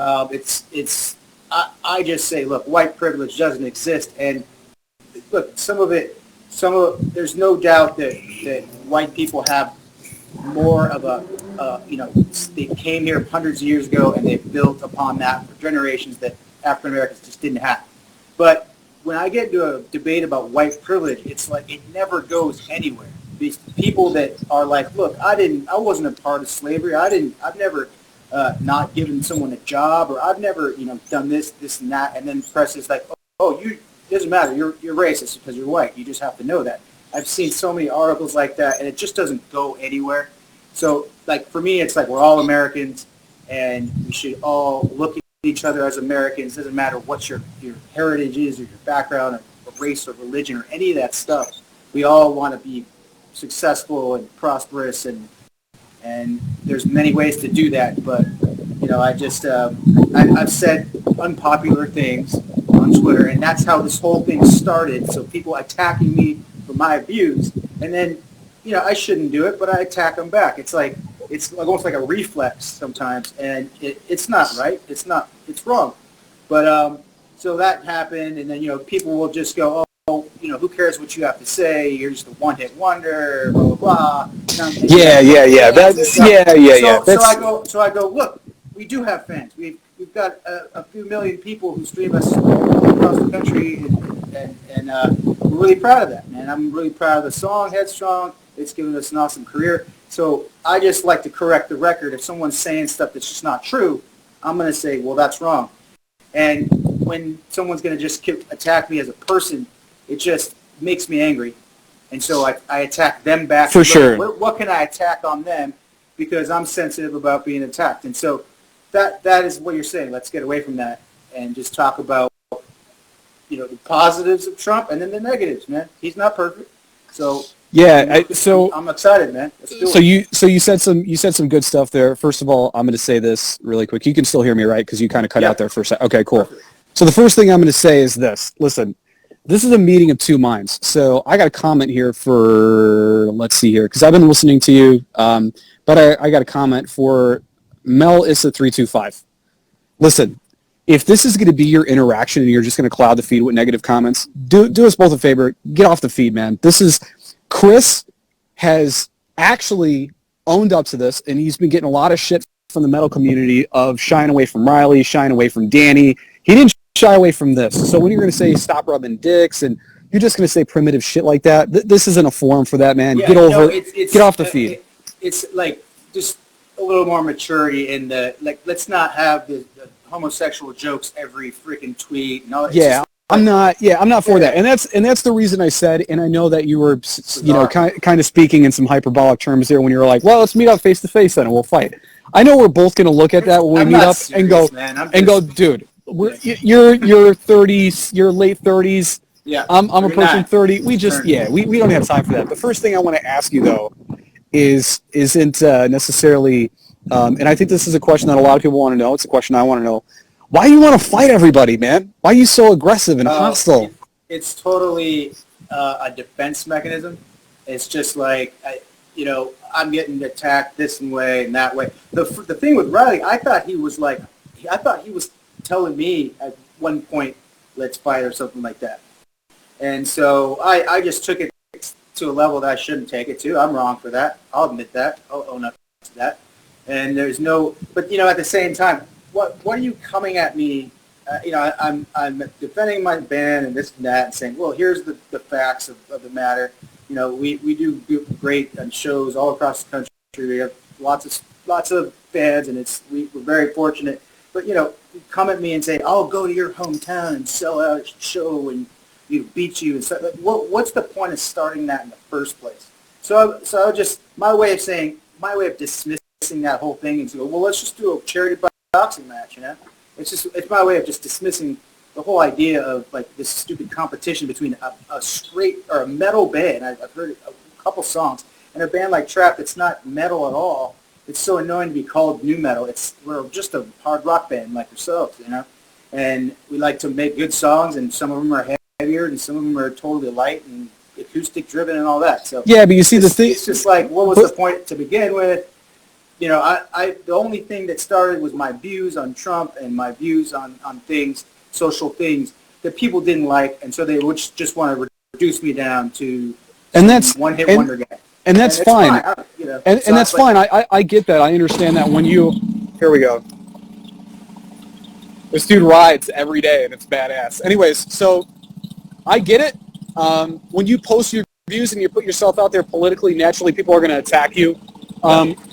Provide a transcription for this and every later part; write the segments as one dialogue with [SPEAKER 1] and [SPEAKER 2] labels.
[SPEAKER 1] I just say, look, white privilege doesn't exist, and look, there's no doubt that white people have more of they came here hundreds of years ago and they built upon that for generations that African Americans just didn't have. But when I get into a debate about white privilege, it's like it never goes anywhere. These people that are like, look, I wasn't a part of slavery. I've never not given someone a job, or I've never, done this, and that, and then the press is like, it doesn't matter. You're racist because you're white. You just have to know that. I've seen so many articles like that, and it just doesn't go anywhere. So, like, for me, it's like we're all Americans, and we should all look at each other as Americans. It doesn't matter what your heritage is, or your background, or race, or religion, or any of that stuff. We all want to be successful and prosperous, and there's many ways to do that. But, I've said unpopular things on Twitter, and that's how this whole thing started. So people attacking me for my views, and then, I shouldn't do it, but I attack them back. It's almost like a reflex sometimes, and it's not right. It's wrong. But so that happened, and then, people will just go, who cares what you have to say? You're just a one-hit wonder, blah, blah, blah.
[SPEAKER 2] Yeah.
[SPEAKER 1] So I go, look, we do have fans. We've got a few million people who stream us across the country, and we're really proud of that, man. I'm really proud of the song, Headstrong. It's given us an awesome career. So I just like to correct the record. If someone's saying stuff that's just not true, I'm going to say, well, that's wrong. And when someone's going to just attack me as a person, it just makes me angry. And so I attack them back.
[SPEAKER 2] For sure.
[SPEAKER 1] What can I attack on them? Because I'm sensitive about being attacked. And so that is what you're saying. Let's get away from that and just talk about, the positives of Trump and then the negatives, man. He's not perfect. So
[SPEAKER 2] yeah,
[SPEAKER 1] I'm excited, man. Let's do
[SPEAKER 2] it. So you said some good stuff there. First of all, I'm going to say this really quick. You can still hear me, right? Because you kind of cut out there for a second. Okay, cool. Perfect. So the first thing I'm going to say is this. Listen, this is a meeting of two minds. So I got a comment here let's see here, because I've been listening to you, but I got a comment for Mel Issa 325. Listen, if this is going to be your interaction and you're just going to cloud the feed with negative comments, do us both a favor. Get off the feed, man. Chris has actually owned up to this, and he's been getting a lot of shit from the metal community of shying away from Riley, shying away from Danny. He didn't shy away from this. So when you're going to say stop rubbing dicks and you're just going to say primitive shit like that, this isn't a forum for that, man.
[SPEAKER 1] Yeah,
[SPEAKER 2] get over it. Get off the feed.
[SPEAKER 1] It's like just a little more maturity in let's not have the homosexual jokes every freaking tweet. No,
[SPEAKER 2] I'm not for that. And that's the reason I said, and I know that you were, kind of speaking in some hyperbolic terms there when you were like, well, let's meet up face to face then and we'll fight. I know we're both going to look at that when we meet up and go, dude, you're 30s, you're late 30s.
[SPEAKER 1] Yeah.
[SPEAKER 2] I'm approaching 30. We don't have time for that. The first thing I want to ask you though isn't necessarily, and I think this is a question that a lot of people want to know. It's a question I want to know. Why do you want to fight everybody, man? Why are you so aggressive and hostile?
[SPEAKER 1] It's totally a defense mechanism. It's just like, I'm getting attacked this way and that way. The thing with Riley, I thought he was telling me at one point, let's fight or something like that. And so I just took it to a level that I shouldn't take it to. I'm wrong for that. I'll admit that. I'll own up to that. And but at the same time, what are you coming at me? I'm defending my band and this and that and saying, well, here's the facts of the matter. We do great on shows all across the country. We have lots of fans, and we're very fortunate. But you come at me and say, I'll go to your hometown and sell out a show and beat you and stuff. What's the point of starting that in the first place? So my way of dismissing that whole thing and say, well, let's just do a charity boxing match, It's my way of just dismissing the whole idea of like this stupid competition between a straight or a metal band. I've heard a couple songs, and a band like Trapt that's not metal at all. It's so annoying to be called new metal. We're just a hard rock band like yourselves, and we like to make good songs, and some of them are heavier, and some of them are totally light and acoustic driven and all that. So
[SPEAKER 2] yeah, but you see the thing.
[SPEAKER 1] It's just like, what was the point to begin with? you know, the only thing that started was my views on Trump and my views on things, social things that people didn't like, and so they would just want to reduce me down to one-hit wonder guy.
[SPEAKER 2] And that's fine. You know, and that's fine. I get that. I understand that when you... Here we go. This dude rides every day, and it's badass. Anyways, so I get it. When you post your views and you put yourself out there politically, naturally, people are going to attack you.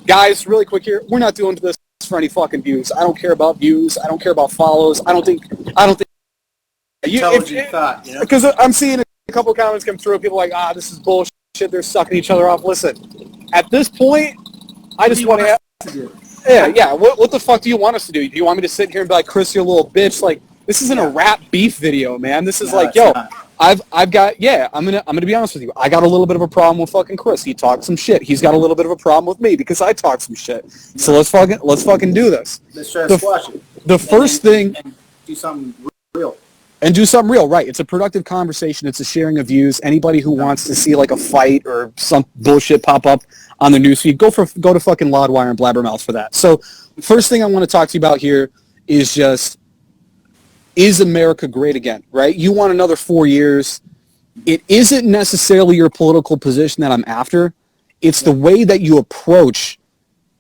[SPEAKER 2] Guys, really quick here, we're not doing this for any fucking views. I don't care about views. I don't care about follows. I don't think.
[SPEAKER 1] Intelligent thought, you know?
[SPEAKER 2] Because I'm seeing a couple of comments come through. People are like, this is bullshit. They're sucking each other off. Listen, at this point, I just want to have. Yeah. What the fuck do you want us to do? Do you want me to sit here and be like, Chris, you little bitch? Like, this isn't a rap beef video, man. This is I'm gonna be honest with you. I got a little bit of a problem with fucking Chris. He talked some shit. He's got a little bit of a problem with me because I talk some shit. So let's fucking do this.
[SPEAKER 1] Let's try to squash it.
[SPEAKER 2] The first thing,
[SPEAKER 1] and do something real.
[SPEAKER 2] And do something real, right? It's a productive conversation. It's a sharing of views. Anybody who wants to see like a fight or some bullshit pop up on the newsfeed, go to fucking Loudwire and Blabbermouth for that. So, first thing I want to talk to you about here is just, is America great again, right? You want another 4 years. It isn't necessarily your political position that I'm after. It's the way that you approach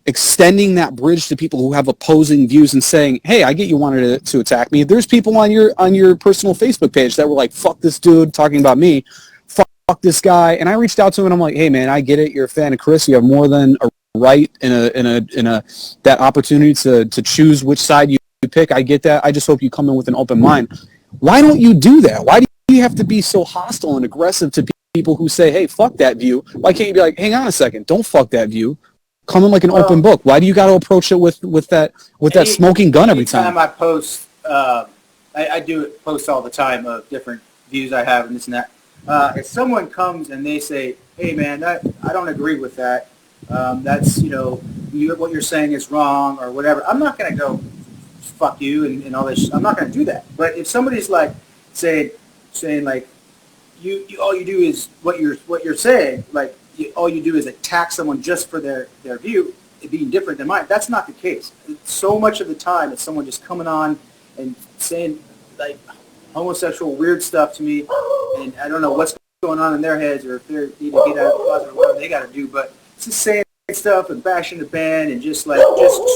[SPEAKER 2] extending that bridge to people who have opposing views and saying, hey, I get you wanted to attack me. There's people on your personal Facebook page that were like, fuck this dude talking about me. Fuck this guy. And I reached out to him and I'm like, hey man, I get it. You're a fan of Chris. You have more than a right in that opportunity to choose which side you pick. I get that. I just hope you come in with an open mind. Why don't you do that? Why do you have to be so hostile and aggressive to people who say, hey, fuck that view? Why can't you be like, hang on a second, don't fuck that view. Come in like an open book. Why do you got to approach it with that smoking gun every time?
[SPEAKER 1] Anytime I post, I do post all the time of different views I have and this and that. If someone comes and they say, hey man, I don't agree with that. That's, what you're saying is wrong or whatever. I'm not going to go fuck you and all this. I'm not going to do that. But if somebody's like saying like, you all you do is what you're saying, like, all you do is attack someone just for their view, it being different than mine. That's not the case. So much of the time, it's someone just coming on and saying like homosexual weird stuff to me, and I don't know what's going on in their heads or if they need to get out of the closet or whatever they got to do. But it's just saying stuff and bashing the band and just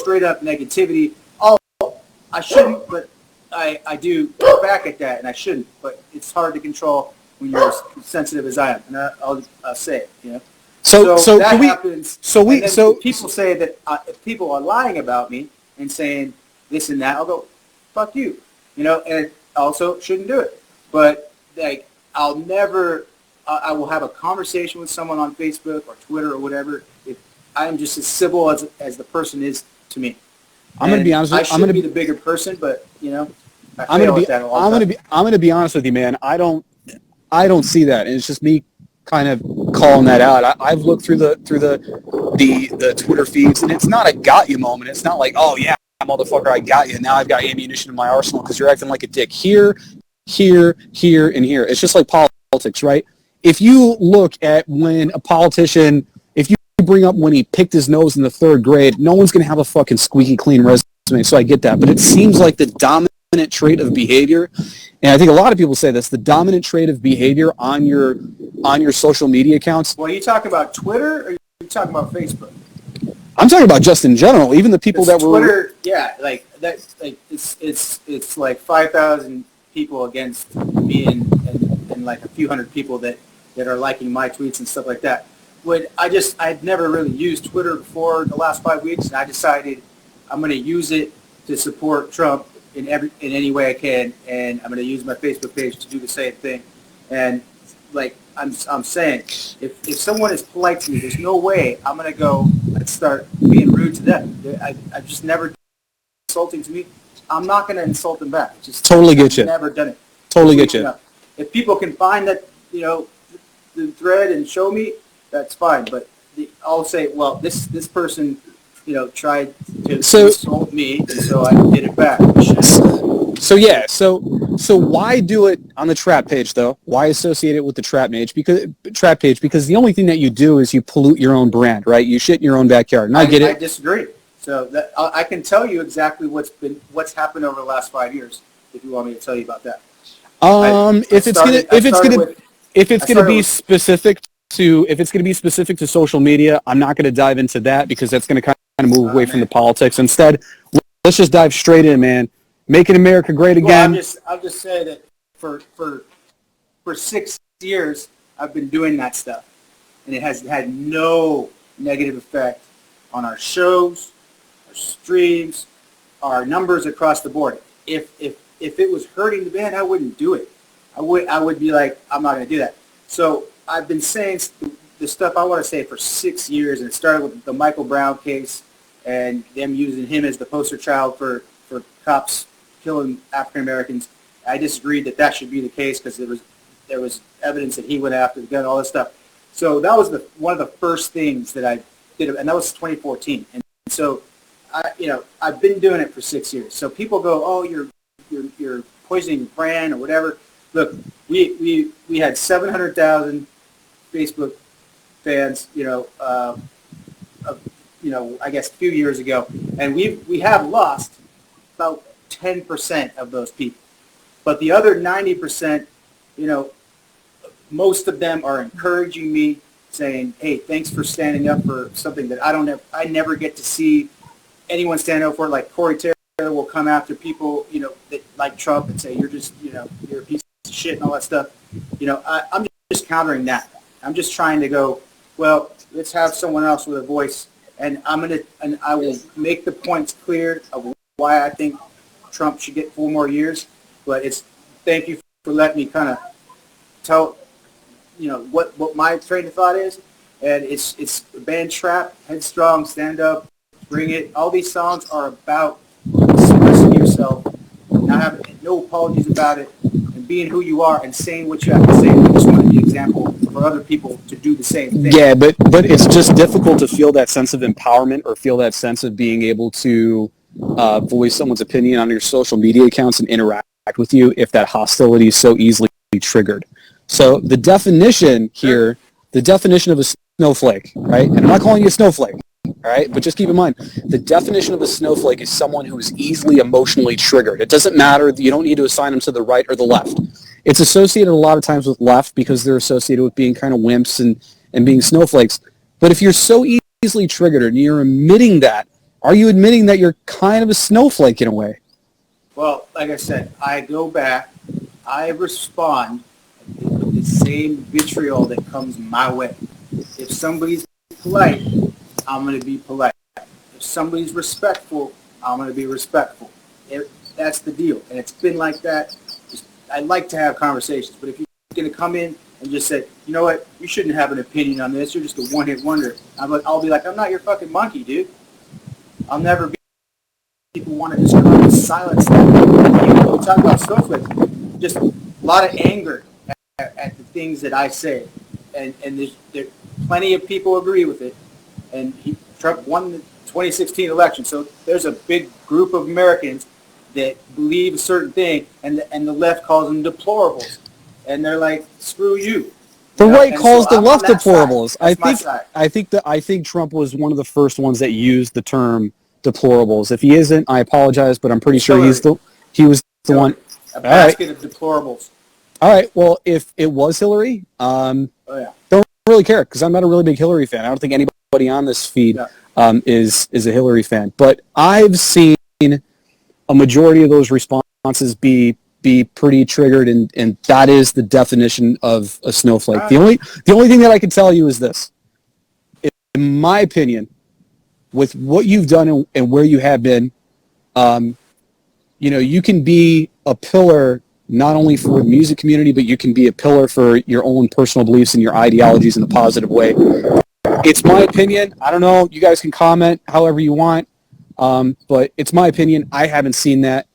[SPEAKER 1] straight up negativity. I shouldn't, but I do go back at that, and I shouldn't. But it's hard to control when you're as sensitive as I am, and I'll say it, So that happens. So people say that if people are lying about me and saying this and that, I'll go, fuck you, and also shouldn't do it. But like, I'll never. I will have a conversation with someone on Facebook or Twitter or whatever if I'm just as civil as the person is to me.
[SPEAKER 2] I'm going to be honest with you.
[SPEAKER 1] I'm going to be the bigger person, but I'm going
[SPEAKER 2] to be honest with you, man. I don't see that, and it's just me kind of calling that out. I've looked through the Twitter feeds, and it's not a got you moment. It's not like, oh yeah, motherfucker, I got you. Now I've got ammunition in my arsenal because you're acting like a dick here, and here. It's just like politics, right? If you look at when a politician, if you bring up when he picked his nose in the third grade, no one's going to have a fucking squeaky clean resume, so I get that. But it seems like the dominant trait of behavior, and I think a lot of people say this, the dominant trait of behavior on your social media accounts.
[SPEAKER 1] Well, are you talking about Twitter or are you talking about Facebook?
[SPEAKER 2] I'm talking about just in general, even the people that were
[SPEAKER 1] Twitter, yeah, like that's like it's like 5,000 people against me and like a few hundred people that are liking my tweets and stuff like that. When I'd never really used Twitter before the last 5 weeks, and I decided I'm going to use it to support Trump in any way I can, and I'm going to use my Facebook page to do the same thing. And like I'm saying, if someone is polite to me, there's no way I'm going to go and start being rude to them. I've just never insulting to me. I'm not going to insult them back. Just
[SPEAKER 2] totally get you.
[SPEAKER 1] Never done it.
[SPEAKER 2] Totally get you.
[SPEAKER 1] If people can find that the thread and show me, that's fine. But I'll say, well, this person tried to insult me, and so I did it back.
[SPEAKER 2] So So why do it on the Trapt page though? Why associate it with the Trapt page? Because the only thing that you do is you pollute your own brand, right? You shit in your own backyard. And I get it.
[SPEAKER 1] I disagree. So that, I can tell you exactly what's happened over the last 5 years. If you want me to tell you about that.
[SPEAKER 2] If it's gonna be specific to social media, I'm not going to dive into that because that's going to kind of move away from the politics. Instead, let's just dive straight in, man. Making America great again.
[SPEAKER 1] Well, I'll just say that for 6 years, I've been doing that stuff, and it has had no negative effect on our shows, our streams, our numbers across the board. If it was hurting the band, I wouldn't do it. I would be like, I'm not going to do that. So I've been saying the stuff I want to say for 6 years, and it started with the Michael Brown case and them using him as the poster child for cops killing African Americans. I disagreed that should be the case because there was evidence that he went after the gun, all this stuff. So that was one of the first things that I did, and that was 2014. And so I've been doing it for 6 years. So people go, oh, you're poisoning your brand or whatever. Look, we had 700,000 Facebook fans, I guess a few years ago, and we have lost about 10% of those people. But the other 90%, most of them are encouraging me, saying, hey, thanks for standing up for something that I never get to see anyone stand up for. Like Corey Taylor will come after people, that like Trump and say, you're just, you're a piece of shit and all that stuff. I'm just countering that. I'm just trying to go, well, let's have someone else with a voice, and I will make the points clear of why I think Trump should get 4 more years. But thank you for letting me kind of tell, what my train of thought is, and it's the band Trapt, Headstrong, Stand Up, Bring It. All these songs are about expressing yourself, not having no apologies about it, and being who you are and saying what you have to say. I just want to be an example for other people to do the same thing.
[SPEAKER 2] Yeah, but it's just difficult to feel that sense of empowerment or feel that sense of being able to voice someone's opinion on your social media accounts and interact with you if that hostility is so easily triggered. So the definition here, the definition of a snowflake, right? And I'm not calling you a snowflake, all right? But just keep in mind, the definition of a snowflake is someone who is easily emotionally triggered. It doesn't matter. You don't need to assign them to the right or the left. It's associated a lot of times with left because they're associated with being kind of wimps and being snowflakes. But if you're so easily triggered and you're admitting that, are you admitting that you're kind of a snowflake in a way?
[SPEAKER 1] Well, like I said, I go back, I respond with the same vitriol that comes my way. If somebody's polite, I'm going to be polite. If somebody's respectful, I'm going to be respectful. That's the deal. And it's been like that. I like to have conversations, but if you're going to come in and just say, you know what, you shouldn't have an opinion on this, you're just a one-hit wonder, I'll be like, I'm not your fucking monkey, dude. I'll never be. People want to just come and silence that. We talk about Snowflake, just a lot of anger at the things that I say, and there plenty of people agree with it. And Trump won the 2016 election, so there's a big group of Americans that believe a certain thing, and the left calls them deplorables, and they're like, screw you.
[SPEAKER 2] The right calls the left deplorables. I think Trump was one of the first ones that used the term deplorables. If he isn't, I apologize, but I'm pretty sure he was the one.
[SPEAKER 1] A basket of deplorables.
[SPEAKER 2] All right. Well, if it was Hillary, don't really care because I'm not a really big Hillary fan. I don't think anybody on this feed is a Hillary fan. But I've seen a majority of those responses be pretty triggered, and that is the definition of a snowflake. The only thing that I can tell you is this. In my opinion, with what you've done and where you have been, you can be a pillar not only for the music community, but you can be a pillar for your own personal beliefs and your ideologies in a positive way. It's my opinion. I don't know. You guys can comment however you want, but it's my opinion. I haven't seen that.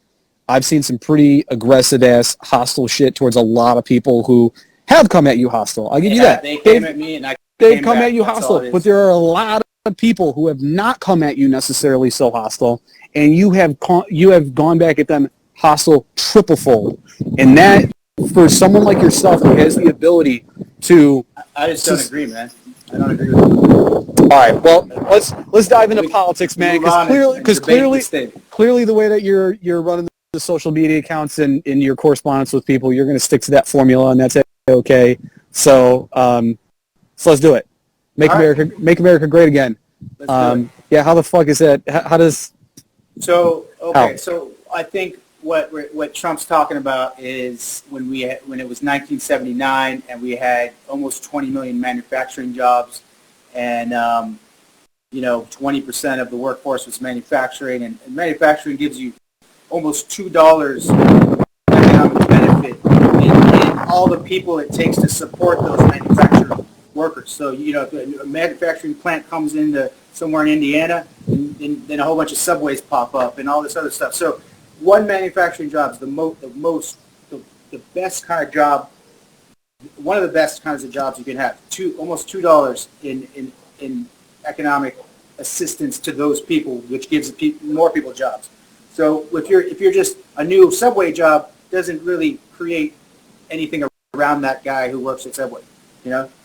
[SPEAKER 2] I've seen some pretty aggressive-ass, hostile shit towards a lot of people who have come at you hostile. I'll give you that.
[SPEAKER 1] They came at me, and
[SPEAKER 2] they've come at you hostile, but there are a lot of people who have not come at you necessarily so hostile, and you have gone back at them hostile triplefold. And that, for someone like yourself who has the ability to...
[SPEAKER 1] I just don't agree, man. I don't agree with you.
[SPEAKER 2] All right, well, let's dive into politics, man, because clearly the way that you're running the social media accounts and in your correspondence with people, you're going to stick to that formula, and that's okay. So let's do it. Make America great again. Yeah, how the fuck is that? How does...
[SPEAKER 1] So I think what Trump's talking about is when it was 1979 and we had almost 20 million manufacturing jobs, and 20% of the workforce was manufacturing, and manufacturing gives you almost $2 economic benefit in all the people it takes to support those manufacturing workers. So if a manufacturing plant comes into somewhere in Indiana, and then a whole bunch of subways pop up and all this other stuff. So one manufacturing job is the best kind of job, one of the best kinds of jobs you can have. Almost $2 in economic assistance to those people, which gives more people jobs. So if you're just a new subway job, doesn't really create anything around that guy who works at Subway,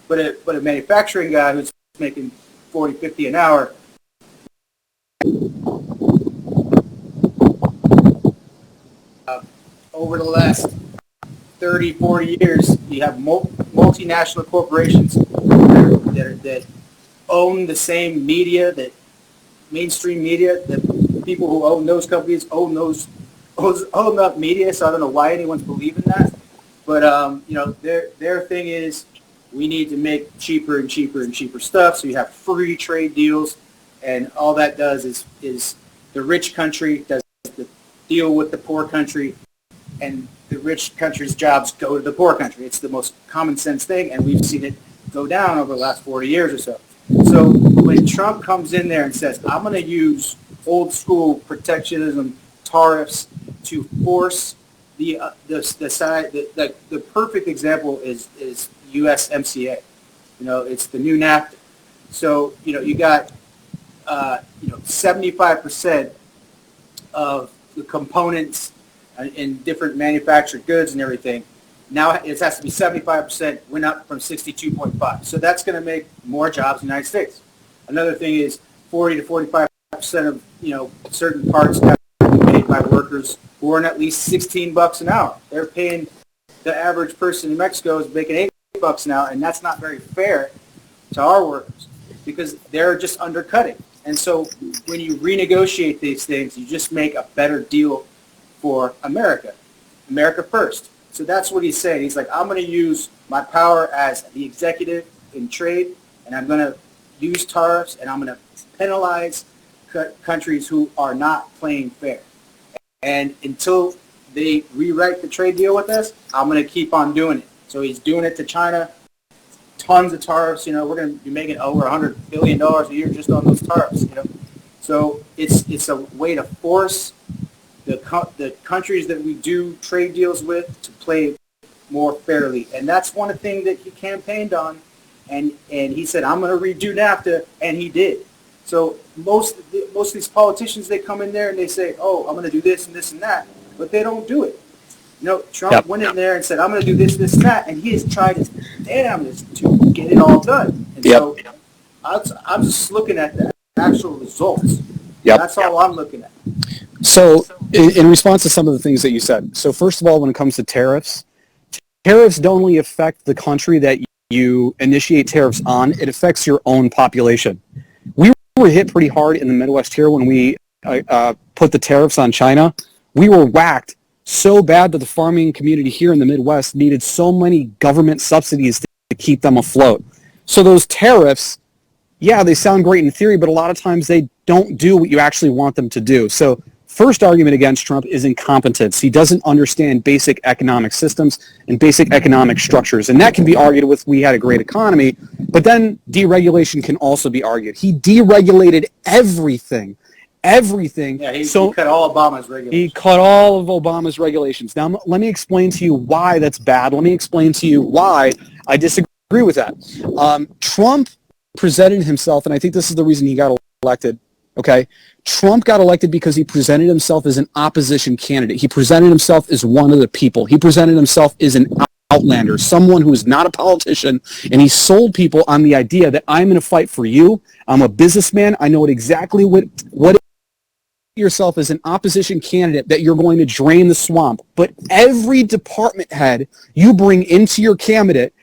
[SPEAKER 1] But a manufacturing guy who's making $40, $50 an hour. Over the last 30, 40 years, you have multinational corporations that own the same media, that mainstream media, that people who own those companies own that media. So I don't know why anyone's believing that, but their thing is we need to make cheaper and cheaper and cheaper stuff. So you have free trade deals, and all that does is the rich country does the deal with the poor country, and the rich country's jobs go to the poor country. It's the most common sense thing, and we've seen it go down over the last 40 years or so. So when Trump comes in there and says, I'm going to use old school protectionism tariffs to force the perfect example is USMCA. It's the new NAFTA. So, you got 75% of the components in different manufactured goods and everything. Now it has to be 75%, went up from 62.5. So that's going to make more jobs in the United States. Another thing is 40 to 45% of, certain parts have to be made by workers who earn at least $16 an hour. They're paying, the average person in Mexico is making $8 an hour, and that's not very fair to our workers because they're just undercutting. And so when you renegotiate these things, you just make a better deal for America first. So that's what he's saying. He's like, I'm going to use my power as the executive in trade, and I'm going to use tariffs, and I'm going to penalize countries who are not playing fair. And until they rewrite the trade deal with us, I'm going to keep on doing it. So he's doing it to China, tons of tariffs. We're going to be making over $100 billion a year just on those tariffs. So it's a way to force the countries that we do trade deals with to play more fairly. And that's one thing that he campaigned on. And he said, I'm going to redo NAFTA, and he did. So most of these politicians, they come in there and they say, oh, I'm going to do this and this and that, but they don't do it. Trump went in there and said, I'm going to do this, this, and that, and he has tried his damnedest to get it all done. And so I'm just looking at the actual results. That's all I'm looking at.
[SPEAKER 2] So in response to some of the things that you said, so first of all, when it comes to tariffs don't only affect the country that you initiate tariffs on, it affects your own population. We were hit pretty hard in the Midwest here when we put the tariffs on China. We were whacked so bad that the farming community here in the Midwest needed so many government subsidies to keep them afloat. So those tariffs, they sound great in theory, but a lot of times they don't do what you actually want them to do. So first argument against Trump is incompetence. He doesn't understand basic economic systems and basic economic structures. And that can be argued with we had a great economy, but then deregulation can also be argued. He deregulated everything.
[SPEAKER 1] Yeah, he cut all Obama's regulations.
[SPEAKER 2] He cut all of Obama's regulations. Now, let me explain to you why that's bad. Let me explain to you why I disagree with that. Trump presented himself, and I think this is the reason he got elected, okay? Trump got elected because he presented himself as an opposition candidate. He presented himself as one of the people. He presented himself as an outlander, someone who is not a politician, and he sold people on the idea that I'm going to fight for you. I'm a businessman. I know exactly what yourself as an opposition candidate that you're going to drain the swamp. But every department head you bring into your cabinet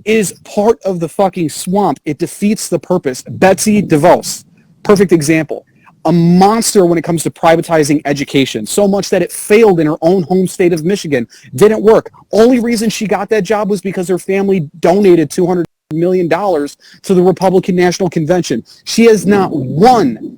[SPEAKER 2] is part of the fucking swamp. It defeats the purpose. Betsy DeVos, perfect example. A monster when it comes to privatizing education, so much that it failed in her own home state of Michigan. Didn't work. Only reason she got that job was because her family donated $200 million to the Republican National Convention. She has not one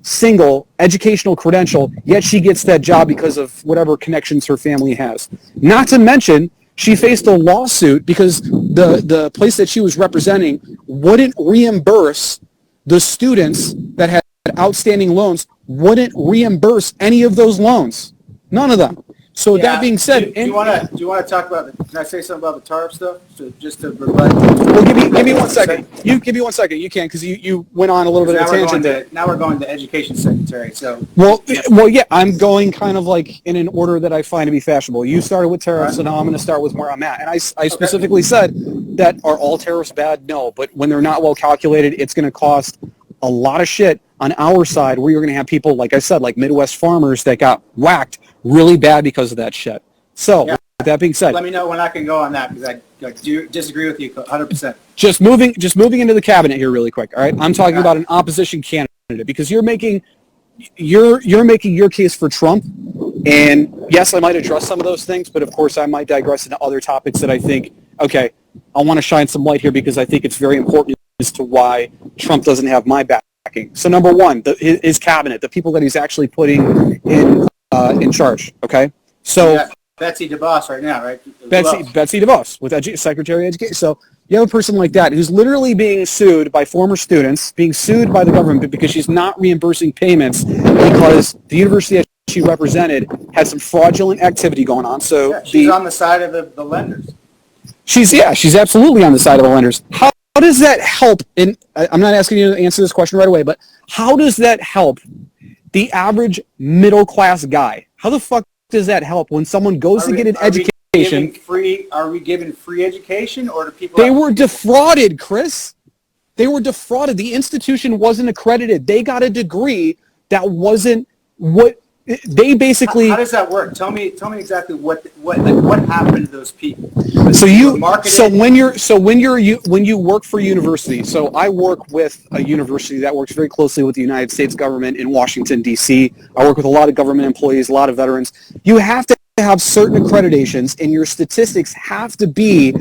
[SPEAKER 2] single educational credential, yet she gets that job because of whatever connections her family has. Not to mention, she faced a lawsuit because the place that she was representing wouldn't reimburse the students that had outstanding loans, wouldn't reimburse any of those loans. None of them. So that being said,
[SPEAKER 1] do you want to talk about? Can I say something about the TARP stuff? Just to rebut.
[SPEAKER 2] Well, give me 1 second. You give me 1 second. You can, because you went on a little bit of a tangent.
[SPEAKER 1] Now we're going to Education Secretary. So
[SPEAKER 2] yeah, I'm going kind of like in an order that I find to be fashionable. You started with tariffs, so now I'm going to start with where I'm at. And I specifically said that are all tariffs bad? No, but when they're not well calculated, it's going to cost a lot of shit on our side, where you're going to have people, like I said, like Midwest farmers that got whacked really bad because of that shit. So, with that being said,
[SPEAKER 1] let me know when I can go on that, because I do disagree with you 100%.
[SPEAKER 2] Just moving into the cabinet here really quick. All right, I'm talking about an opposition candidate, because you're making your case for Trump, and yes, I might address some of those things, but of course I might digress into other topics that I think, okay, I want to shine some light here because I think it's very important as to why Trump doesn't have my backing. So number one, his cabinet, the people that he's actually putting in charge. Okay, so
[SPEAKER 1] Betsy DeVos right now, right?
[SPEAKER 2] Betsy DeVos with Secretary of Education. So you have a person like that who's literally being sued by former students, being sued by the government because she's not reimbursing payments because the university that she represented had some fraudulent activity going on. So
[SPEAKER 1] she's on the side of the lenders.
[SPEAKER 2] She's absolutely on the side of the lenders. How does that help? And I'm not asking you to answer this question right away, but how does that help the average middle class guy? How the fuck does that help when someone goes to get an education?
[SPEAKER 1] Are we giving free education, or do people?
[SPEAKER 2] They were defrauded, Chris. They were defrauded. The institution wasn't accredited. They got a degree that wasn't what they basically.
[SPEAKER 1] How does that work? Tell me exactly what happened to those people.
[SPEAKER 2] So when you work for a university, so I work with a university that works very closely with the United States government in Washington, D.C. I work with a lot of government employees, a lot of veterans. You have to have certain accreditations, and your statistics have to be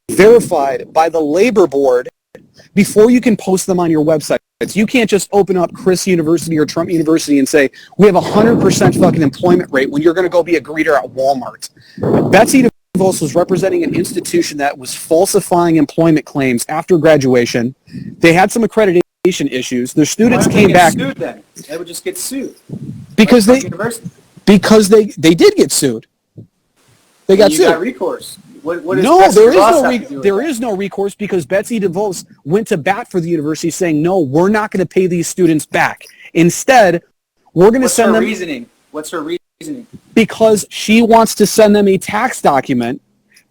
[SPEAKER 2] verified by the labor board before you can post them on your website. You can't just open up Chris University or Trump University and say, we have 100% fucking employment rate when you're going to go be a greeter at Walmart. Betsy DeVos was representing an institution that was falsifying employment claims after graduation. They had some accreditation issues. Their students came back.
[SPEAKER 1] Sued then? They would just get sued.
[SPEAKER 2] Because they did get sued. They got sued.
[SPEAKER 1] You got recourse.
[SPEAKER 2] There is no recourse because Betsy DeVos went to bat for the university saying, no, we're not going to pay these students back. Instead, we're going to send them...
[SPEAKER 1] What's her reasoning?
[SPEAKER 2] Because she wants to send them a tax document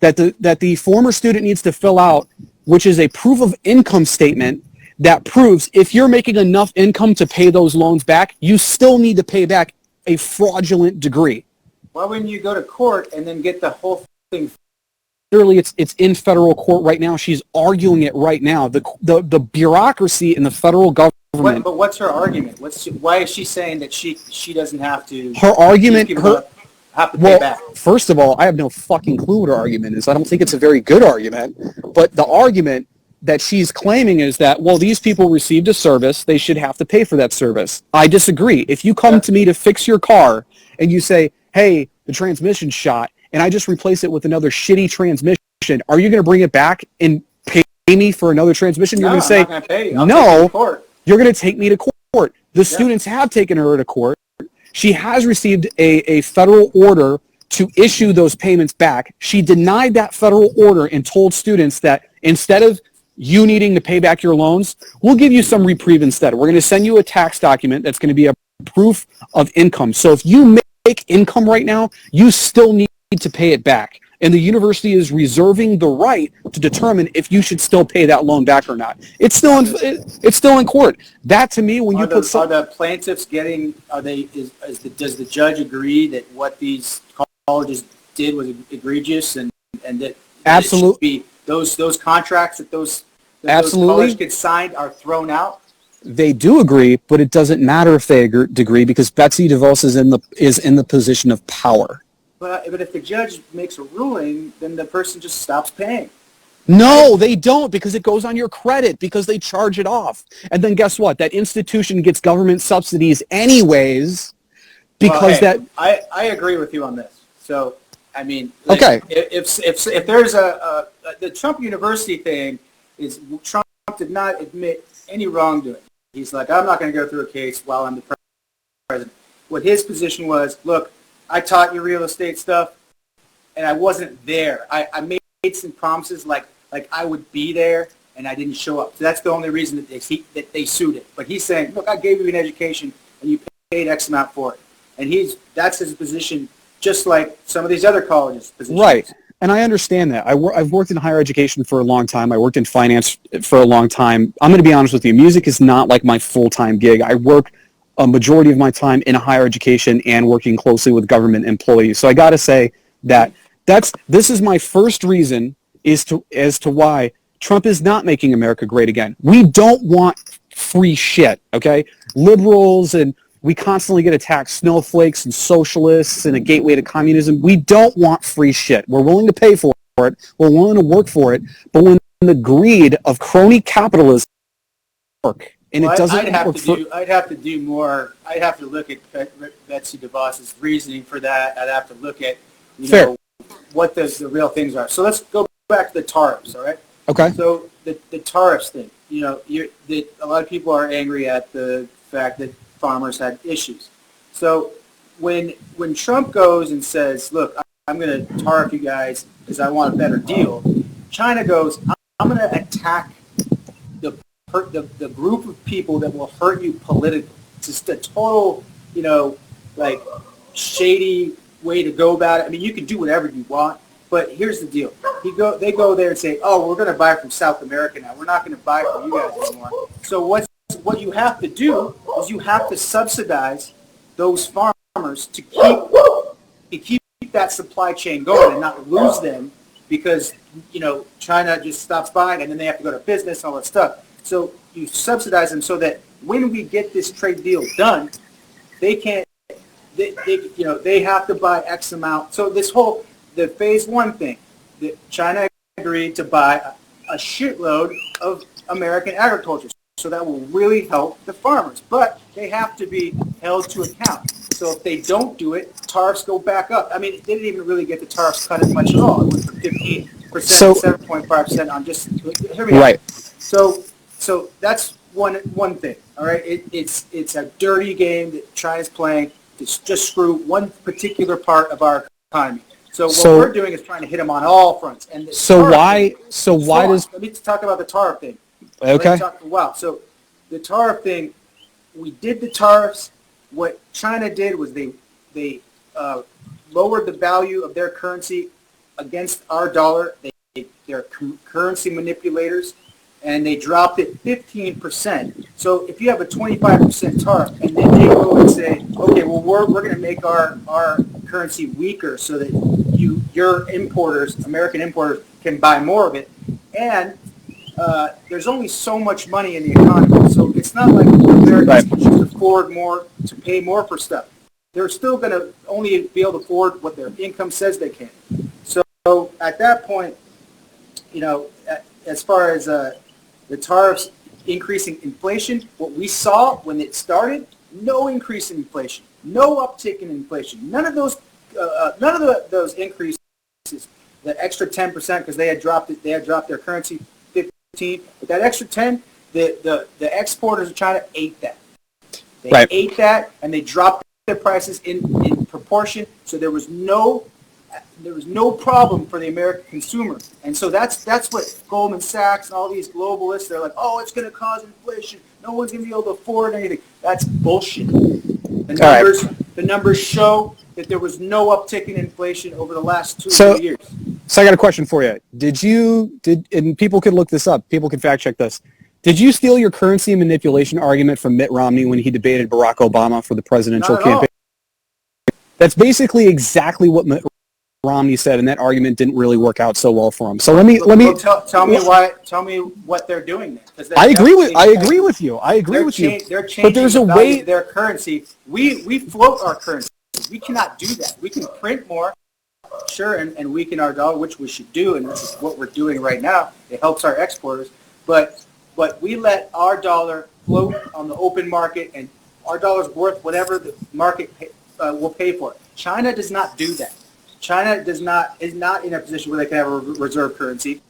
[SPEAKER 2] that the former student needs to fill out, which is a proof of income statement that proves if you're making enough income to pay those loans back, you still need to pay back a fraudulent degree.
[SPEAKER 1] Why wouldn't you go to court and then get the whole thing?
[SPEAKER 2] Literally, it's in federal court right now. She's arguing it right now. The bureaucracy in the federal government.
[SPEAKER 1] But what's her argument? Why is she saying that she doesn't have to?
[SPEAKER 2] Her argument.
[SPEAKER 1] Have to pay back.
[SPEAKER 2] First of all, I have no fucking clue what her argument is. I don't think it's a very good argument. But the argument that she's claiming is that, well, these people received a service. They should have to pay for that service. I disagree. If you come to me to fix your car and you say, hey, the transmission's shot, and I just replace it with another shitty transmission, are you going to bring it back and pay me for another transmission? You're going to say,
[SPEAKER 1] I'm not gonna pay you.
[SPEAKER 2] no, you're going to take me to court. The students have taken her to court. She has received a federal order to issue those payments back. She denied that federal order and told students that instead of you needing to pay back your loans, we'll give you some reprieve instead. We're going to send you a tax document that's going to be a proof of income. So if you make income right now, you still need to pay it back. And the university is reserving the right to determine if you should still pay that loan back or not. It's still in court. That to me, when you put
[SPEAKER 1] are the plaintiffs getting? Does the judge agree that what these colleges did was egregious and that
[SPEAKER 2] absolutely
[SPEAKER 1] those contracts that those
[SPEAKER 2] absolutely
[SPEAKER 1] college kids signed are thrown out?
[SPEAKER 2] They do agree, but it doesn't matter if they agree because Betsy DeVos is in the position of power.
[SPEAKER 1] But if the judge makes a ruling, then the person just stops paying.
[SPEAKER 2] No, they don't, because it goes on your credit, because they charge it off. And then guess what? That institution gets government subsidies anyways, because
[SPEAKER 1] I agree with you on this. So, I mean,
[SPEAKER 2] okay.
[SPEAKER 1] If there's the Trump University thing is Trump did not admit any wrongdoing. He's like, I'm not going to go through a case while I'm the president. What his position was, look, I taught you real estate stuff, and I wasn't there. I made some promises like I would be there, and I didn't show up. So that's the only reason that they sued it. But he's saying, look, I gave you an education, and you paid X amount for it. And that's his position, just like some of these other colleges' positions.
[SPEAKER 2] Right. And I understand that. I've worked in higher education for a long time. I worked in finance for a long time. I'm going to be honest with you. Music is not like my full-time gig. I work a majority of my time in higher education and working closely with government employees. So I got to say that this is my first reason as to why Trump is not making America great again. We don't want free shit, okay? Liberals, and we constantly get attacked, snowflakes and socialists and a gateway to communism. We don't want free shit. We're willing to pay for it. We're willing to work for it. But when the greed of crony capitalism work, and it doesn't
[SPEAKER 1] I'd have to do more. I'd have to look at Betsy DeVos's reasoning for that. I'd have to look at what the real things are. So let's go back to the tariffs, all right?
[SPEAKER 2] Okay.
[SPEAKER 1] So the tariffs thing, a lot of people are angry at the fact that farmers had issues. So when Trump goes and says, look, I'm going to tariff you guys because I want a better deal, China goes, I'm going to attack the group of people that will hurt you politically. It's just a total, shady way to go about it. I mean, you can do whatever you want, but here's the deal. They go there and say, oh, we're going to buy from South America now. We're not going to buy from you guys anymore. So what you have to do is you have to subsidize those farmers to keep that supply chain going and not lose them because, China just stops buying and then they have to go to business and all that stuff. So you subsidize them so that when we get this trade deal done, they have to buy X amount. So the phase one thing, that China agreed to buy a shitload of American agriculture. So that will really help the farmers. But they have to be held to account. So if they don't do it, tariffs go back up. I mean, they didn't even really get the tariffs cut as much at all. It went from 15% to 7.5% on just, hear me out. So that's one thing, all right? It's a dirty game that China's playing to just screw one particular part of our economy. So what we're doing is trying to hit them on all fronts. And
[SPEAKER 2] why does...
[SPEAKER 1] Let me talk about the tariff thing.
[SPEAKER 2] Okay.
[SPEAKER 1] Wow. So the tariff thing, we did the tariffs. What China did was they lowered the value of their currency against our dollar. They're currency manipulators. And they dropped it 15%. So if you have a 25% tariff, and then they go and say, okay, well, we're going to make our currency weaker so that your importers, American importers, can buy more of it. And there's only so much money in the economy. So it's not like Americans can just afford more to pay more for stuff. They're still going to only be able to afford what their income says they can. So at that point, as far as the tariffs increasing inflation, what we saw when it started, no increase in inflation, no uptick in inflation. None of those those increases, the extra 10% because they had dropped their currency 15%, but that extra 10, the exporters of China ate that. They ate that and they dropped their prices in proportion, so there was no there was no problem for the American consumer. And so that's what Goldman Sachs and all these globalists, they're like, oh, it's going to cause inflation. No one's going to be able to afford anything. That's bullshit. The numbers show that there was no uptick in inflation over the last 2 years.
[SPEAKER 2] So I got a question for you. And people could look this up. People can fact check this. Did you steal your currency manipulation argument from Mitt Romney when he debated Barack Obama for the presidential campaign? That's basically exactly what Mitt Romney said, and that argument didn't really work out so well for him. So let me
[SPEAKER 1] tell me why. Tell me what they're doing there.
[SPEAKER 2] I agree with you.
[SPEAKER 1] They're changing but there's a way of their currency. We float our currency. We cannot do that. We can print more, sure, and weaken our dollar, which we should do, and this is what we're doing right now. It helps our exporters, but we let our dollar float on the open market, and our dollar's worth whatever the market will pay for it. China does not do that. China is not in a position where they can have a reserve currency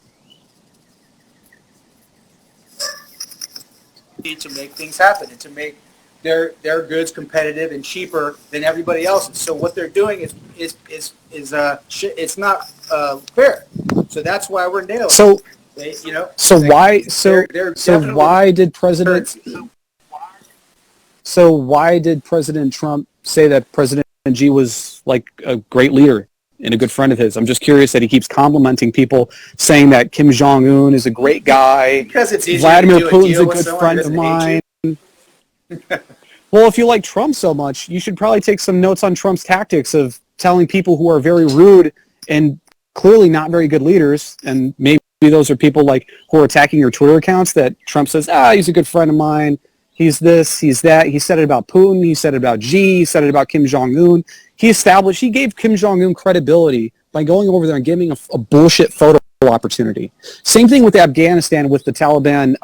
[SPEAKER 1] to make things happen and to make their goods competitive and cheaper than everybody else's. So what they're doing is it's not fair. So that's why we're nailed.
[SPEAKER 2] So why did President Trump say that President Xi was like a great leader and a good friend of his? I'm just curious that he keeps complimenting people, saying that Kim Jong-un is a great guy.
[SPEAKER 1] Because it's easier
[SPEAKER 2] Vladimir
[SPEAKER 1] to do
[SPEAKER 2] Putin's a good friend of mine. Well, if you like Trump so much, you should probably take some notes on Trump's tactics of telling people who are very rude and clearly not very good leaders, and maybe those are people like who are attacking your Twitter accounts, that Trump says, he's a good friend of mine. He's this, he's that. He said it about Putin. He said it about Xi. He said it about Kim Jong-un. He gave Kim Jong-un credibility by going over there and giving a bullshit photo opportunity. Same thing with Afghanistan with the Taliban,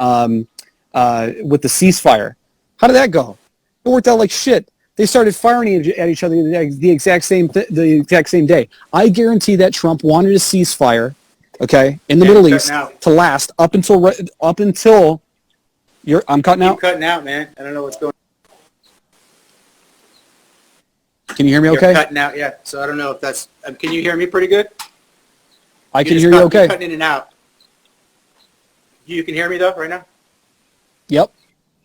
[SPEAKER 2] with the ceasefire. How did that go? It worked out like shit. They started firing at each other the exact same day. I guarantee that Trump wanted a ceasefire, okay, in the Middle East to last up until I'm cutting out.
[SPEAKER 1] You're cutting out, man. I don't know what's going on.
[SPEAKER 2] Can you hear me okay?
[SPEAKER 1] You're cutting out, yeah. So I don't know if that's... can you hear me pretty good?
[SPEAKER 2] I can hear you okay.
[SPEAKER 1] You're cutting in and out. You can hear me, though, right now?
[SPEAKER 2] Yep.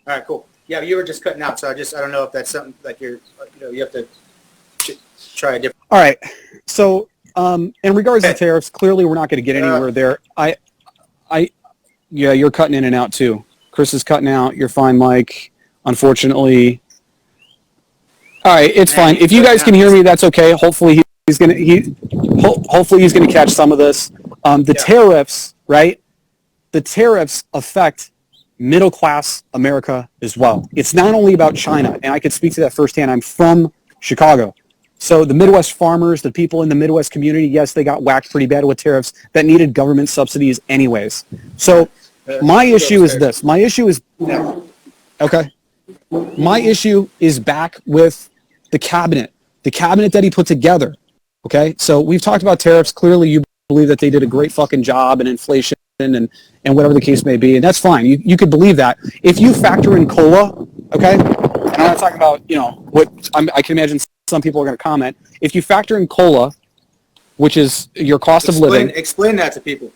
[SPEAKER 1] All right, cool. Yeah, you were just cutting out, so I don't know if that's something like you have to try a different...
[SPEAKER 2] All right. So in regards to tariffs, clearly we're not going to get anywhere there. Yeah, you're cutting in and out, too. Chris is cutting out. You're fine, Mike. Unfortunately. All right, it's fine. If you guys can hear me, that's okay. Hopefully he's gonna catch some of this. Tariffs, right? The tariffs affect middle class America as well. It's not only about China, and I could speak to that firsthand. I'm from Chicago. So the Midwest farmers, the people in the Midwest community, yes, they got whacked pretty bad with tariffs that needed government subsidies anyways. So my issue is this. My issue is back with the cabinet that he put together. Okay, so we've talked about tariffs. Clearly, you believe that they did a great fucking job in inflation and whatever the case may be, and that's fine. You could believe that. If you factor in COLA, okay, and I'm not talking about I can imagine some people are going to comment. If you factor in COLA, which is your cost of living,
[SPEAKER 1] explain that to people.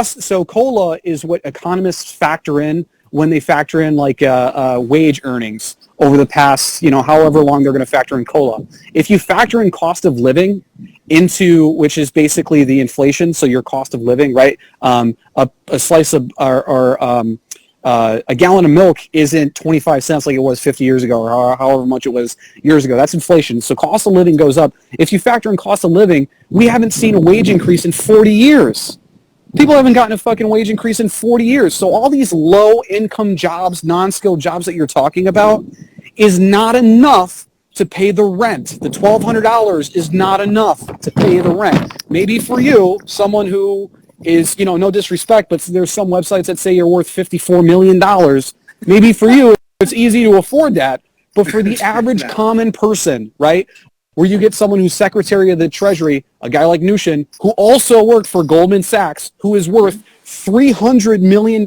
[SPEAKER 2] So COLA is what economists factor in when they factor in like wage earnings over the past, however long they're going to factor in COLA. If you factor in cost of living into, which is basically the inflation, so your cost of living, right? A slice of or a gallon of milk isn't 25 cents like it was 50 years ago or however much it was years ago. That's inflation. So cost of living goes up. If you factor in cost of living, we haven't seen a wage increase in 40 years. People haven't gotten a fucking wage increase in 40 years. So all these low-income jobs, non-skilled jobs that you're talking about is not enough to pay the rent. The $1,200 is not enough to pay the rent. Maybe for you, someone who is, no disrespect, but there's some websites that say you're worth $54 million. Maybe for you, it's easy to afford that. But for the average common person, right, where you get someone who's Secretary of the Treasury, a guy like Mnuchin, who also worked for Goldman Sachs, who is worth $300 million,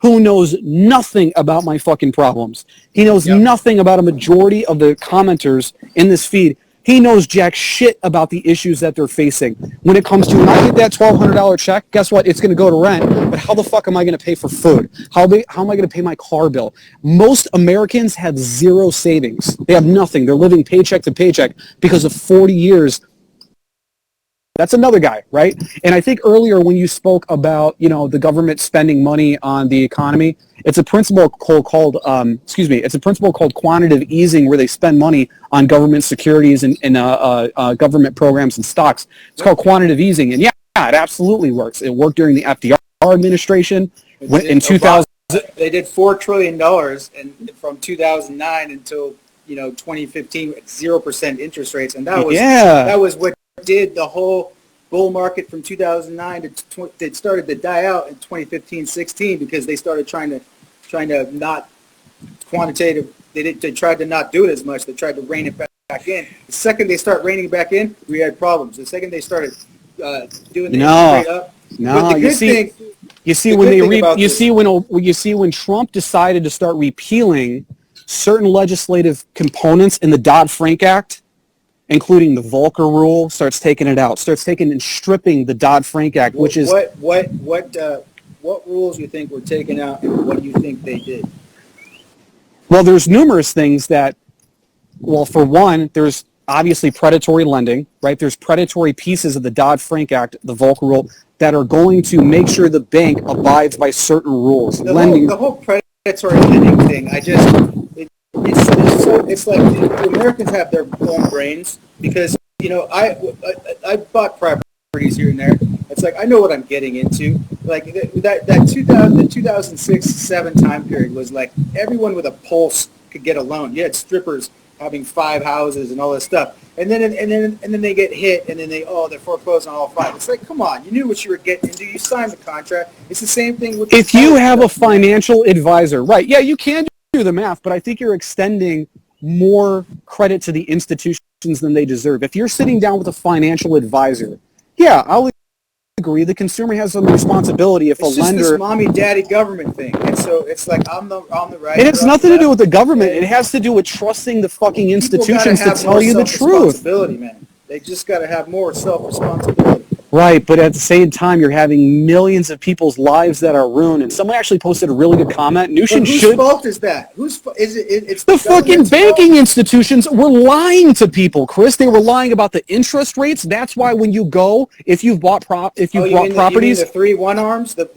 [SPEAKER 2] who knows nothing about my fucking problems. He knows nothing about a majority of the commenters in this feed. He knows jack shit about the issues that they're facing. When it comes to, when I get that $1,200 check, guess what? It's going to go to rent, but how the fuck am I going to pay for food? How am I going to pay my car bill? Most Americans have zero savings. They have nothing. They're living paycheck to paycheck because of 40 years. That's another guy, right? And I think earlier when you spoke about, the government spending money on the economy, it's a principle called quantitative easing, where they spend money on government securities and government programs and stocks. It's called quantitative easing, and yeah, it absolutely works. It worked during the FDR administration in 2000.
[SPEAKER 1] They did $4 trillion and from 2009 until 2015 at 0% interest rates, and that was what did the whole bull market from 2009 to it started to die out in 2015-16 because they started trying to not quantitative. They tried to not do it as much. They tried to rein it back in. The second they start reining it back in, we had problems. The second they started doing the interest rate up.
[SPEAKER 2] No, you see when Trump decided to start repealing certain legislative components in the Dodd-Frank Act, including the Volcker rule, starts taking and stripping the Dodd-Frank Act, which is
[SPEAKER 1] what rules you think were taken out and what you think they did?
[SPEAKER 2] Well, there's numerous things that. Well, for one, there's obviously predatory lending, right? There's predatory pieces of the Dodd-Frank Act, the Volcker rule, that are going to make sure the bank abides by certain rules.
[SPEAKER 1] The whole predatory lending thing, it's like the Americans have their own brains because I bought properties here and there. It's like I know what I'm getting into. Like that 2006-07 time period was like everyone with a pulse could get a loan. You had strippers having 5 houses and all this stuff, and then they get hit, and then they're foreclosed on all 5. It's like, come on, you knew what you were getting into. You signed the contract. It's the same thing with.
[SPEAKER 2] If you have a financial advisor, right? Yeah, you can do the math, but I think you're extending more credit to the institutions than they deserve. If you're sitting down with a financial advisor, yeah, I'll agree. The consumer has some responsibility. If
[SPEAKER 1] it's
[SPEAKER 2] a lender,
[SPEAKER 1] just this mommy daddy government thing, and so it's like I'm the right.
[SPEAKER 2] And it's nothing to do with the government. It has to do with trusting the fucking institutions to tell you the truth.
[SPEAKER 1] Responsibility, man. They just got to have more self-responsibility.
[SPEAKER 2] Right, but at the same time, you're having millions of people's lives that are ruined. And someone actually posted a really good comment.
[SPEAKER 1] Whose fault is that? It's
[SPEAKER 2] the fucking banking institutions were lying to people, Chris. They were lying about the interest rates. That's why when you go, if you've bought properties,
[SPEAKER 1] you mean the 3-1 arms, the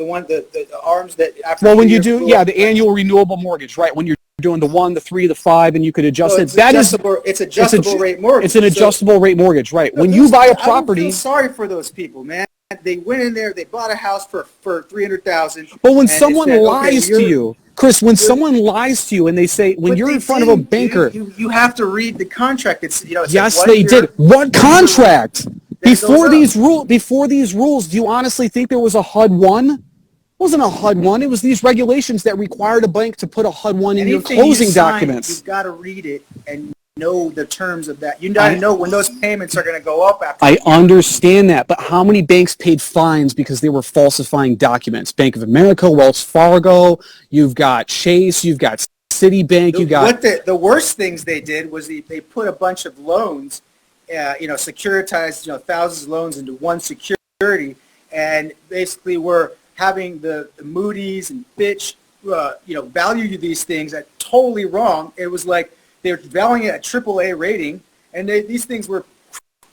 [SPEAKER 1] arms that after.
[SPEAKER 2] Well, when you do, the annual renewable mortgage, right? When you're doing the 1, the 3, the 5, and you could adjust it.
[SPEAKER 1] It's adjustable rate mortgage.
[SPEAKER 2] It's an adjustable rate mortgage, right? When you buy a property,
[SPEAKER 1] I feel sorry for those people, man. They went in there, they bought a house for $300,000.
[SPEAKER 2] But when someone lies to you, Chris, someone lies to you and they say when you're in front of a banker,
[SPEAKER 1] you have to read the contract.
[SPEAKER 2] Yes, they did. What contract? Before these rules, do you honestly think there was a HUD 1? It wasn't a HUD 1. It was these regulations that required a bank to put a HUD 1 in your closing documents.
[SPEAKER 1] You've got to read it and know the terms of that. You got to know when those payments are going to go up after.
[SPEAKER 2] I understand that, but how many banks paid fines because they were falsifying documents? Bank of America, Wells Fargo, you've got Chase, you've got Citibank,
[SPEAKER 1] the worst things they did was they put a bunch of loans, securitized, thousands of loans into one security, and basically were having the Moody's and Fitch, value these things at totally wrong. It was like they're valuing it at AAA rating, and these things were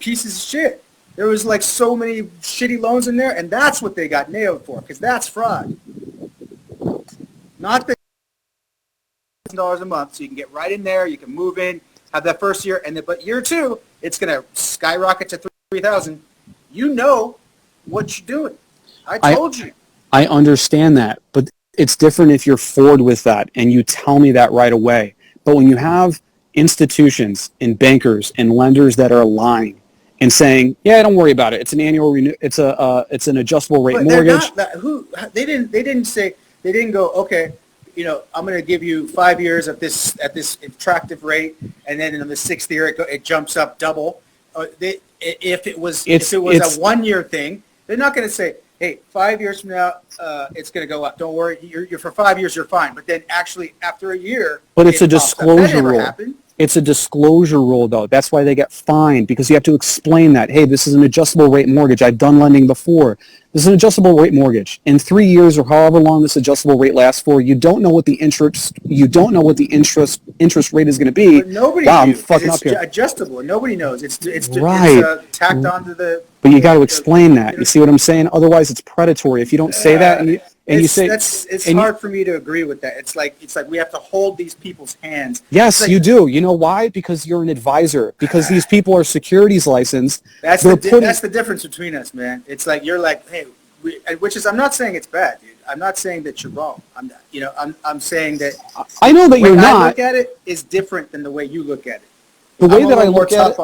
[SPEAKER 1] pieces of shit. There was like so many shitty loans in there, and that's what they got nailed for, because that's fraud. Not the $1,000 a month, so you can get right in there, you can move in, have that first year, but year 2, it's going to skyrocket to $3,000. You know what you're doing. I told you.
[SPEAKER 2] I understand that, but it's different if you're forward with that and you tell me that right away. But when you have institutions and bankers and lenders that are lying and saying, "Yeah, don't worry about it. It's an annual it's an adjustable rate mortgage."
[SPEAKER 1] They didn't go, "Okay, I'm going to give you 5 years at this attractive rate, and then in the 6th year it jumps up double." If it was a 1-year thing, they're not going to say, "Hey, 5 years from now, it's going to go up. Don't worry. You're for 5 years, you're fine." But then actually, after a year,
[SPEAKER 2] but it's a disclosure rule. It's a disclosure rule, though. That's why they get fined, because you have to explain that, hey, this is an adjustable rate mortgage. I've done lending before. This is an adjustable rate mortgage. In 3 years or however long this adjustable rate lasts for, you don't know what the interest rate is going to be.
[SPEAKER 1] But nobody
[SPEAKER 2] wow,
[SPEAKER 1] knew,
[SPEAKER 2] I'm fucking up
[SPEAKER 1] it's
[SPEAKER 2] here.
[SPEAKER 1] Adjustable, and nobody knows. It's
[SPEAKER 2] Right.
[SPEAKER 1] tacked onto the.
[SPEAKER 2] But you got to explain that. You see what I'm saying? Otherwise, it's predatory. If you don't say that, and you say
[SPEAKER 1] it's hard for me to agree with that. It's like we have to hold these people's hands.
[SPEAKER 2] Yes,
[SPEAKER 1] like,
[SPEAKER 2] you do. You know why? Because you're an advisor. Because these people are securities licensed.
[SPEAKER 1] That's the difference between us, man. It's like you're like, hey, which is I'm not saying it's bad, dude. I'm not saying that you're wrong. I'm saying that
[SPEAKER 2] I know that you're not.
[SPEAKER 1] I look at it is different than the way you look at it.
[SPEAKER 2] The way that I look at it,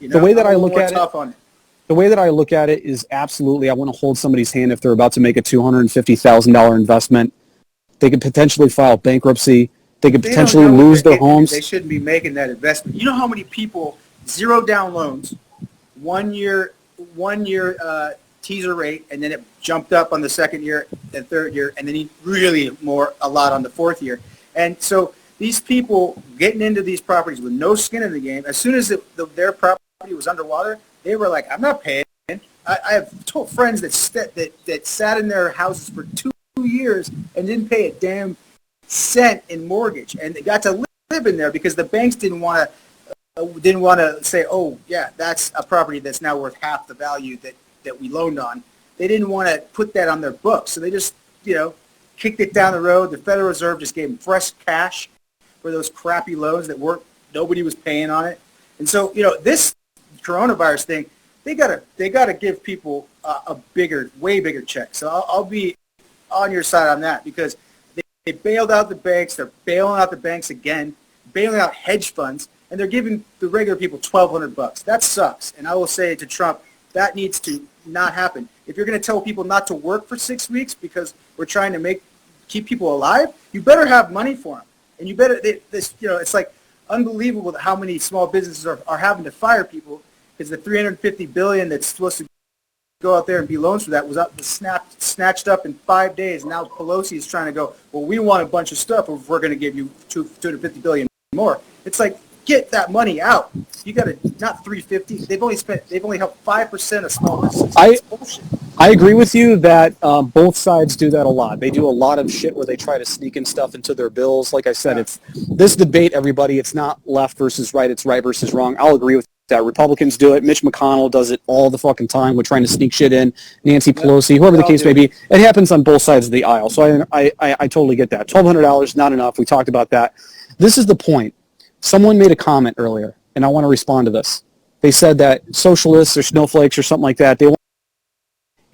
[SPEAKER 1] the way that I look at it.
[SPEAKER 2] The way that I look at it is absolutely, I want to hold somebody's hand if they're about to make a $250,000 investment. They could potentially file bankruptcy. They could potentially lose their homes.
[SPEAKER 1] They shouldn't be making that investment. You know how many people, 0 down loans, 1 year teaser rate, and then it jumped up on the second year and third year, and then a lot on the fourth year. And so these people getting into these properties with no skin in the game, as soon as their property was underwater, they were like, I'm not paying. I have told friends that sat in their houses for 2 years and didn't pay a damn cent in mortgage, and they got to live in there because the banks didn't want to say, oh yeah, that's a property that's now worth half the value that we loaned on. They didn't want to put that on their books, so they just kicked it down the road. The Federal Reserve just gave them fresh cash for those crappy loans that nobody was paying on it. And so this coronavirus thing, they gotta give people a way bigger check. So I'll be on your side on that, because they bailed out the banks. They're bailing out the banks again, bailing out hedge funds, and they're giving the regular people $1,200. That sucks. And I will say to Trump, that needs to not happen. If you're going to tell people not to work for 6 weeks because we're trying to keep people alive, you better have money for them. And you better it's like unbelievable how many small businesses are having to fire people, because the $350 billion that's supposed to go out there and be loans for that was snatched up in 5 days. Now Pelosi is trying to go, well, we want a bunch of stuff if we're going to give you $250 billion more. It's like, get that money out. You got to, not 350. They've only helped 5% of small businesses. That's bullshit.
[SPEAKER 2] I agree with you that both sides do that a lot. They do a lot of shit where they try to sneak in stuff into their bills. Like I said, it's this debate, everybody. It's not left versus right. It's right versus wrong. I'll agree with that. Republicans do it. Mitch McConnell does it all the fucking time. We're trying to sneak shit in. Nancy Pelosi, whoever the case may be. It happens on both sides of the aisle. So I totally get that. $1,200, not enough. We talked about that. This is the point. Someone made a comment earlier, and I want to respond to this. They said that socialists or snowflakes or something like that, they want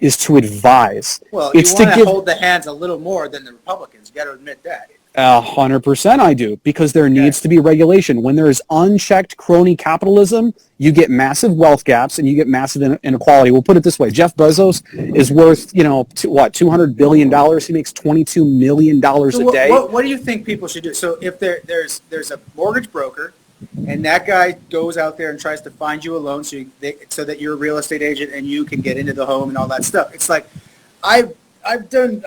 [SPEAKER 2] is to advise.
[SPEAKER 1] Well, you want to hold the hands a little more than the Republicans. You got to admit that.
[SPEAKER 2] 100% I do, because there needs to be regulation. When there is unchecked crony capitalism, you get massive wealth gaps and you get massive inequality. We'll put it this way. Jeff Bezos is worth, $200 billion. He makes $22 million a day.
[SPEAKER 1] What do you think people should do? So if there's a mortgage broker, and that guy goes out there and tries to find you a loan so that you're a real estate agent and you can get into the home and all that stuff. It's like I've done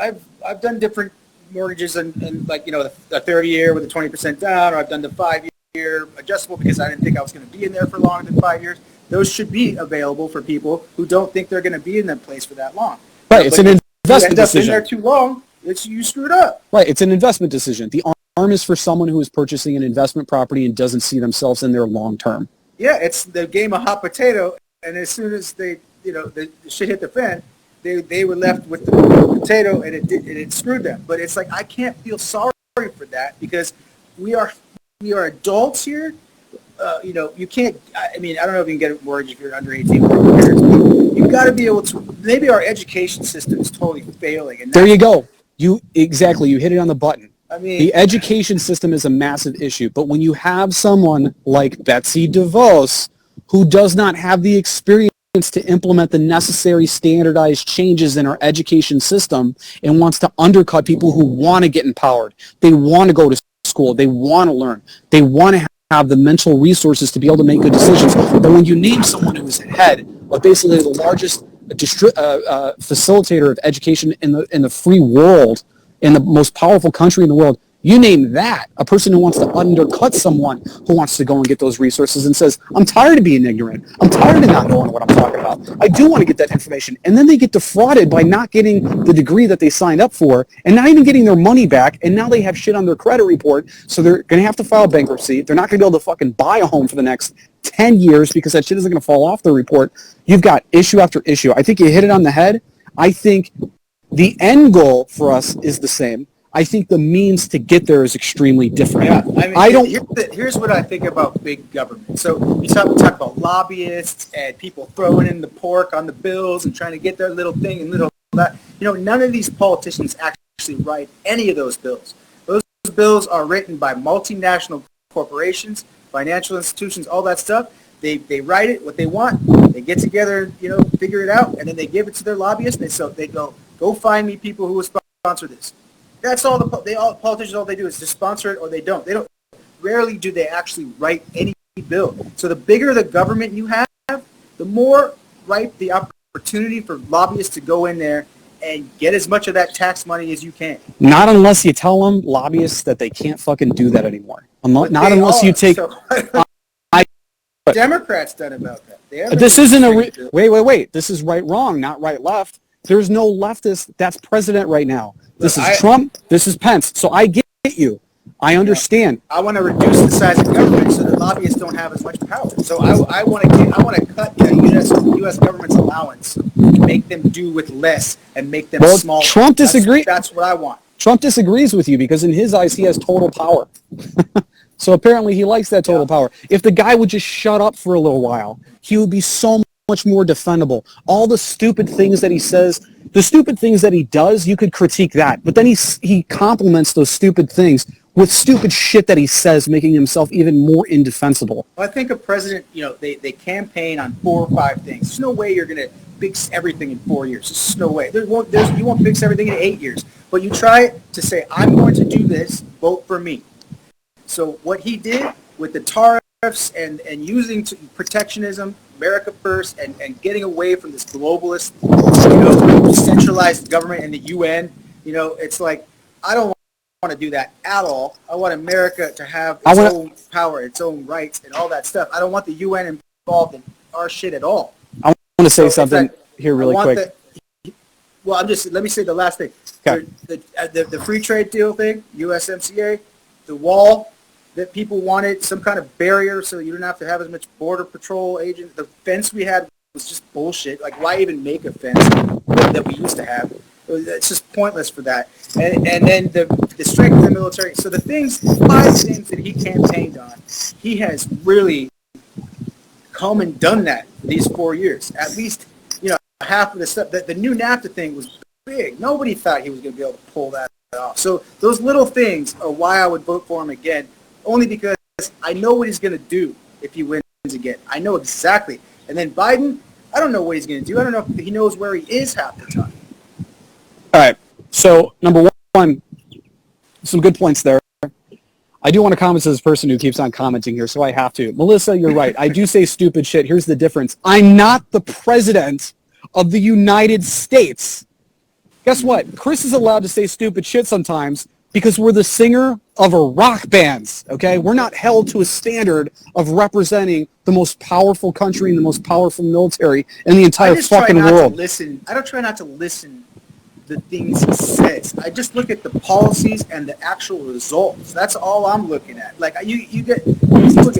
[SPEAKER 1] different mortgages and like a 30-year with a 20% down, or I've done the 5-year adjustable because I didn't think I was going to be in there for longer than 5 years. Those should be available for people who don't think they're going to be in that place for that long.
[SPEAKER 2] Right, it's an investment decision.
[SPEAKER 1] If you end up in there too long, you screwed up.
[SPEAKER 2] Right, it's an investment decision. The ARM is for someone who is purchasing an investment property and doesn't see themselves in there long term.
[SPEAKER 1] Yeah, it's the game of hot potato, and as soon as the shit hit the fan, they were left with the potato, and it screwed them. But it's like, I can't feel sorry for that, because we are adults here. You can't. I don't know if you can get a mortgage if you're under 18 with your parents. You've got to be able to. Maybe our education system is totally failing. And
[SPEAKER 2] there you go. You hit it on the button. The education system is a massive issue, but when you have someone like Betsy DeVos, who does not have the experience to implement the necessary standardized changes in our education system and wants to undercut people who want to get empowered, they want to go to school, they want to learn, they want to have the mental resources to be able to make good decisions. But when you name someone who is head of basically the largest facilitator of education in the free world, in the most powerful country in the world, You name that, a person who wants to undercut someone who wants to go and get those resources and says, I'm tired of being ignorant. I'm tired of not knowing what I'm talking about. I do want to get that information. And then they get defrauded by not getting the degree that they signed up for and not even getting their money back. And now they have shit on their credit report. So they're going to have to file bankruptcy. They're not going to be able to fucking buy a home for the next 10 years because that shit isn't going to fall off the report. You've got issue after issue. I think you hit it on the head. I think the end goal for us is the same. I think the means to get there is extremely different.
[SPEAKER 1] Yeah, I mean, here's what I think about big government. So we talk about lobbyists and people throwing in the pork on the bills and trying to get their little thing and little that. You know, none of these politicians actually write any of those bills. Those bills are written by multinational corporations, financial institutions, all that stuff. They write it what they want. They get together, you know, figure it out, and then they give it to their lobbyists. And they go find me people who will sponsor this. That's all politicians, all they do is just sponsor it or they don't. Rarely do they actually write any bill. So the bigger the government you have, the more ripe the opportunity for lobbyists to go in there and get as much of that tax money as you can.
[SPEAKER 2] Not unless you tell them, lobbyists, that they can't fucking do that anymore. Not unless you take...
[SPEAKER 1] Democrats done about that.
[SPEAKER 2] This isn't a... Wait. This is right, wrong, not right, left. There's no leftist that's president right now. This is Trump. This is Pence. So I get you. I understand.
[SPEAKER 1] I want to reduce the size of government so that lobbyists don't have as much power. So I want to cut the U.S. government's allowance, make them do with less, and make them smaller.
[SPEAKER 2] Trump disagrees.
[SPEAKER 1] That's what I want.
[SPEAKER 2] Trump disagrees with you because in his eyes he has total power. So apparently he likes that total power. If the guy would just shut up for a little while, he would be so much more defendable. All the stupid things that he says, the stupid things that he does, you could critique that. But then he complements those stupid things with stupid shit that he says, making himself even more indefensible.
[SPEAKER 1] Well, I think a president, you know, they campaign on 4 or 5 things. There's no way you're going to fix everything in 4 years. There's no way. You won't fix everything in 8 years. But you try to say, I'm going to do this, vote for me. So what he did with the tariffs and using protectionism, America first, and getting away from this globalist, centralized government and the UN, it's like, I don't want to do that at all. I want America to have its own power, its own rights, and all that stuff. I don't want the UN involved in our shit at all.
[SPEAKER 2] I want to say something here really quick.
[SPEAKER 1] Let me say the last thing.
[SPEAKER 2] Okay.
[SPEAKER 1] The free trade deal thing, USMCA, the wall that people wanted, some kind of barrier so you didn't have to have as much border patrol agents. The fence we had was just bullshit. Like, why even make a fence that we used to have? It's just pointless for that. And then the strength of the military. So the 5 things that he campaigned on, he has really come and done that these 4 years. At least, half of the stuff. The new NAFTA thing was big. Nobody thought he was going to be able to pull that off. So those little things are why I would vote for him again, only because I know what he's going to do if he wins again. I know exactly. And then Biden, I don't know what he's going to do. I don't know if he knows where he is half the time.
[SPEAKER 2] All right. So, number one, some good points there. I do want to comment to this person who keeps on commenting here, so I have to. Melissa, you're right. I do say stupid shit. Here's the difference. I'm not the president of the United States. Guess what? Chris is allowed to say stupid shit sometimes because we're the singer of a rock band, okay? We're not held to a standard of representing the most powerful country and the most powerful military in the entire fucking world.
[SPEAKER 1] I don't try not to listen the things he says. I just look at the policies and the actual results. That's all I'm looking at. Like, you get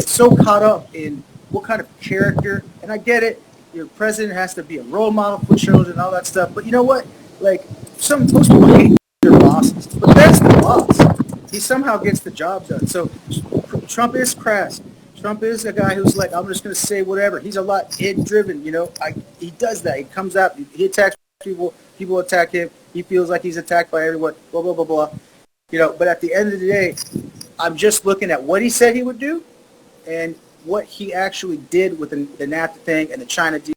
[SPEAKER 1] so caught up in what kind of character, and I get it. Your president has to be a role model for children and all that stuff. But you know what? Like, most people hate their bosses, but that's the boss. He somehow gets the job done. So Trump is crass. Trump is a guy who's like, I'm just going to say whatever. He's a lot id-driven, he does that. He comes out, he attacks people, people attack him. He feels like he's attacked by everyone, blah, blah, blah, blah. But at the end of the day, I'm just looking at what he said he would do and what he actually did with the NAFTA thing and the China deal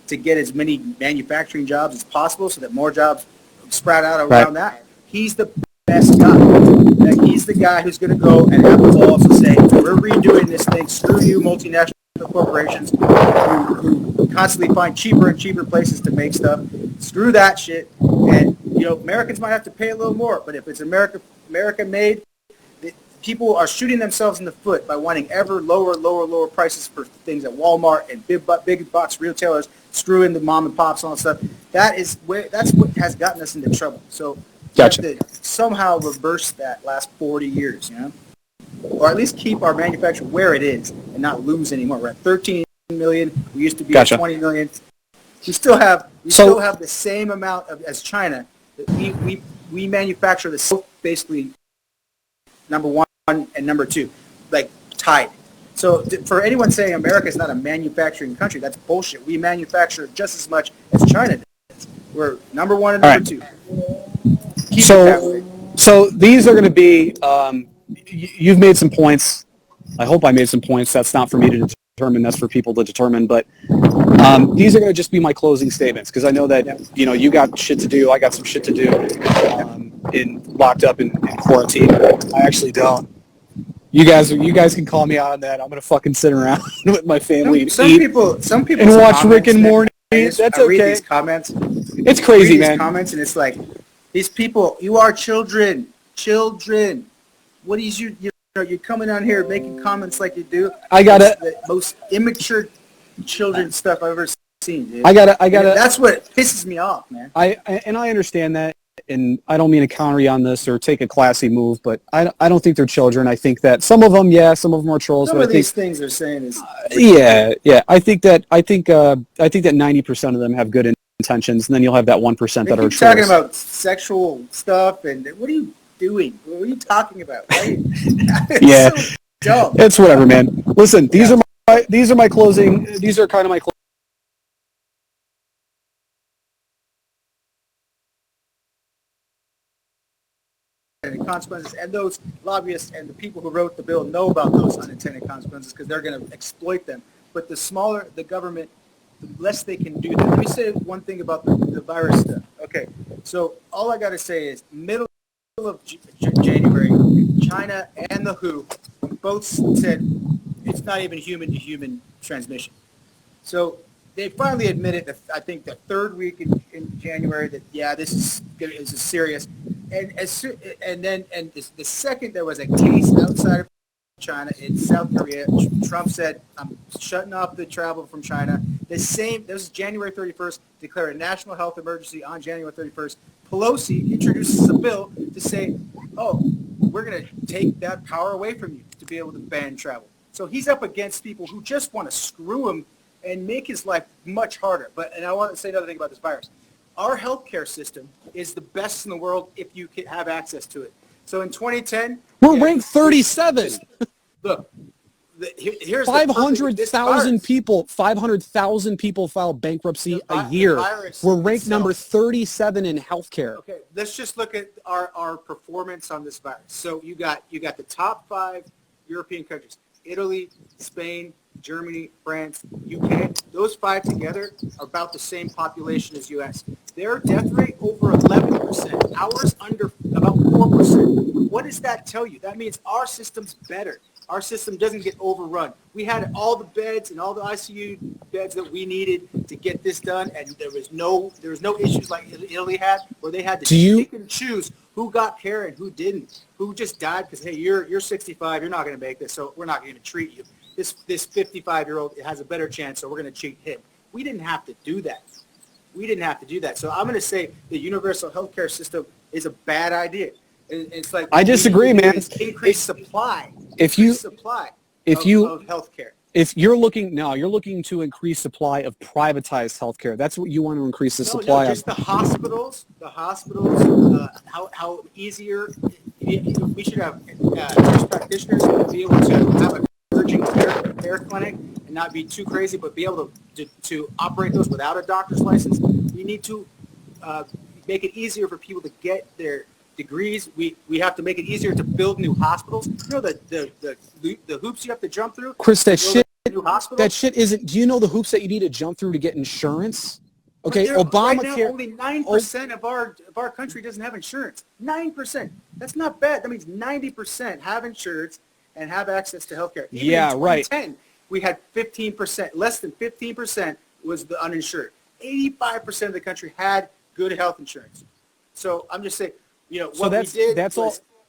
[SPEAKER 1] to get as many manufacturing jobs as possible so that more jobs spread out around that. He's the best guy. He's the guy who's going to go and have the balls to say, we're redoing this thing. Screw you, multinational corporations who constantly find cheaper and cheaper places to make stuff. Screw that shit. And, Americans might have to pay a little more, but if it's America America made, people are shooting themselves in the foot by wanting ever lower prices for things at Walmart and big box retailers, screwing the mom and pops and all that stuff. That's what has gotten us into trouble. So we have to somehow reverse that last 40 years, or at least keep our manufacturing where it is and not lose anymore. We're at 13 million. We used to be at 20 million. We still have the same amount as China. We manufacture basically number one and number two, like tied. So for anyone saying America is not a manufacturing country, that's bullshit. We manufacture just as much as China does. We're number one and number two.
[SPEAKER 2] So these are going to be, you've made some points. I hope I made some points. That's not for me to determine. That's for people to determine. But these are going to just be my closing statements because I know that, you got shit to do. I got some shit to do locked up in quarantine. I actually don't. You guys can call me out on that. I'm going to fucking sit around with my family
[SPEAKER 1] some people
[SPEAKER 2] and watch Rick and Morty. That's okay.
[SPEAKER 1] Read these comments.
[SPEAKER 2] It's crazy, man.
[SPEAKER 1] These comments, and it's like, these people, you are children. What is you're coming on here making comments like you do. It's the most immature children stuff I've ever seen, dude. That's what pisses me off, man.
[SPEAKER 2] I understand that, and I don't mean to counter you on this or take a classy move, but I don't think they're children. I think that some of them are trolls.
[SPEAKER 1] Some of these things they're saying is
[SPEAKER 2] I think that 90% of them have good intentions, and then you'll have that 1% that are trolls.
[SPEAKER 1] Talking about sexual stuff, and what are you doing? What are you talking about?
[SPEAKER 2] Yeah,
[SPEAKER 1] so dumb.
[SPEAKER 2] It's whatever, man. Listen, these are my closing. These are kind of my
[SPEAKER 1] consequences, and those lobbyists and the people who wrote the bill know about those unintended consequences because they're going to exploit them. But the smaller the government, the less they can do that. Let me say one thing about the virus stuff. Okay, so all I got to say is middle of January, China and the WHO both said it's not even human-to-human transmission. So they finally admitted that I think the third week in January that this is serious, and the second there was a case outside of China in South Korea, Trump said, "I'm shutting off the travel from China." This was January 31st, declared a national health emergency on January 31st. Pelosi introduces a bill to say, "Oh, we're going to take that power away from you to be able to ban travel." So he's up against people who just want to screw him and make his life much harder. And I want to say another thing about this virus. Our healthcare system is the best in the world if you can have access to it. So in 2010,
[SPEAKER 2] we're ranked 37.
[SPEAKER 1] Look, here's
[SPEAKER 2] 500,000 people. 500,000 people file bankruptcy a year. We're ranked number 37 in healthcare.
[SPEAKER 1] Okay, let's just look at our performance on this virus. So you got the top 5 European countries: Italy, Spain, Germany, France, UK. Those 5 together are about the same population as U.S. Their death rate over 11%. Ours under about 4%. What does that tell you? That means our system's better. Our system doesn't get overrun. We had all the beds and all the ICU beds that we needed to get this done, and there was no issues like Italy had, where they had to pick and choose who got care and who didn't, who just died because, hey, you're 65, you're not going to make this, so we're not going to treat you. This 55-year-old has a better chance, so we're going to treat him. We didn't have to do that. So I'm going to say the universal healthcare system is a bad idea. It's like
[SPEAKER 2] I disagree, man.
[SPEAKER 1] Increase supply.
[SPEAKER 2] If you
[SPEAKER 1] of healthcare.
[SPEAKER 2] If you're looking to increase supply of privatized healthcare. That's what you want to increase the supply
[SPEAKER 1] just
[SPEAKER 2] of.
[SPEAKER 1] The hospitals. How easier we should have nurse practitioners be able to have a urgent care clinic and not be too crazy, but be able to operate those without a doctor's license. We need to make it easier for people to get their degrees. We have to make it easier to build new hospitals. You know the hoops you have to jump through.
[SPEAKER 2] Chris, that shit isn't. Do you know the hoops that you need to jump through to get insurance? Okay, Obamacare.
[SPEAKER 1] Right now, only 9% of our country doesn't have insurance. 9%. That's not bad. That means 90% have insurance and have access to healthcare. Even in 2010, we had 15%. Less than 15% was the uninsured. 85% of the country had good health insurance. So I'm just saying, what we did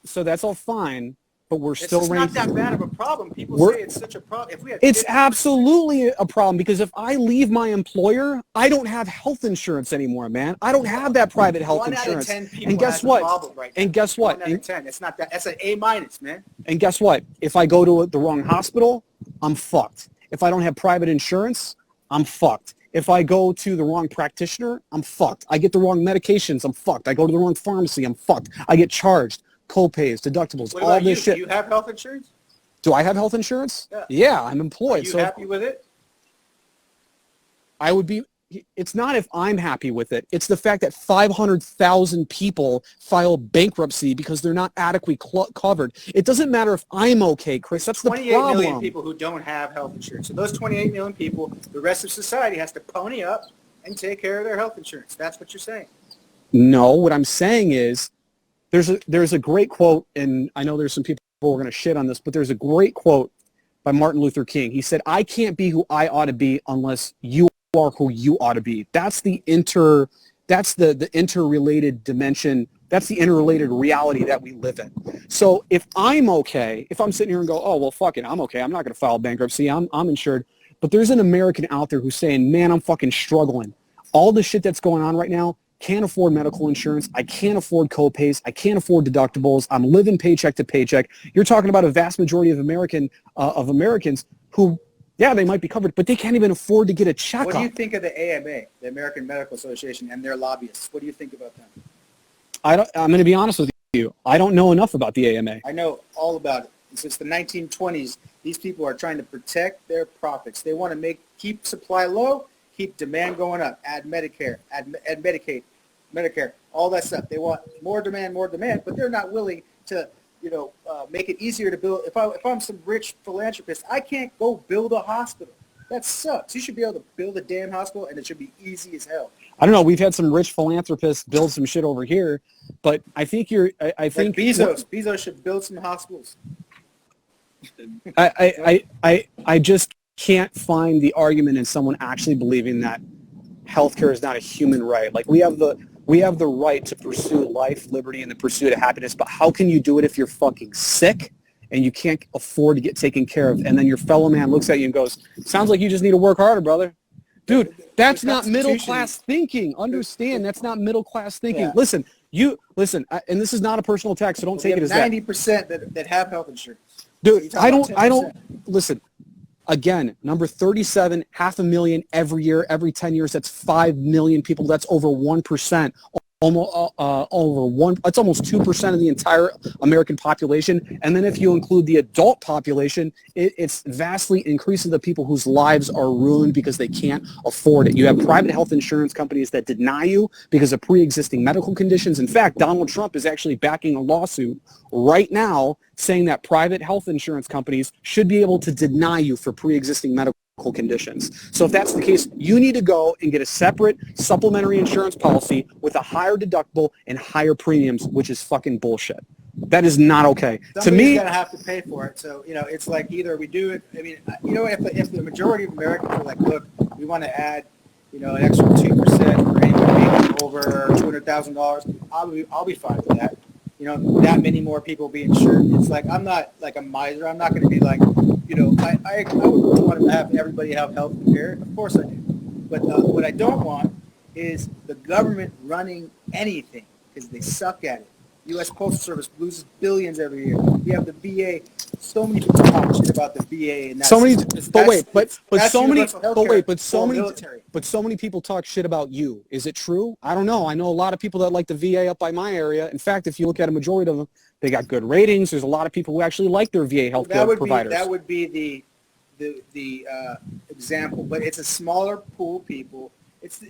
[SPEAKER 2] that's all fine, but we're still
[SPEAKER 1] It's
[SPEAKER 2] ranked.
[SPEAKER 1] not that bad of a problem. People say it's such a problem. If we had
[SPEAKER 2] It's
[SPEAKER 1] 50%,
[SPEAKER 2] absolutely a problem because if I leave my employer, I don't have health insurance anymore, man. I don't have that private health insurance.
[SPEAKER 1] 1 out of 10 people
[SPEAKER 2] And guess
[SPEAKER 1] has a
[SPEAKER 2] what?
[SPEAKER 1] problem right now.
[SPEAKER 2] And guess what?
[SPEAKER 1] 1 out of 10. It's not that. That's an A minus, man.
[SPEAKER 2] And guess what? If I go to the wrong hospital, I'm fucked. If I don't have private insurance, I'm fucked. If I go to the wrong practitioner, I'm fucked. I get the wrong medications, I'm fucked. I go to the wrong pharmacy, I'm fucked. I get charged co-pays, deductibles, all this shit.
[SPEAKER 1] Do you have health insurance?
[SPEAKER 2] Do I have health insurance? Yeah, I'm employed.
[SPEAKER 1] Are you happy with it?
[SPEAKER 2] I would be. It's not if I'm happy with it. It's the fact that 500,000 people file bankruptcy because they're not adequately covered. It doesn't matter if I'm okay, Chris. That's the problem.
[SPEAKER 1] 28 million people who don't have health insurance. So those 28 million people, the rest of society has to pony up and take care of their health insurance. That's what you're saying.
[SPEAKER 2] No, what I'm saying is there's a great quote, and I know there's some people who are going to shit on this, but there's a great quote by Martin Luther King. He said, "I can't be who I ought to be unless you are who you ought to be." That's the interrelated dimension. That's the interrelated reality that we live in. So if I'm okay, if I'm sitting here and go, oh, well, fuck it, I'm okay. I'm not going to file bankruptcy. I'm insured. But there's an American out there who's saying, man, I'm fucking struggling. All the shit that's going on right now, can't afford medical insurance. I can't afford co-pays. I can't afford deductibles. I'm living paycheck to paycheck. You're talking about a vast majority of Americans who, yeah, they might be covered, but they can't even afford to get a checkup.
[SPEAKER 1] What do you think of the AMA, the American Medical Association, and their lobbyists? What do you think about them?
[SPEAKER 2] I'm going to be honest with you. I don't know enough about the AMA.
[SPEAKER 1] I know all about it. Since the 1920s, these people are trying to protect their profits. They want to keep supply low, keep demand going up, add Medicare, add Medicaid, Medicare, all that stuff. They want more demand, but they're not willing to, make it easier to build. If I'm some rich philanthropist, I can't go build a hospital. That sucks. You should be able to build a damn hospital, and it should be easy as hell.
[SPEAKER 2] I don't know. We've had some rich philanthropists build some shit over here, but I think I think
[SPEAKER 1] Bezos should build some hospitals.
[SPEAKER 2] I just can't find the argument in someone actually believing that healthcare is not a human right. Like we have the right to pursue life, liberty, and the pursuit of happiness, but how can you do it if you're fucking sick and you can't afford to get taken care of? And then your fellow man looks at you and goes, sounds like you just need to work harder, brother. Dude, that's not middle-class thinking. Understand, that's not middle-class thinking.
[SPEAKER 1] Yeah.
[SPEAKER 2] Listen, and this is not a personal attack, so don't take it as that.
[SPEAKER 1] 90% that have health insurance.
[SPEAKER 2] Dude, I don't, listen, again, number 37, 500,000 every year, every 10 years, that's 5 million people. That's over 1%. That's almost 2% of the entire American population. And then if you include the adult population, it's vastly increasing the people whose lives are ruined because they can't afford it. You have private health insurance companies that deny you because of pre-existing medical conditions. In fact, Donald Trump is actually backing a lawsuit right now saying that private health insurance companies should be able to deny you for pre-existing medical conditions. So if that's the case, you need to go and get a separate supplementary insurance policy with a higher deductible and higher premiums, which is fucking bullshit. That is not okay.
[SPEAKER 1] Somebody's
[SPEAKER 2] to me,
[SPEAKER 1] going to have to pay for it. So, it's like either we do it. I mean, if the majority of Americans are like, look, we want to add, an extra 2% for anyone making over $200,000, I'll be fine with that. That many more people be insured. It's like, I'm not like a miser. I'm not going to be like, I would want to have everybody have health care. Of course I do. But what I don't want is the government running anything because they suck at it. U.S. Postal Service loses billions every year. We have the VA. So many people talk shit about the VA, and that's
[SPEAKER 2] so many people talk shit about you. Is it true? I don't know. I know a lot of people that like the VA up by my area. In fact, if you look at a majority of them, they got good ratings. There's a lot of people who actually like their VA healthcare providers.
[SPEAKER 1] That would be the example, but it's a smaller pool of people. It's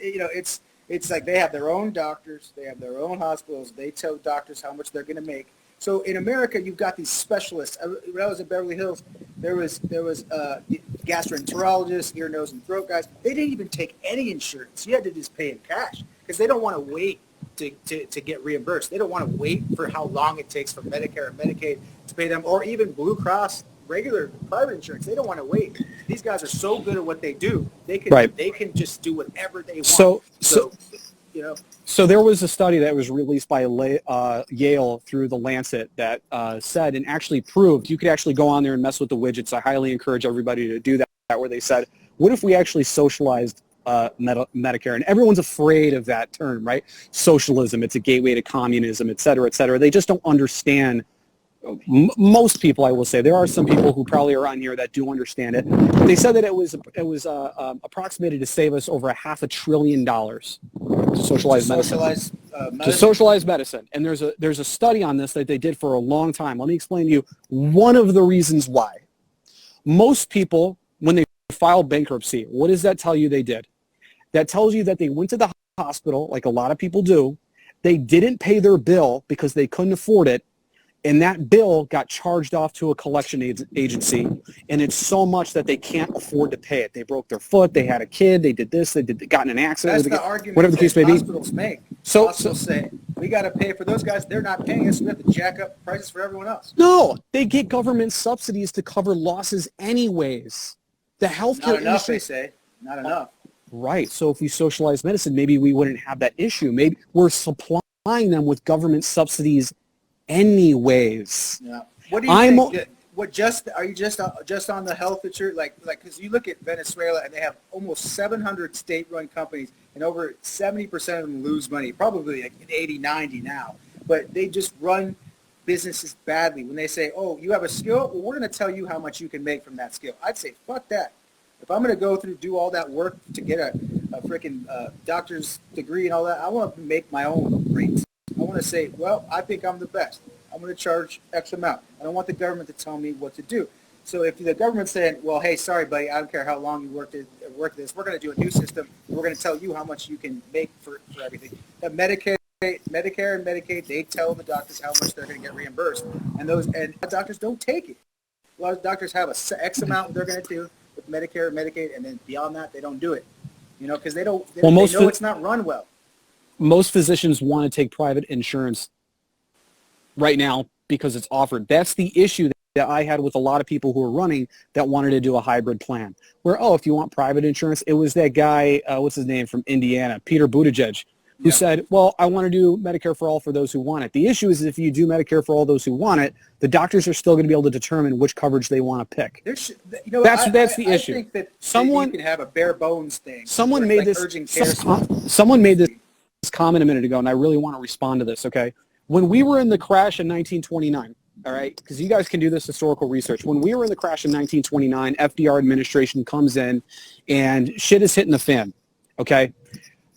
[SPEAKER 1] like they have their own doctors, they have their own hospitals, they tell doctors how much they're going to make. So in America, you've got these specialists. When I was in Beverly Hills, there was gastroenterologists, ear, nose, and throat guys. They didn't even take any insurance. You had to just pay in cash because they don't want to wait to get reimbursed. They don't want to wait for how long it takes for Medicare and Medicaid to pay them, or even Blue Cross, regular private insurance. They don't want to wait. These guys are so good at what they do. They can just do whatever they want. you know.
[SPEAKER 2] So there was a study that was released by Yale through the Lancet that said and actually proved you could actually go on there and mess with the widgets. I highly encourage everybody to do that, where they said, what if we actually socialized Medicare? And everyone's afraid of that term, right? Socialism, it's a gateway to communism, et cetera, et cetera. They just don't understand. Most people, I will say, there are some people who probably are on here that do understand it. They said that it was approximated to save us over $500 billion to socialize medicine. To socialize medicine. And there's a study on this that they did for a long time. Let me explain to you one of the reasons why. Most people, when they file bankruptcy, what does that tell you they did? That tells you that they went to the hospital, like a lot of people do. They didn't pay their bill because they couldn't afford it. And that bill got charged off to a collection agency, and it's so much that they can't afford to pay it. They broke their foot, they had a kid, they did this, they got in an accident.
[SPEAKER 1] That's the argument
[SPEAKER 2] whatever the case may be.
[SPEAKER 1] Hospitals make. Hospitals say, we got to pay for those guys. They're not paying us. We have to jack up prices for everyone else.
[SPEAKER 2] No, they get government subsidies to cover losses anyways. The healthcare
[SPEAKER 1] industry,
[SPEAKER 2] industry,
[SPEAKER 1] they say. Not enough.
[SPEAKER 2] Right. So if we socialize medicine, maybe we wouldn't have that issue. Maybe we're supplying them with government subsidies anyways.
[SPEAKER 1] Yeah. What do you think? Are you just on the health insurance? Like, because you look at Venezuela and they have almost 700 state-run companies, and over 70% of them lose money. Probably like 80, 90 now. But they just run businesses badly. When they say, "Oh, you have a skill, well, we're going to tell you how much you can make from that skill," I'd say, "Fuck that." If I'm going to go through do all that work to get a freaking doctor's degree and all that, I want to make my own rates. I want to say, well, I think I'm the best. I'm going to charge X amount. I don't want the government to tell me what to do. So if the government's saying, well, hey, sorry, buddy, I don't care how long you work this, we're going to do a new system. We're going to tell you how much you can make for everything. That Medicare and Medicaid, they tell the doctors how much they're going to get reimbursed. And doctors don't take it. A lot of doctors have a X amount they're going to do with Medicare and Medicaid, and then beyond that, they don't do it. You know, because they know it's not run well.
[SPEAKER 2] Most physicians want to take private insurance right now because it's offered. That's the issue that I had with a lot of people who are running that wanted to do a hybrid plan. Where, if you want private insurance, it was that guy, what's his name, from Indiana, Peter Buttigieg, who said, well, I want to do Medicare for all for those who want it. The issue is if you do Medicare for all those who want it, the doctors are still going to be able to determine which coverage they want to pick. That's the issue.
[SPEAKER 1] I think that you can have a bare bones thing.
[SPEAKER 2] Someone made this comment a minute ago, and I really want to respond to this, okay? When we were in the crash in 1929, all right, because you guys can do this historical research. When we were in the crash in 1929, FDR administration comes in, and shit is hitting the fan, okay?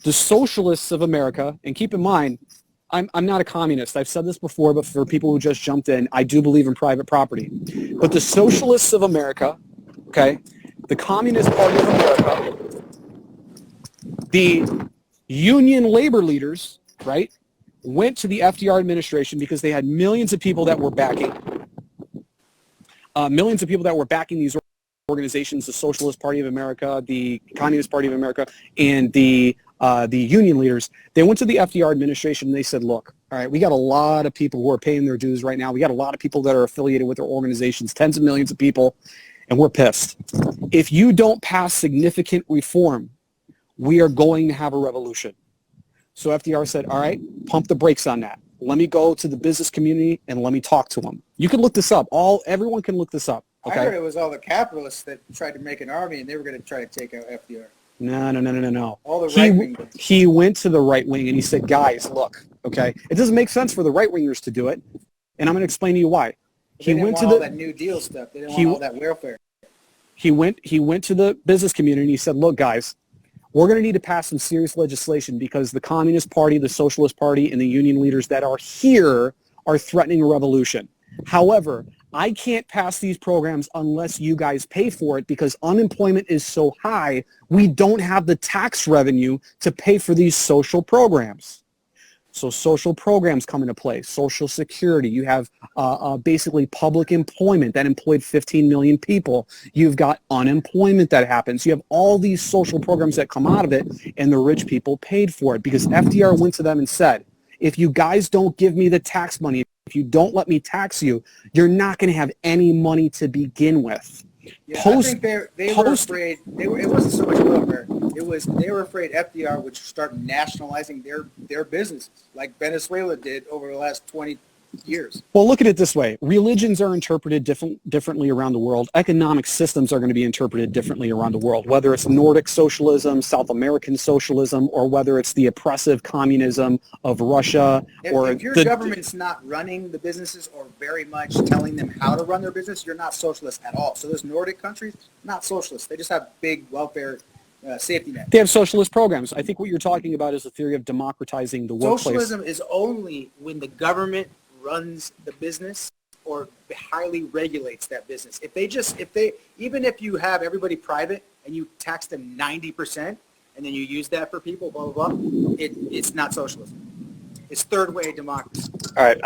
[SPEAKER 2] The socialists of America, and keep in mind, I'm not a communist. I've said this before, but for people who just jumped in, I do believe in private property. But the socialists of America, okay, the Communist Party of America, the union labor leaders, right, went to the FDR administration because they had millions of people that were backing these organizations, the Socialist Party of America, the Communist Party of America, and the union leaders. They went to the FDR administration and they said, look, all right, we got a lot of people who are paying their dues right now. We got a lot of people that are affiliated with their organizations, tens of millions of people, and we're pissed. If you don't pass significant reform, we are going to have a revolution. So FDR said, all right, pump the brakes on that. Let me go to the business community and let me talk to them. You can look this up. Everyone can look this up. Okay?
[SPEAKER 1] I heard it was all the capitalists that tried to make an army and they were going to try to take out FDR.
[SPEAKER 2] No.
[SPEAKER 1] All the right-wing.
[SPEAKER 2] He went to the right wing and he said, guys, look, okay, it doesn't make sense for the right-wingers to do it, and I'm going to explain to you why.
[SPEAKER 1] He went to all that New Deal stuff. They didn't want all that welfare.
[SPEAKER 2] He went to the business community and he said, look, guys, we're going to need to pass some serious legislation because the Communist Party, the Socialist Party, and the union leaders that are here are threatening a revolution. However, I can't pass these programs unless you guys pay for it because unemployment is so high, we don't have the tax revenue to pay for these social programs. So social programs come into play, Social Security. You have basically public employment that employed 15 million people. You've got unemployment that happens. You have all these social programs that come out of it, and the rich people paid for it because FDR went to them and said, if you guys don't give me the tax money, if you don't let me tax you, you're not going to have any money to begin with.
[SPEAKER 1] Yeah, I think they were afraid. It wasn't so much welfare. They were afraid FDR would start nationalizing their businesses like Venezuela did over the last 20 years.
[SPEAKER 2] Well, look at it this way. Religions are interpreted differently around the world. Economic systems are going to be interpreted differently around the world, whether it's Nordic socialism, South American socialism, or whether it's the oppressive communism of Russia.
[SPEAKER 1] If your government's not running the businesses or very much telling them how to run their business, you're not socialist at all. So those Nordic countries, not socialist. They just have big welfare safety net.
[SPEAKER 2] They have socialist programs. I think what you're talking about is the theory of democratizing the workplace.
[SPEAKER 1] Socialism is only when the government runs the business or highly regulates that business. Even if you have everybody private and you tax them 90% and then you use that for people, blah, blah, blah, it's not socialism. It's third way democracy.
[SPEAKER 2] All right.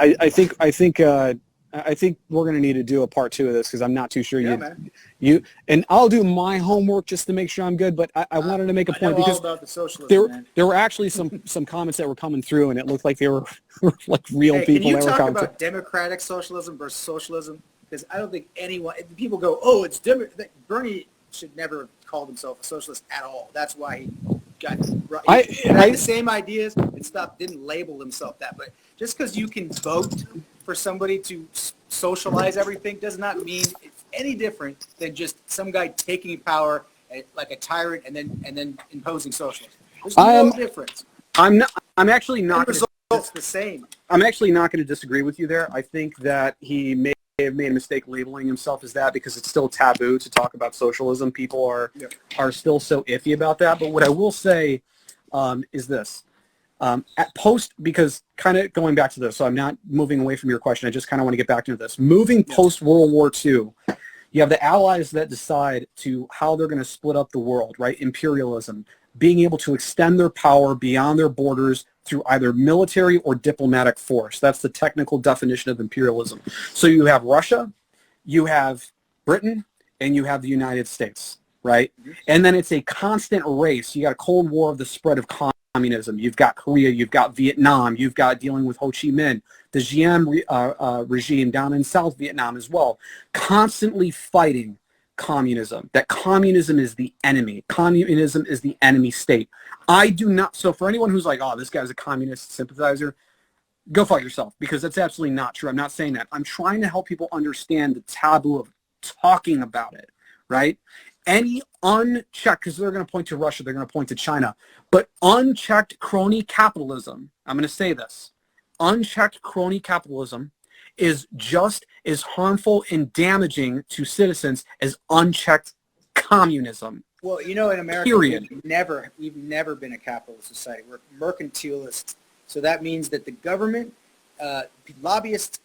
[SPEAKER 2] I think we're going to need to do a part 2 of this because I'm not too sure you and I'll do my homework just to make sure I'm good. But I wanted to make a point because
[SPEAKER 1] all about the socialism,
[SPEAKER 2] there were actually some comments that were coming through and it looked like they were like real people.
[SPEAKER 1] Can you
[SPEAKER 2] that were
[SPEAKER 1] talk about democratic socialism versus socialism? Because I don't think people go, oh, it's Bernie should never have called himself a socialist at all. That's why he got had the same ideas and didn't label himself that. But just because you can vote for somebody to socialize everything does not mean it's any different than just some guy taking power like a tyrant and then imposing socialism. There's no difference.
[SPEAKER 2] I'm actually not.
[SPEAKER 1] The result's the same.
[SPEAKER 2] I'm actually not going to disagree with you there. I think that he may have made a mistake labeling himself as that because it's still taboo to talk about socialism. People are still so iffy about that. But what I will say is this. Because kind of going back to this, so I'm not moving away from your question. I just kind of want to get back to this. Moving post-World War II, you have the Allies that decide how they're going to split up the world, right? Imperialism, being able to extend their power beyond their borders through either military or diplomatic force. That's the technical definition of imperialism. So you have Russia, you have Britain, and you have the United States, right? And then it's a constant race. You got a Cold War of the spread of communism. You've got Korea, you've got Vietnam, you've got dealing with Ho Chi Minh, the Diem regime down in South Vietnam as well, constantly fighting communism. That communism is the enemy. Communism is the enemy state. I do not, so for anyone who's like, oh, this guy's a communist sympathizer, go fuck yourself, because that's absolutely not true. I'm not saying that. I'm trying to help people understand the taboo of talking about it, right? Any unchecked, because they're going to point to Russia, they're going to point to China, but unchecked crony capitalism, I'm going to say this, unchecked crony capitalism is just as harmful and damaging to citizens as unchecked communism.
[SPEAKER 1] Well, in America,
[SPEAKER 2] period.
[SPEAKER 1] We've never been a capitalist society. We're mercantilist. So that means that the government, lobbyists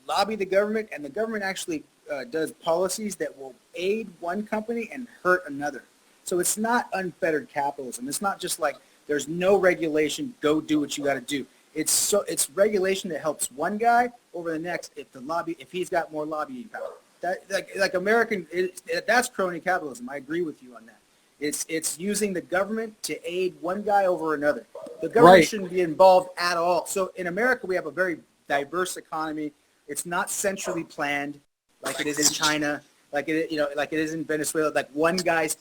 [SPEAKER 1] lobby the government, and the government actually does policies that will aid one company and hurt another. So it's not unfettered capitalism. It's not just like there's no regulation, go do what you got to do. It's regulation that helps one guy over the next if he's got more lobbying power. That's crony capitalism. I agree with you on that. It's using the government to aid one guy over another. The government shouldn't be involved at all. So in America, we have a very diverse economy. It's not centrally planned like it is in China, like it is in Venezuela. Like one guy's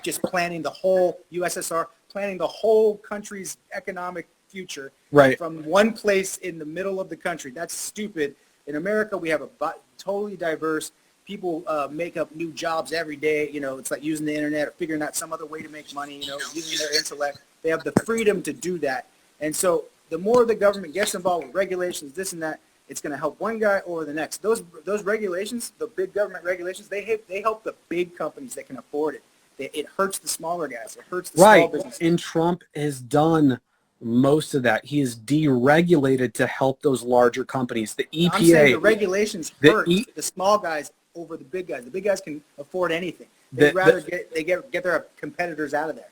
[SPEAKER 1] just planning the whole USSR, planning the whole country's economic future from one place in the middle of the country. That's stupid. In America, we have a totally diverse. People make up new jobs every day. It's like using the internet or figuring out some other way to make money, using their intellect. They have the freedom to do that. And so the more the government gets involved with regulations, this and that, it's going to help one guy over the next. Those regulations, the big government regulations, they help the big companies that can afford it. It hurts the smaller guys. It hurts the small businesses. And
[SPEAKER 2] Trump has done most of that. He is deregulated to help those larger companies. The EPA.
[SPEAKER 1] I'm saying the regulations hurt the small guys over the big guys. The big guys can afford anything. They'd rather get their competitors out of there.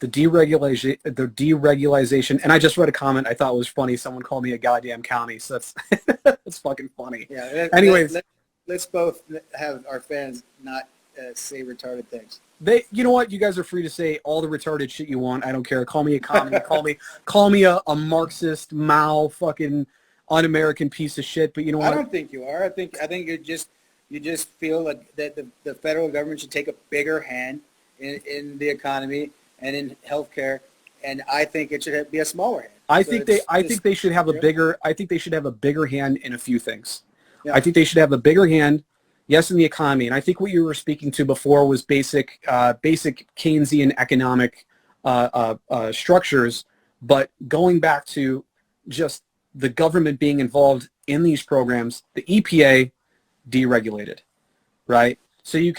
[SPEAKER 2] The deregulation, and I just read a comment I thought was funny. Someone called me a goddamn commie, so that's fucking funny.
[SPEAKER 1] Yeah.
[SPEAKER 2] Anyways,
[SPEAKER 1] let's both have our fans not say retarded things.
[SPEAKER 2] You know what? You guys are free to say all the retarded shit you want. I don't care. Call me a commie. call me a Marxist, Mao, fucking un-American piece of shit. But you know what?
[SPEAKER 1] I don't think you are. I think you just feel like that the federal government should take a bigger hand in the economy and in healthcare, and I think it should be a smaller hand.
[SPEAKER 2] I think they should have a bigger. I think they should have a bigger hand in a few things. Yeah. I think they should have a bigger hand, yes, in the economy, and I think what you were speaking to before was basic Keynesian economic structures. But going back to just the government being involved in these programs, the EPA deregulated, right? So you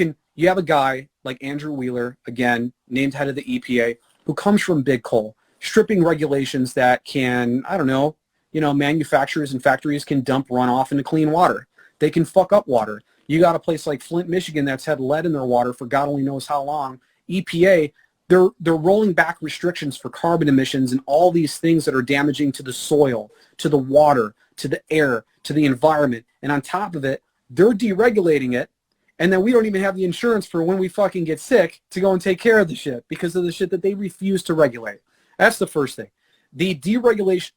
[SPEAKER 2] have a guy like Andrew Wheeler, again, named head of the EPA, who comes from big coal, stripping regulations that can, I don't know, manufacturers and factories can dump runoff into clean water. They can fuck up water. You got a place like Flint, Michigan that's had lead in their water for God only knows how long. EPA, they're rolling back restrictions for carbon emissions and all these things that are damaging to the soil, to the water, to the air, to the environment. And on top of it, they're deregulating it. And then we don't even have the insurance for when we fucking get sick to go and take care of the shit because of the shit that they refuse to regulate. That's the first thing. The deregulation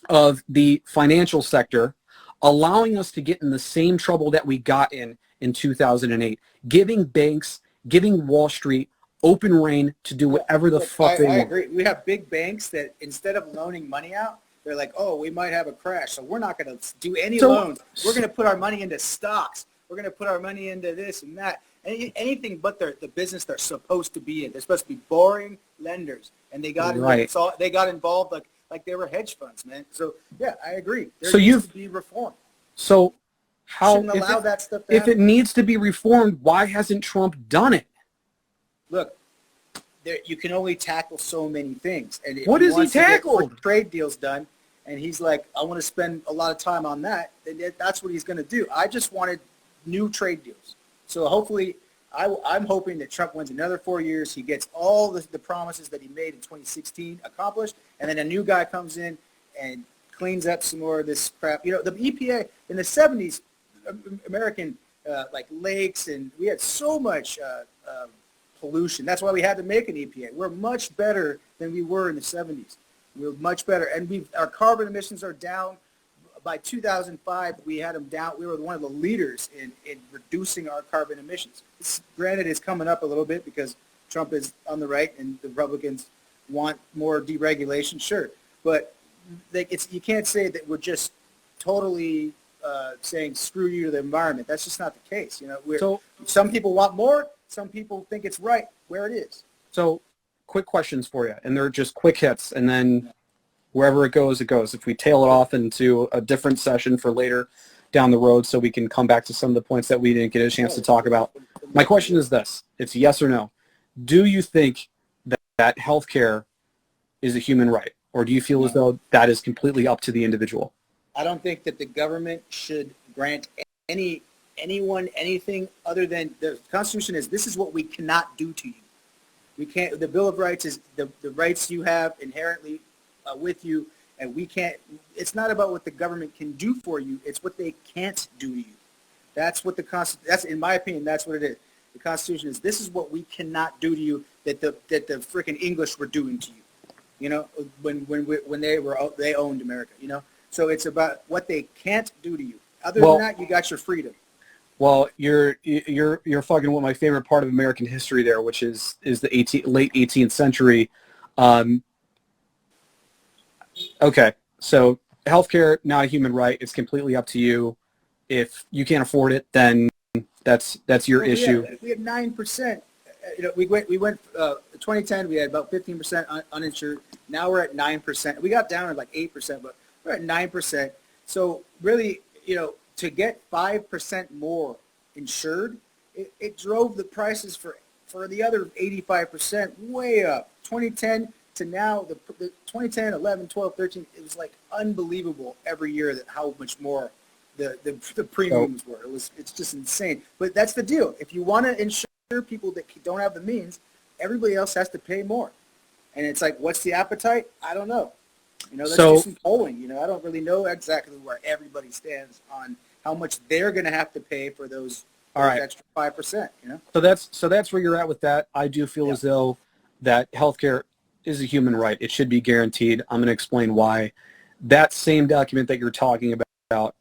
[SPEAKER 2] of the financial sector, allowing us to get in the same trouble that we got in 2008, giving banks, giving Wall Street open reign to do whatever the fuck they want. I
[SPEAKER 1] agree. We have big banks that instead of loaning money out, they're like, oh, we might have a crash, so we're not going to do any loans. We're going to put our money into stocks. We're going to put our money into this and that. Anything but the business they're supposed to be in. They're supposed to be boring lenders, and they got they got involved like they were hedge funds, man. So yeah, I agree. There needs to be reform.
[SPEAKER 2] So how
[SPEAKER 1] that stuff to
[SPEAKER 2] if
[SPEAKER 1] happen.
[SPEAKER 2] It needs to be reformed, why hasn't Trump done it?
[SPEAKER 1] Look, you can only tackle so many things. And
[SPEAKER 2] what has he tackled?
[SPEAKER 1] Trade deals done, and he's like, I want to spend a lot of time on that. That's what he's going to do. I just wanted new trade deals. So hopefully, I'm hoping that Trump wins another 4 years. He gets all the promises that he made in 2016 accomplished, and then a new guy comes in and cleans up some more of this crap. The EPA in the 70s, American like lakes, and we had so much pollution. That's why we had to make an EPA. We're much better than we were in the 70s. We're much better, and our carbon emissions are down. By 2005, we had them down. We were one of the leaders in reducing our carbon emissions. Granted, it's coming up a little bit because Trump is on the right and the Republicans want more deregulation, sure. But you can't say that we're just totally saying screw you to the environment. That's just not the case. Some people want more. Some people think it's right where it is.
[SPEAKER 2] So quick questions for you, and they're just quick hits, and then wherever it goes, it goes. If we tail it off into a different session for later down the road so we can come back to some of the points that we didn't get a chance to talk about. My question is this. It's yes or no. Do you think that healthcare is a human right, or do you feel as though that is completely up to the individual?
[SPEAKER 1] I don't think that the government should grant anyone anything other than the Constitution is this is what we cannot do to you. We can't. The Bill of Rights is the rights you have inherently with you, and we can't. It's not about what the government can do for you. It's what they can't do to you. That's what the Constitution. That's, in my opinion, that's what it is. The Constitution is this is what we cannot do to you that the freaking English were doing to you. When they owned America. So it's about what they can't do to you. Other than that, you got your freedom.
[SPEAKER 2] Well, you're fucking with my favorite part of American history there, which is the late 18th century. Okay, so healthcare, not a human right. It's completely up to you. If you can't afford it, then that's your issue.
[SPEAKER 1] We had 9%. We went 2010. We had about 15% uninsured. Now we're at 9%. We got down at like 8%, but we're at 9%. So really, to get 5% more insured, it drove the prices for the other 85% way up. 2010 to now, the 2010, 11, 12, 13, it was like unbelievable every year that how much more the premiums were. It's just insane. But that's the deal. If you want to insure people that don't have the means, everybody else has to pay more. And it's like, what's the appetite? I don't know. Let's do some polling. I don't really know exactly where everybody stands on how much they're going to have to pay for those extra 5%.
[SPEAKER 2] So that's where you're at with that. I do feel as though that healthcare is a human right. It should be guaranteed. I'm going to explain why. That same document that you're talking about,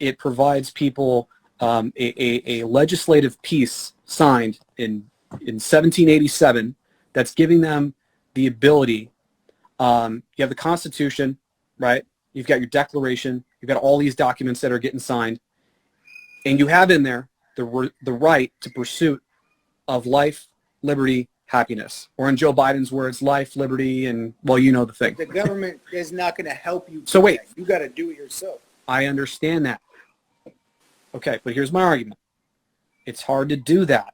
[SPEAKER 2] it provides people a legislative piece signed in in 1787 that's giving them the ability. You have the Constitution, right? You've got your Declaration. You've got all these documents that are getting signed. And you have in there the right to pursuit of life, liberty, happiness. Or in Joe Biden's words, life, liberty, and, well, you know the thing.
[SPEAKER 1] The government is not going to help you.
[SPEAKER 2] So wait.
[SPEAKER 1] You got to do it yourself.
[SPEAKER 2] I understand that. Okay, but here's my argument. It's hard to do that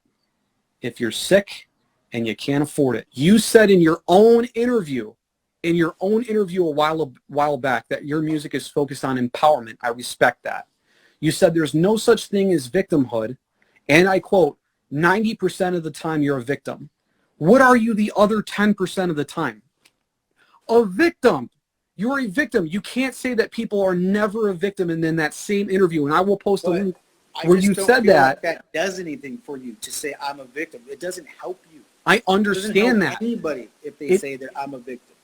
[SPEAKER 2] if you're sick and you can't afford it. You said in your own interview a while back that your music is focused on empowerment. I respect that. You said there's no such thing as victimhood, and I quote, 90% of the time you're a victim. What are you the other 10% of the time? A victim. You're a victim. You can't say that people are never a victim, and then that same interview, and I will post a link where you said that.
[SPEAKER 1] That does anything for you to say I'm a victim. It doesn't help you.
[SPEAKER 2] I understand that.
[SPEAKER 1] Anybody if they say that I'm a victim.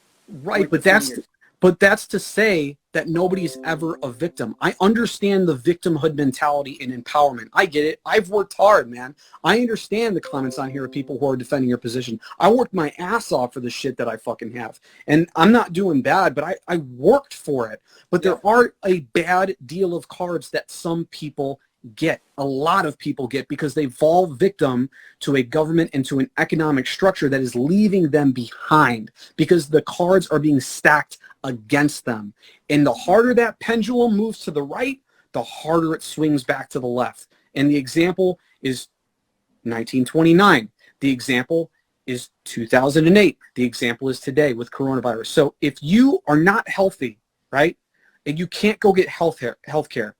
[SPEAKER 2] Right, but that's to say that nobody's ever a victim. I understand the victimhood mentality and empowerment. I get it. I've worked hard, man. I understand the comments on here of people who are defending your position. I worked my ass off for the shit that I fucking have. And I'm not doing bad, but I worked for it. But there are a bad deal of cards that some people get, a lot of people get, because they fall victim to a government and to an economic structure that is leaving them behind because the cards are being stacked against them. And the harder that pendulum moves to the right, the harder it swings back to the left. And the example is 1929. The example is 2008. The example is today with coronavirus. So if you are not healthy, right, and you can't go get health care,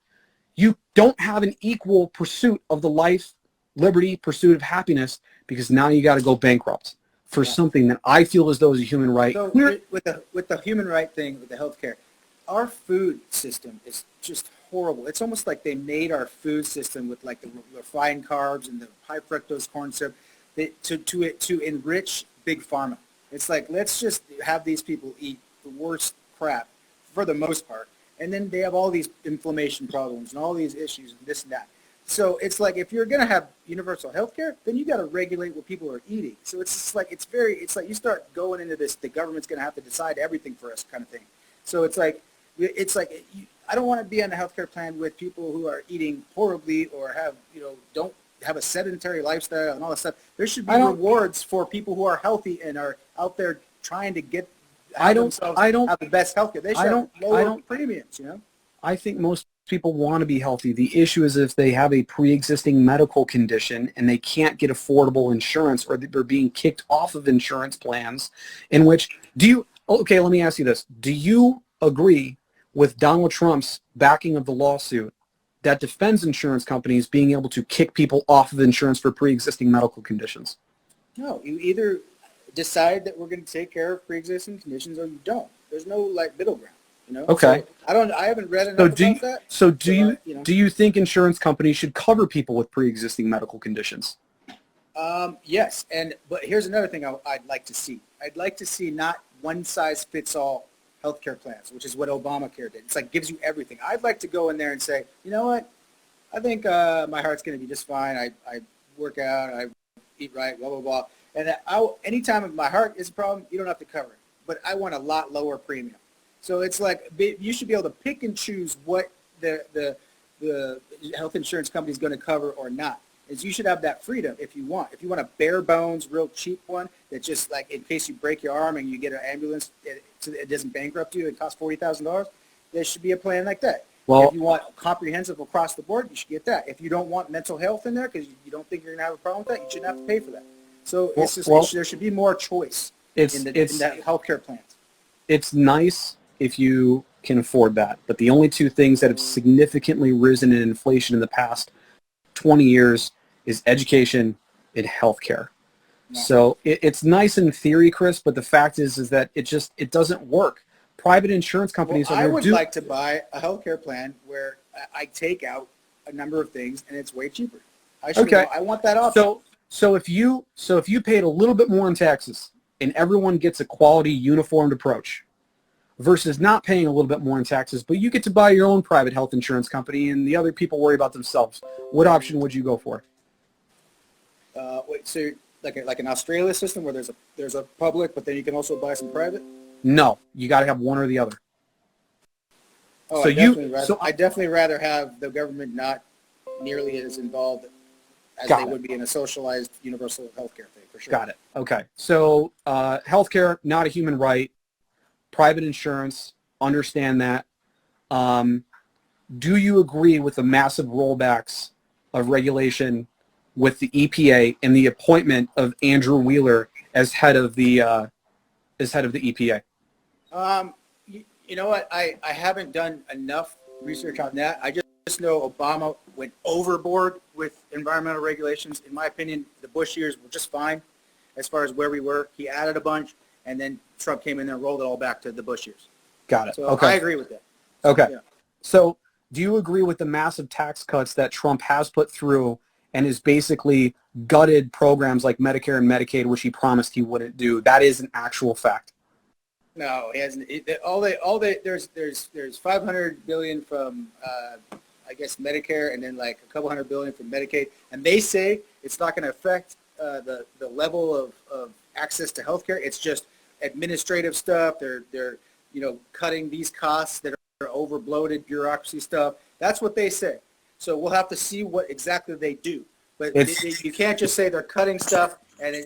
[SPEAKER 2] you don't have an equal pursuit of the life, liberty, pursuit of happiness, because now you got to go bankrupt for something that I feel as though is a human right.
[SPEAKER 1] So with the human right thing, with the healthcare, our food system is just horrible. It's almost like they made our food system with like the refined carbs and the high fructose corn syrup to enrich big pharma. It's like, let's just have these people eat the worst crap for the most part. And then they have all these inflammation problems and all these issues and this and that. So it's like, if you're going to have universal health care, then you got to regulate what people are eating. So it's just like, it's like you start going into this, the government's going to have to decide everything for us kind of thing. So it's like I don't want to be on a healthcare plan with people who are eating horribly or have, don't have a sedentary lifestyle and all that stuff. There should be rewards for people who are healthy and are out there trying to have the best healthcare. They should have lower premiums,
[SPEAKER 2] I think most people want to be healthy. The issue is if they have a pre-existing medical condition and they can't get affordable insurance, or they're being kicked off of insurance plans, in which, okay, let me ask you this. Do you agree with Donald Trump's backing of the lawsuit that defends insurance companies being able to kick people off of insurance for pre-existing medical conditions?
[SPEAKER 1] No, you either decide that we're going to take care of pre-existing conditions or you don't. There's no middle ground,
[SPEAKER 2] Okay.
[SPEAKER 1] So I haven't read enough about that.
[SPEAKER 2] So do you think insurance companies should cover people with pre-existing medical conditions?
[SPEAKER 1] Yes, but here's another thing I'd like to see. I'd like to see not one size fits all healthcare plans, which is what Obamacare did. It's like gives you everything. I'd like to go in there and say, you know what? I think my heart's going to be just fine. I work out, I eat right, blah blah blah. And anytime if my heart is a problem, you don't have to cover it. But I want a lot lower premium. So it's like you should be able to pick and choose what the health insurance company is going to cover or not. Is you should have that freedom if you want. If you want a bare bones, real cheap one that just like in case you break your arm and you get an ambulance, it doesn't bankrupt you. It costs $40,000. There should be a plan like that. Well, if you want comprehensive across the board, you should get that. If you don't want mental health in there because you don't think you're going to have a problem with that, you shouldn't have to pay for that. So there should be more choice in the healthcare plans. It's
[SPEAKER 2] nice if you can afford that, but the only two things that have significantly risen in inflation in the past 20 years is education and healthcare. No. So it's nice in theory, Chris, but the fact is that it doesn't work. Private insurance companies
[SPEAKER 1] I would like to buy a healthcare plan where I take out a number of things and it's way cheaper. I want that option.
[SPEAKER 2] So if you paid a little bit more in taxes and everyone gets a quality uniformed approach versus not paying a little bit more in taxes, but you get to buy your own private health insurance company and the other people worry about themselves, what option would you go for?
[SPEAKER 1] So like an Australia system where there's a public, but then you can also buy some private?
[SPEAKER 2] No, you got to have one or the other.
[SPEAKER 1] Oh,
[SPEAKER 2] So
[SPEAKER 1] I definitely rather have the government not nearly as involved as they would be in a socialized universal healthcare thing, for sure.
[SPEAKER 2] Got it. Okay. So healthcare, not a human right. Private insurance, understand that. Do you agree with the massive rollbacks of regulation with the EPA and the appointment of Andrew Wheeler as head of the EPA?
[SPEAKER 1] You know what? I haven't done enough research on that. I just know Obama went overboard with environmental regulations. In my opinion, the Bush years were just fine as far as where we were. He added a bunch, and then Trump came in there and rolled it all back to the Bush years.
[SPEAKER 2] Got it.
[SPEAKER 1] So
[SPEAKER 2] okay.
[SPEAKER 1] I agree with that.
[SPEAKER 2] Okay.
[SPEAKER 1] Yeah.
[SPEAKER 2] So do you agree with the massive tax cuts that Trump has put through and is basically gutted programs like Medicare and Medicaid, which he promised he wouldn't do? That is an actual fact.
[SPEAKER 1] No, he hasn't. There's 500 billion from I guess Medicare, and then like a couple $100 billion from Medicaid, and they say it's not going to affect the level of access to healthcare. It's just administrative stuff. They're cutting these costs that are over bloated bureaucracy stuff. That's what they say. So we'll have to see what exactly they do. But you can't just say they're cutting stuff and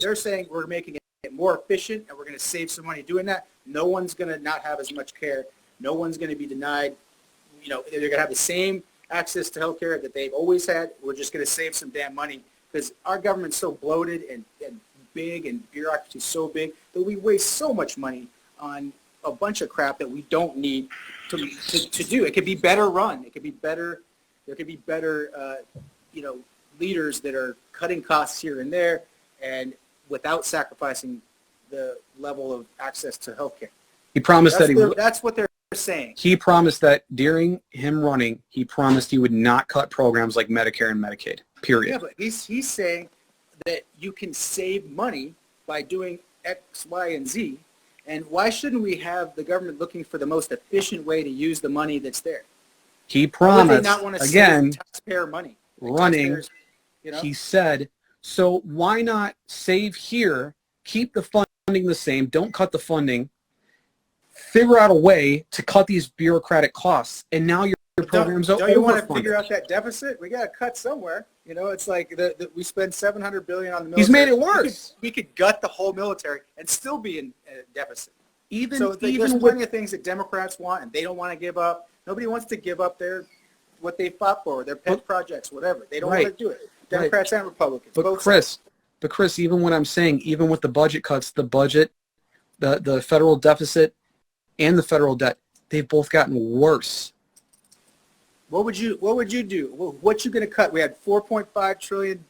[SPEAKER 1] they're saying we're making it more efficient and we're going to save some money doing that. No one's going to not have as much care. No one's going to be denied. They're going to have the same access to health care that they've always had. We're just going to save some damn money because our government's so bloated and big and bureaucracy so big that we waste so much money on a bunch of crap that we don't need to do. It could be better run. It could be better. There could be better, leaders that are cutting costs here and there and without sacrificing the level of access to health care.
[SPEAKER 2] He promised
[SPEAKER 1] that's what they're saying.
[SPEAKER 2] He promised that during him running, he promised he would not cut programs like Medicare and Medicaid, period.
[SPEAKER 1] Yeah, but he's saying that you can save money by doing X, Y, and Z. And why shouldn't we have the government looking for the most efficient way to use the money that's there?
[SPEAKER 2] He promised,
[SPEAKER 1] why would they not want to
[SPEAKER 2] again,
[SPEAKER 1] save taxpayer money?
[SPEAKER 2] Running, he said, so why not save here, keep the funding the same, don't cut the funding, figure out a way to cut these bureaucratic costs, and now your programs are overfunded.
[SPEAKER 1] Don't you want to figure out that deficit? We got to cut somewhere. It's like we spend $700 billion on the military.
[SPEAKER 2] He's made it worse.
[SPEAKER 1] We could gut the whole military and still be in a deficit. There's
[SPEAKER 2] even
[SPEAKER 1] plenty of things that Democrats want and they don't want to give up. Nobody wants to give up what they fought for, their pet projects, whatever. They don't want to do it. Democrats and Republicans.
[SPEAKER 2] But Chris, even what I'm saying, even with the budget cuts, the budget, the federal deficit, and the federal debt, they've both gotten worse.
[SPEAKER 1] What would you do? What you going to cut? We had $4.5 trillion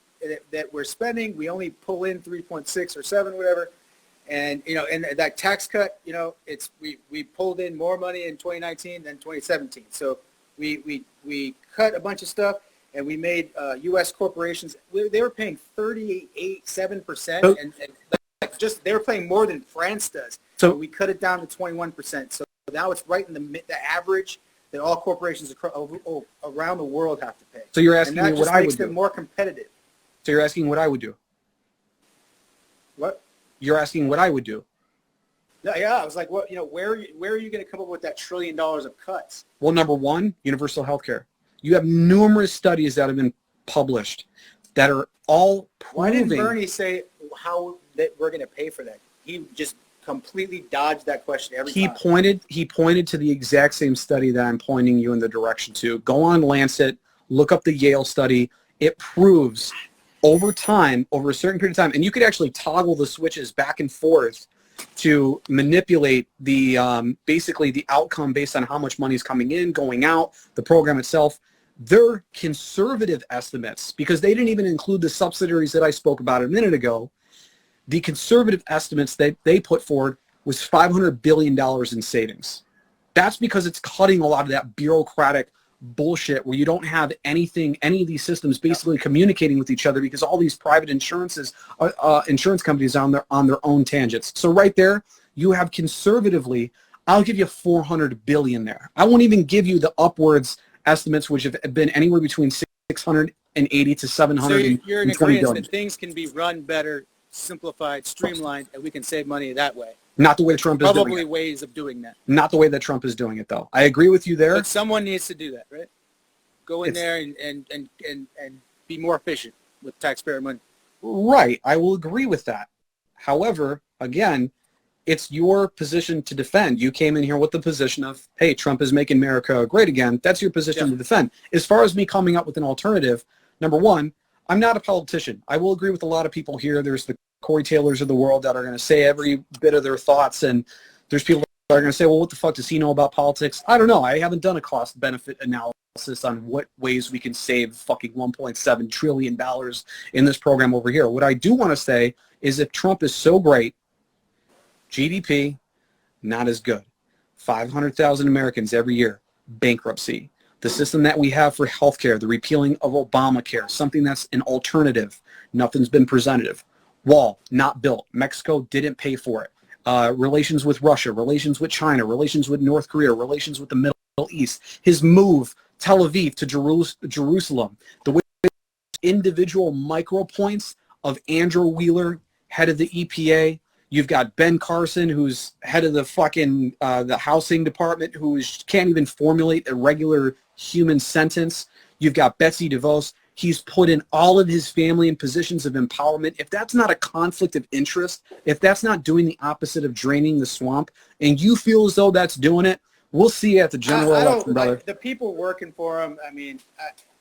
[SPEAKER 1] that we're spending. We only pull in 3.6 or 7, whatever. And and that tax cut, we pulled in more money in 2019 than 2017. So we cut a bunch of stuff, and we made U.S. corporations. They were paying 7%, and just they were paying more than France does. So we cut it down to 21%. So now it's right in the average that all corporations around the world have to pay.
[SPEAKER 2] So you're asking me what I would do.
[SPEAKER 1] And that just makes them more competitive.
[SPEAKER 2] So you're asking what I would do.
[SPEAKER 1] What?
[SPEAKER 2] You're asking what I would do.
[SPEAKER 1] Yeah, I was like, what? Where are you going to come up with that $1 trillion of cuts?
[SPEAKER 2] Well, number one, universal health care. You have numerous studies that have been published that are all proving.
[SPEAKER 1] Why didn't Bernie say how that we're going to pay for that? He just completely dodged that question every time.
[SPEAKER 2] He pointed to the exact same study that I'm pointing you in the direction to. Go on Lancet, look up the Yale study. It proves over time, over a certain period of time, and you could actually toggle the switches back and forth to manipulate the basically the outcome based on how much money is coming in, going out, the program itself. They're conservative estimates because they didn't even include the subsidiaries that I spoke about a minute ago. The conservative estimates that they put forward was $500 billion in savings. That's because it's cutting a lot of that bureaucratic bullshit where you don't have any of these systems basically communicating with each other because all these private insurance companies on their own tangents. So right there, you have conservatively, I'll give you $400 billion there. I won't even give you the upwards estimates, which have been anywhere between 680 to
[SPEAKER 1] So
[SPEAKER 2] 720
[SPEAKER 1] you're in agreement
[SPEAKER 2] billion.
[SPEAKER 1] that things can be run better, simplified, streamlined, and we can save money that way.
[SPEAKER 2] Not the way Trump is doing
[SPEAKER 1] Probably
[SPEAKER 2] it.
[SPEAKER 1] ways of doing that.
[SPEAKER 2] Not the way that Trump is doing it, though. I agree with you there.
[SPEAKER 1] But someone needs to do that, right? Go in there and be more efficient with taxpayer money.
[SPEAKER 2] Right. I will agree with that. However, again, it's your position to defend. You came in here with the position of, hey, Trump is making America great again. That's your position to defend. As far as me coming up with an alternative, number one, I'm not a politician. I will agree with a lot of people here. There's the Corey Taylors of the world that are going to say every bit of their thoughts, and there's people that are going to say, well, what the fuck does he know about politics? I don't know. I haven't done a cost-benefit analysis on what ways we can save fucking $1.7 trillion in this program over here. What I do want to say is if Trump is so great, GDP, not as good. 500,000 Americans every year, bankruptcy. The system that we have for healthcare, the repealing of Obamacare, something that's an alternative. Nothing's been presented. Wall, not built. Mexico didn't pay for it. Relations with Russia, relations with China, relations with North Korea, relations with the Middle East. His move, Tel Aviv to Jerusalem. The way individual micro points of Andrew Wheeler, head of the EPA. You've got Ben Carson, who's head of the fucking the housing department, who can't even formulate a regular human sentence. You've got Betsy DeVos. He's put in all of his family in positions of empowerment. If that's not a conflict of interest, if that's not doing the opposite of draining the swamp, and you feel as though that's doing it, we'll see you at the general election, brother.
[SPEAKER 1] The people working for him, I mean,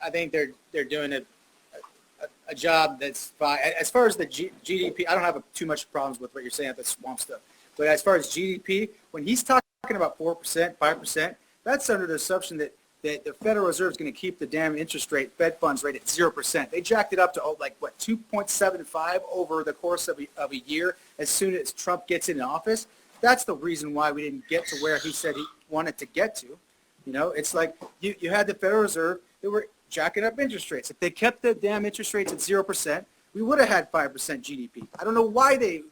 [SPEAKER 1] I think they're doing a job that's fine. As far as the GDP, I don't have too much problems with what you're saying about the swamp stuff. But as far as GDP, when he's talking about 4%, 5%, that's under the assumption that the Federal Reserve is going to keep the damn interest rate, Fed funds rate at 0%. They jacked it up to 2.75 over the course of a year as soon as Trump gets in office. That's the reason why we didn't get to where he said he wanted to get to. You know, it's like you had the Federal Reserve. They were jacking up interest rates. If they kept the damn interest rates at 0%, we would have had 5% GDP. I don't know why they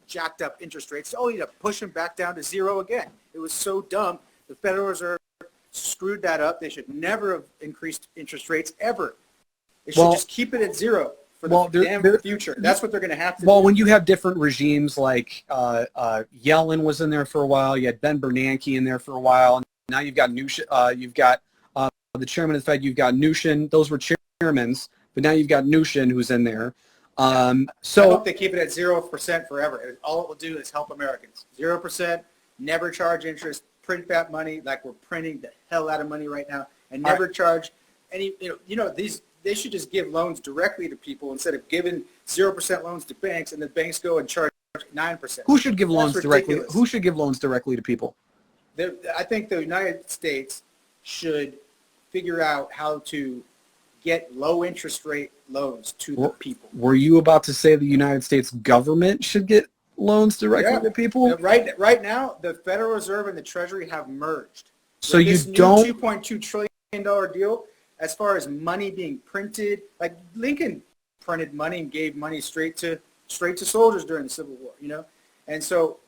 [SPEAKER 1] jacked up interest rates only to push them back down to zero again. It was so dumb. The Federal Reserve screwed that up. They should never have increased interest rates ever. They should just keep it at zero for the damn future. That's what they're going to have to do.
[SPEAKER 2] Well, when you have different regimes like Yellen was in there for a while, you had Ben Bernanke in there for a while, and now you've got you've got the chairman of the Fed, you've got Mnuchin. Those were chairmans, but now you've got Mnuchin who's in there. So
[SPEAKER 1] I hope they keep it at 0% forever. All it will do is help Americans. 0%, never charge interest, print that money like we're printing the hell out of money right now, and never charge any. They should just give loans directly to people instead of giving 0% loans to banks, and the banks go and charge 9%.
[SPEAKER 2] Who should give loans directly? Who should give loans directly to people?
[SPEAKER 1] I think the United States should figure out how to get low interest rate loans to the people.
[SPEAKER 2] Were you about to say the United States government should get loans directly to people?
[SPEAKER 1] Right now, the Federal Reserve and the Treasury have merged.
[SPEAKER 2] So you don't
[SPEAKER 1] $2.2 trillion deal, as far as money being printed, like Lincoln printed money and gave money straight to soldiers during the Civil War, you know? And so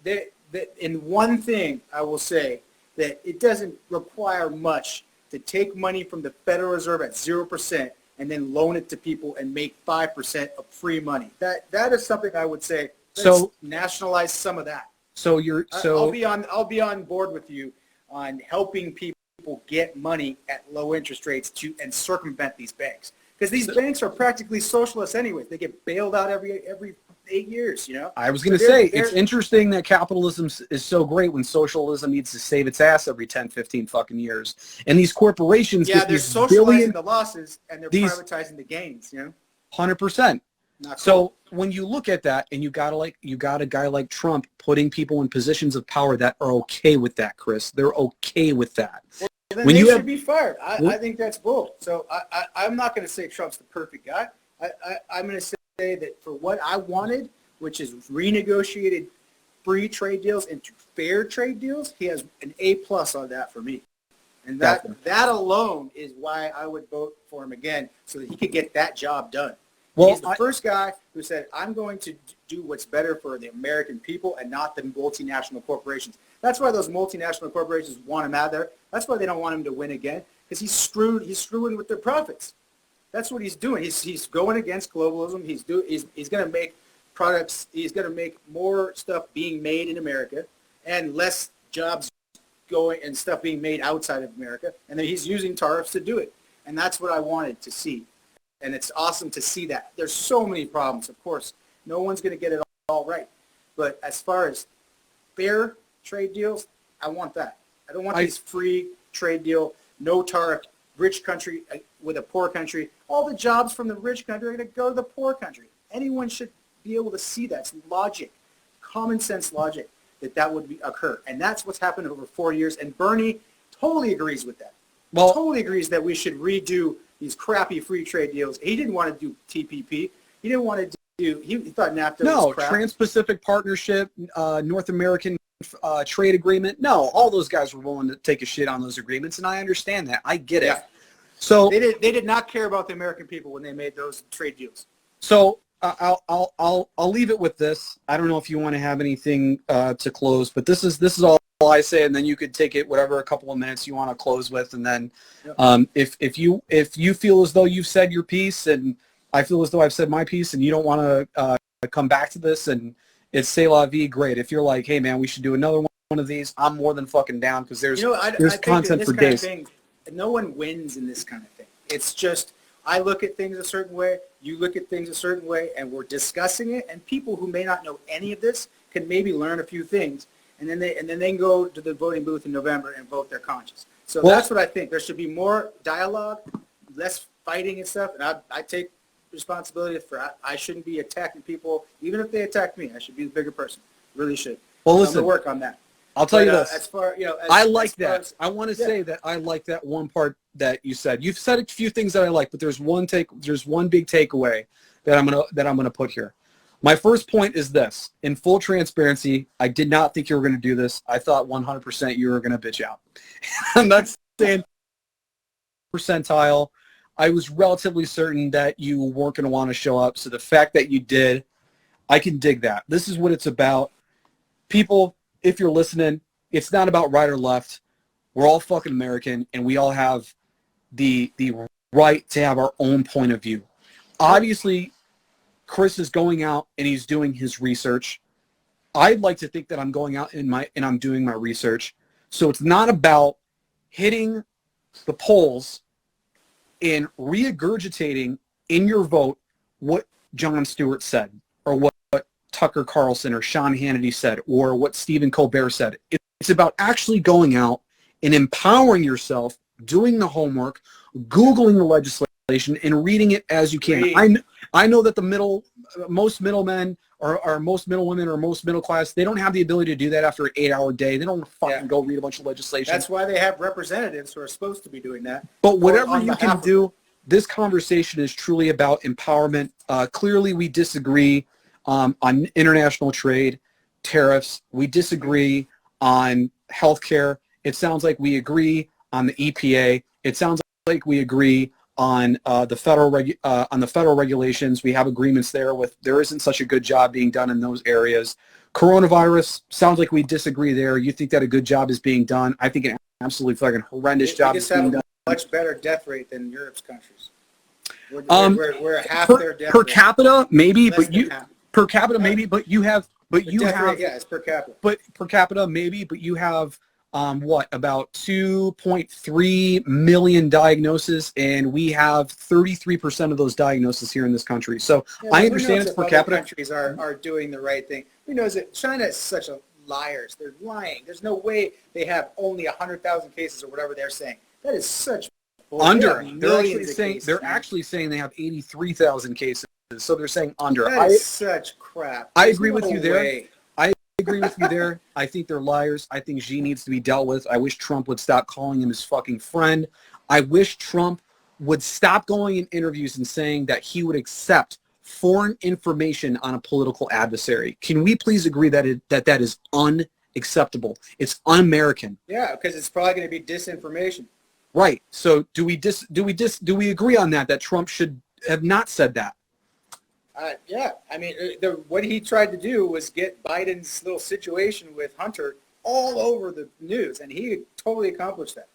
[SPEAKER 1] in one thing I will say that it doesn't require much to take money from the Federal Reserve at 0% and then loan it to people and make 5% of free money. That is something I would say. Let's nationalize some of that. I'll be on board with you on helping people get money at low interest rates and circumvent these banks, because these banks are practically socialists anyway. They get bailed out every 8 years, you know.
[SPEAKER 2] I was going to say, it's interesting that capitalism is so great when socialism needs to save its ass every 10, 15 fucking years. And these corporations get
[SPEAKER 1] they're
[SPEAKER 2] these
[SPEAKER 1] socializing the losses and they're privatizing the gains, you know.
[SPEAKER 2] 100%.
[SPEAKER 1] Cool.
[SPEAKER 2] So when you look at that, and you got a guy like Trump putting people in positions of power that are okay with that, Chris. They're okay with that.
[SPEAKER 1] Well, then they should be fired. I think that's bull. So I'm not going to say Trump's the perfect guy. I'm going to say that for what I wanted, which is renegotiated free trade deals into fair trade deals, he has an A+ on that for me. And that alone is why I would vote for him again, so that he could get that job done. Well, he's the first guy who said, I'm going to do what's better for the American people and not the multinational corporations. That's why those multinational corporations want him out there. That's why they don't want him to win again, because he's screwing with their profits. That's what he's doing. He's going against globalism. He's going to make products. He's going to make more stuff being made in America and less jobs going and stuff being made outside of America. And then he's using tariffs to do it. And that's what I wanted to see. And it's awesome to see that. There's so many problems, of course. No one's going to get it all right. But as far as fair trade deals, I want that. I don't want these free trade deal, no tariff, rich country with a poor country. All the jobs from the rich country are going to go to the poor country. Anyone should be able to see that. It's logic, common sense logic that would occur. And that's what's happened over 4 years. And Bernie totally agrees with that. Well, totally agrees that we should redo these crappy free trade deals. He didn't want to do TPP. He didn't want to do, he thought NAFTA was crap.
[SPEAKER 2] Trans-Pacific Partnership, North American trade agreement. No, all those guys were willing to take a shit on those agreements, and I understand that. I get it. So
[SPEAKER 1] they did not care about the American people when they made those trade deals.
[SPEAKER 2] So I'll leave it with this. I don't know if you want to have anything to close, but this is all I say, and then you could take it whatever a couple of minutes you want to close with, and then if you feel as though you've said your piece, and I feel as though I've said my piece, and you don't want to come back to this, and it's c'est la vie, great. If you're like, hey man, we should do another one of these, I'm more than fucking down, because there's content for days.
[SPEAKER 1] No one wins in this kind of thing. It's just, I look at things a certain way, you look at things a certain way, and we're discussing it, and people who may not know any of this can maybe learn a few things, and then they can go to the voting booth in November and vote their conscience. So that's what I think. There should be more dialogue, less fighting and stuff, and I take responsibility for I shouldn't be attacking people, even if they attack me. I should be the bigger person. Really should.
[SPEAKER 2] Well, listen,
[SPEAKER 1] I'm going to work on that.
[SPEAKER 2] I'll tell you this.
[SPEAKER 1] As far,
[SPEAKER 2] I like that. I want to say that I like that one part that you said. You've said a few things that I like, but there's one big takeaway that I'm gonna put here. My first point is this: in full transparency, I did not think you were going to do this. I thought 100% you were going to bitch out. I'm not saying percentile. I was relatively certain that you weren't going to want to show up. So the fact that you did, I can dig that. This is what it's about. People, if you're listening, it's not about right or left. We're all fucking American, and we all have the right to have our own point of view. Obviously, Chris is going out and he's doing his research. I'd like to think that I'm going out and I'm doing my research. So it's not about hitting the polls and regurgitating in your vote what Jon Stewart said, or what Tucker Carlson or Sean Hannity said, or what Stephen Colbert said. It's about actually going out and empowering yourself, doing the homework, Googling the legislation, and reading it as you can. I know that most middlemen or most middlewomen or most middle class, they don't have the ability to do that after an 8-hour day. They don't fucking go read a bunch of legislation.
[SPEAKER 1] That's why they have representatives who are supposed to be doing that.
[SPEAKER 2] But whatever you can do, this conversation is truly about empowerment. Clearly, we disagree on international trade, tariffs. We disagree on healthcare. It sounds like we agree on the EPA. It sounds like we agree on the federal regulations. We have agreements there. There isn't such a good job being done in those areas. Coronavirus, sounds like we disagree there. You think that a good job is being done. I think an absolutely fucking horrendous job is being done.
[SPEAKER 1] Much better death rate than Europe's countries. We're half their death
[SPEAKER 2] per
[SPEAKER 1] rate.
[SPEAKER 2] Capita, maybe,
[SPEAKER 1] Less
[SPEAKER 2] but you
[SPEAKER 1] half.
[SPEAKER 2] Per capita, maybe, but you have,
[SPEAKER 1] it's per capita.
[SPEAKER 2] But per capita, maybe, but you have about 2.3 million diagnoses, and we have 33% of those diagnoses here in this country. So I understand it's per capita.
[SPEAKER 1] Countries are doing the right thing. Who knows it? China is such a liars. They're lying. There's no way they have only 100,000 cases or whatever they're saying. That is such bullshit.
[SPEAKER 2] They're actually saying they have 83,000 cases. So they're saying under.
[SPEAKER 1] That is such crap.
[SPEAKER 2] I agree with you there. I agree with you there. I think they're liars. I think Xi needs to be dealt with. I wish Trump would stop calling him his fucking friend. I wish Trump would stop going in interviews and saying that he would accept foreign information on a political adversary. Can we please agree that that is unacceptable? It's un-American.
[SPEAKER 1] Yeah, because it's probably going to be disinformation.
[SPEAKER 2] Right. So do we agree on that Trump should have not said that?
[SPEAKER 1] Yeah, I mean, what he tried to do was get Biden's little situation with Hunter all over the news, and he totally accomplished that.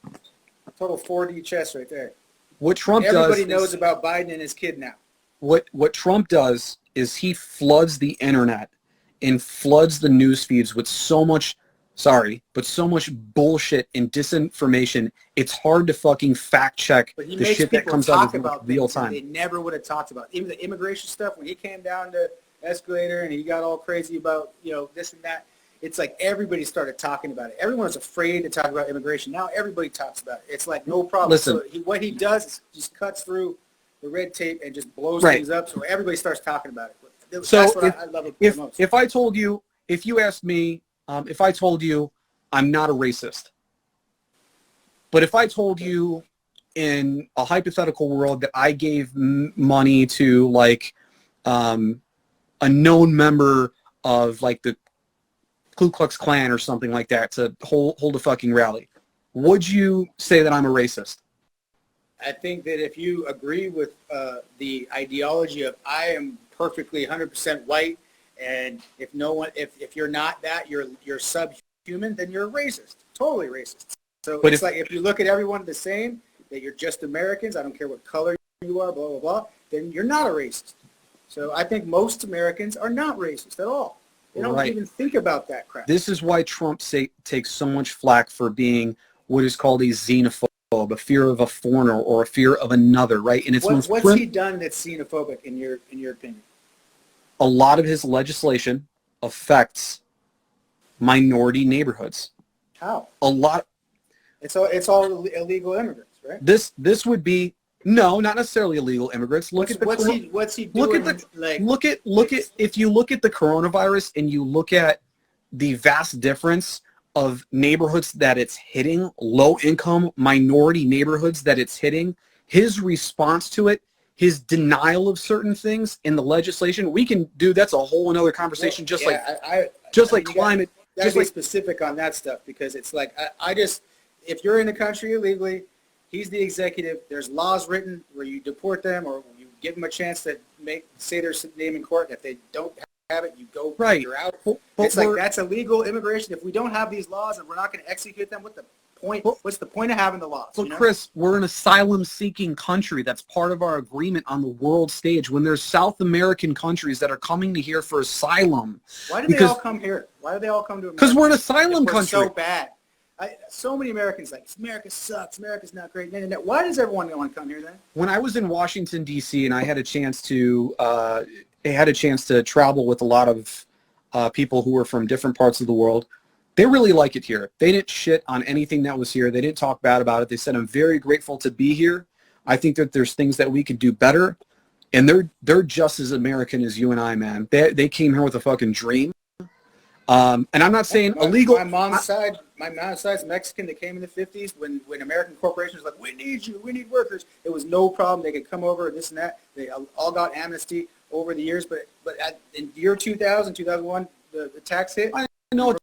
[SPEAKER 1] Total 4D chess right there.
[SPEAKER 2] What Trump
[SPEAKER 1] Everybody knows about Biden and his kid now.
[SPEAKER 2] What Trump does is he floods the internet and floods the news feeds with so much bullshit and disinformation. It's hard to fucking fact check the shit that comes out of real time.
[SPEAKER 1] They never would have talked about. Even the immigration stuff, when he came down to escalator and he got all crazy about, this and that, it's like everybody started talking about it. Everyone's afraid to talk about immigration. Now everybody talks about it. It's like no problem.
[SPEAKER 2] Listen,
[SPEAKER 1] so what he does is just cuts through the red tape and just blows things up, so everybody starts talking about it. That's what I love about most.
[SPEAKER 2] If I told you, if you asked me, if I told you I'm not a racist, but if I told you in a hypothetical world that I gave money to like a known member of like the Ku Klux Klan or something like that to hold a fucking rally, would you say that I'm a racist?
[SPEAKER 1] I think that if you agree with the ideology of I am perfectly 100% white, and if you're not that, you're subhuman, then you're a racist, totally racist. So but it's like if you look at everyone the same, that you're just Americans, I don't care what color you are, blah, blah, blah, then you're not a racist. So I think most Americans are not racist at all. They don't even think about that crap.
[SPEAKER 2] This is why Trump takes so much flack for being what is called a xenophobe, a fear of a foreigner or a fear of another, right? And it's
[SPEAKER 1] what's he done that's xenophobic in your opinion?
[SPEAKER 2] A lot of his legislation affects minority neighborhoods.
[SPEAKER 1] How?
[SPEAKER 2] A lot.
[SPEAKER 1] It's all illegal immigrants, right?
[SPEAKER 2] This would be no, not necessarily illegal immigrants. What's
[SPEAKER 1] he doing?
[SPEAKER 2] Look at if you look at the coronavirus and you look at the vast difference of neighborhoods that it's hitting, low income minority neighborhoods that it's hitting, his response to it, his denial of certain things in the legislation, we can do, that's a whole another conversation, climate.
[SPEAKER 1] Just be specific on that stuff, because it's like, if you're in the country illegally, he's the executive, there's laws written where you deport them or you give them a chance to say their name in court, and if they don't have it, you go, you're out. It's like, that's illegal immigration. If we don't have these laws and we're not going to execute them, what's the point of having the laws?
[SPEAKER 2] Well, Chris, we're an asylum-seeking country. That's part of our agreement on the world stage. When there's South American countries that are coming to here for asylum.
[SPEAKER 1] Why do they all come here? Why do they all come to America?
[SPEAKER 2] Because we're an asylum country.
[SPEAKER 1] We're so bad. So many Americans America sucks. America's not great. Why does everyone want to come here then?
[SPEAKER 2] When I was in Washington, D.C., and I had a chance to travel with a lot of people who were from different parts of the world, they really like it here. They didn't shit on anything that was here. They didn't talk bad about it. They said, I'm very grateful to be here. I think that there's things that we could do better. And they're just as American as you and I, man. They came here with a fucking dream. And I'm not saying illegal.
[SPEAKER 1] My mom's side's Mexican. They came in the 50s when American corporations were like, we need you, we need workers. It was no problem. They could come over, this and that. They all got amnesty over the years. But in year 2000, 2001, the tax hit.
[SPEAKER 2] I know.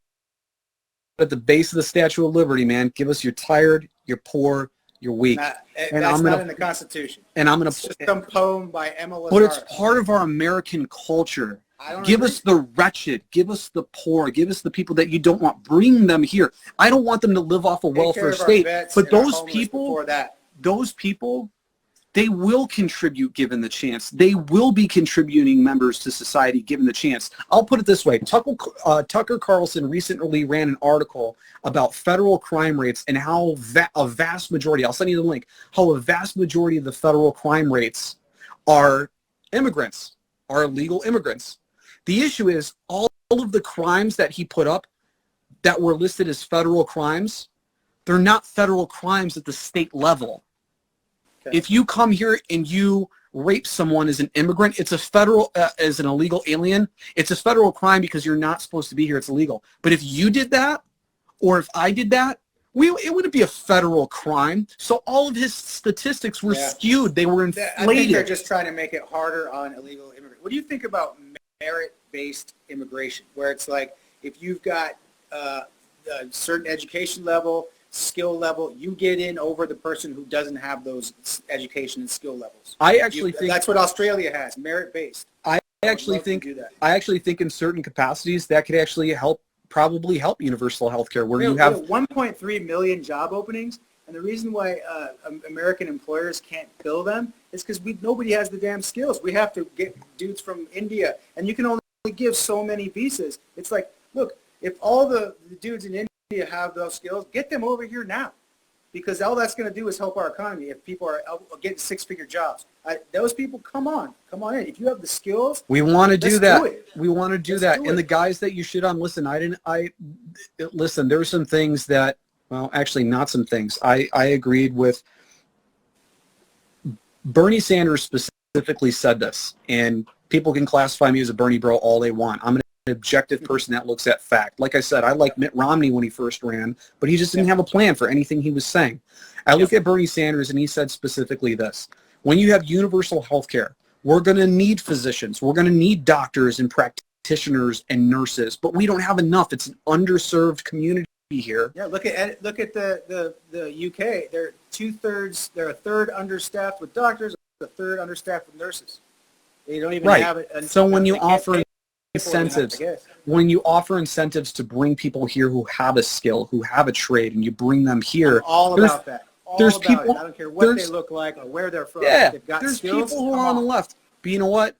[SPEAKER 2] At the base of the Statue of Liberty, man, give us you're tired, you're poor, you're weak.
[SPEAKER 1] That's not in the Constitution.
[SPEAKER 2] And I'm going
[SPEAKER 1] to just some poem by Emma.
[SPEAKER 2] But it's part of our American culture. Give us the wretched, give us the poor, give us the people that you don't want. Bring them here. I don't want them to live off a welfare state. But those people, they will contribute given the chance. They will be contributing members to society given the chance. I'll put it this way. Tucker Carlson recently ran an article about federal crime rates and how a vast majority, I'll send you the link, how a vast majority of the federal crime rates are immigrants, are illegal immigrants. The issue is all of the crimes that he put up that were listed as federal crimes, they're not federal crimes at the state level. Okay. If you come here and you rape someone as an immigrant, it's a federal, as an illegal alien, it's a federal crime because you're not supposed to be here. It's illegal. But if you did that, or if I did that, it wouldn't be a federal crime. So all of his statistics were skewed. They were inflated.
[SPEAKER 1] I think they're just trying to make it harder on illegal immigrants. What do you think about merit-based immigration, where it's like if you've got a certain education level, skill level, you get in over the person who doesn't have those education and skill levels?
[SPEAKER 2] I actually think
[SPEAKER 1] that's what Australia has, merit-based.
[SPEAKER 2] I actually think in certain capacities that could actually probably help universal health care, where you have
[SPEAKER 1] 1.3 million job openings, And the reason why American employers can't fill them is because nobody has the damn skills. We have to get dudes from India, and you can only give so many visas. It's like, look, if all the dudes in India have those skills, get them over here now, because all that's going to do is help our economy. If people are getting six-figure jobs, those people, come on in. If you have the skills,
[SPEAKER 2] we want to do that.
[SPEAKER 1] We
[SPEAKER 2] want to do that. And the guys that you shit on, listen, listen, there were some things that, well, actually not some things. I agreed with Bernie Sanders specifically said this, and people can classify me as a Bernie bro all they want. I'm an objective person that looks at fact. Like I said, I liked Mitt Romney when he first ran, but he just didn't have a plan for anything he was saying. I look at Bernie Sanders, and he said specifically this: when you have universal health care, we're going to need physicians, we're going to need doctors and practitioners and nurses, but we don't have enough. It's an underserved community here.
[SPEAKER 1] Yeah, look at the UK. They're a third understaffed with doctors, a third understaffed with nurses. They don't even have it.
[SPEAKER 2] So when you offer incentives, to bring people here who have a skill, who have a trade, and you bring them here,
[SPEAKER 1] I'm all about that.
[SPEAKER 2] There's people.
[SPEAKER 1] I don't care what they look like or where they're from.
[SPEAKER 2] Yeah,
[SPEAKER 1] they've got
[SPEAKER 2] there's
[SPEAKER 1] skills,
[SPEAKER 2] people who are on the left. But you know what?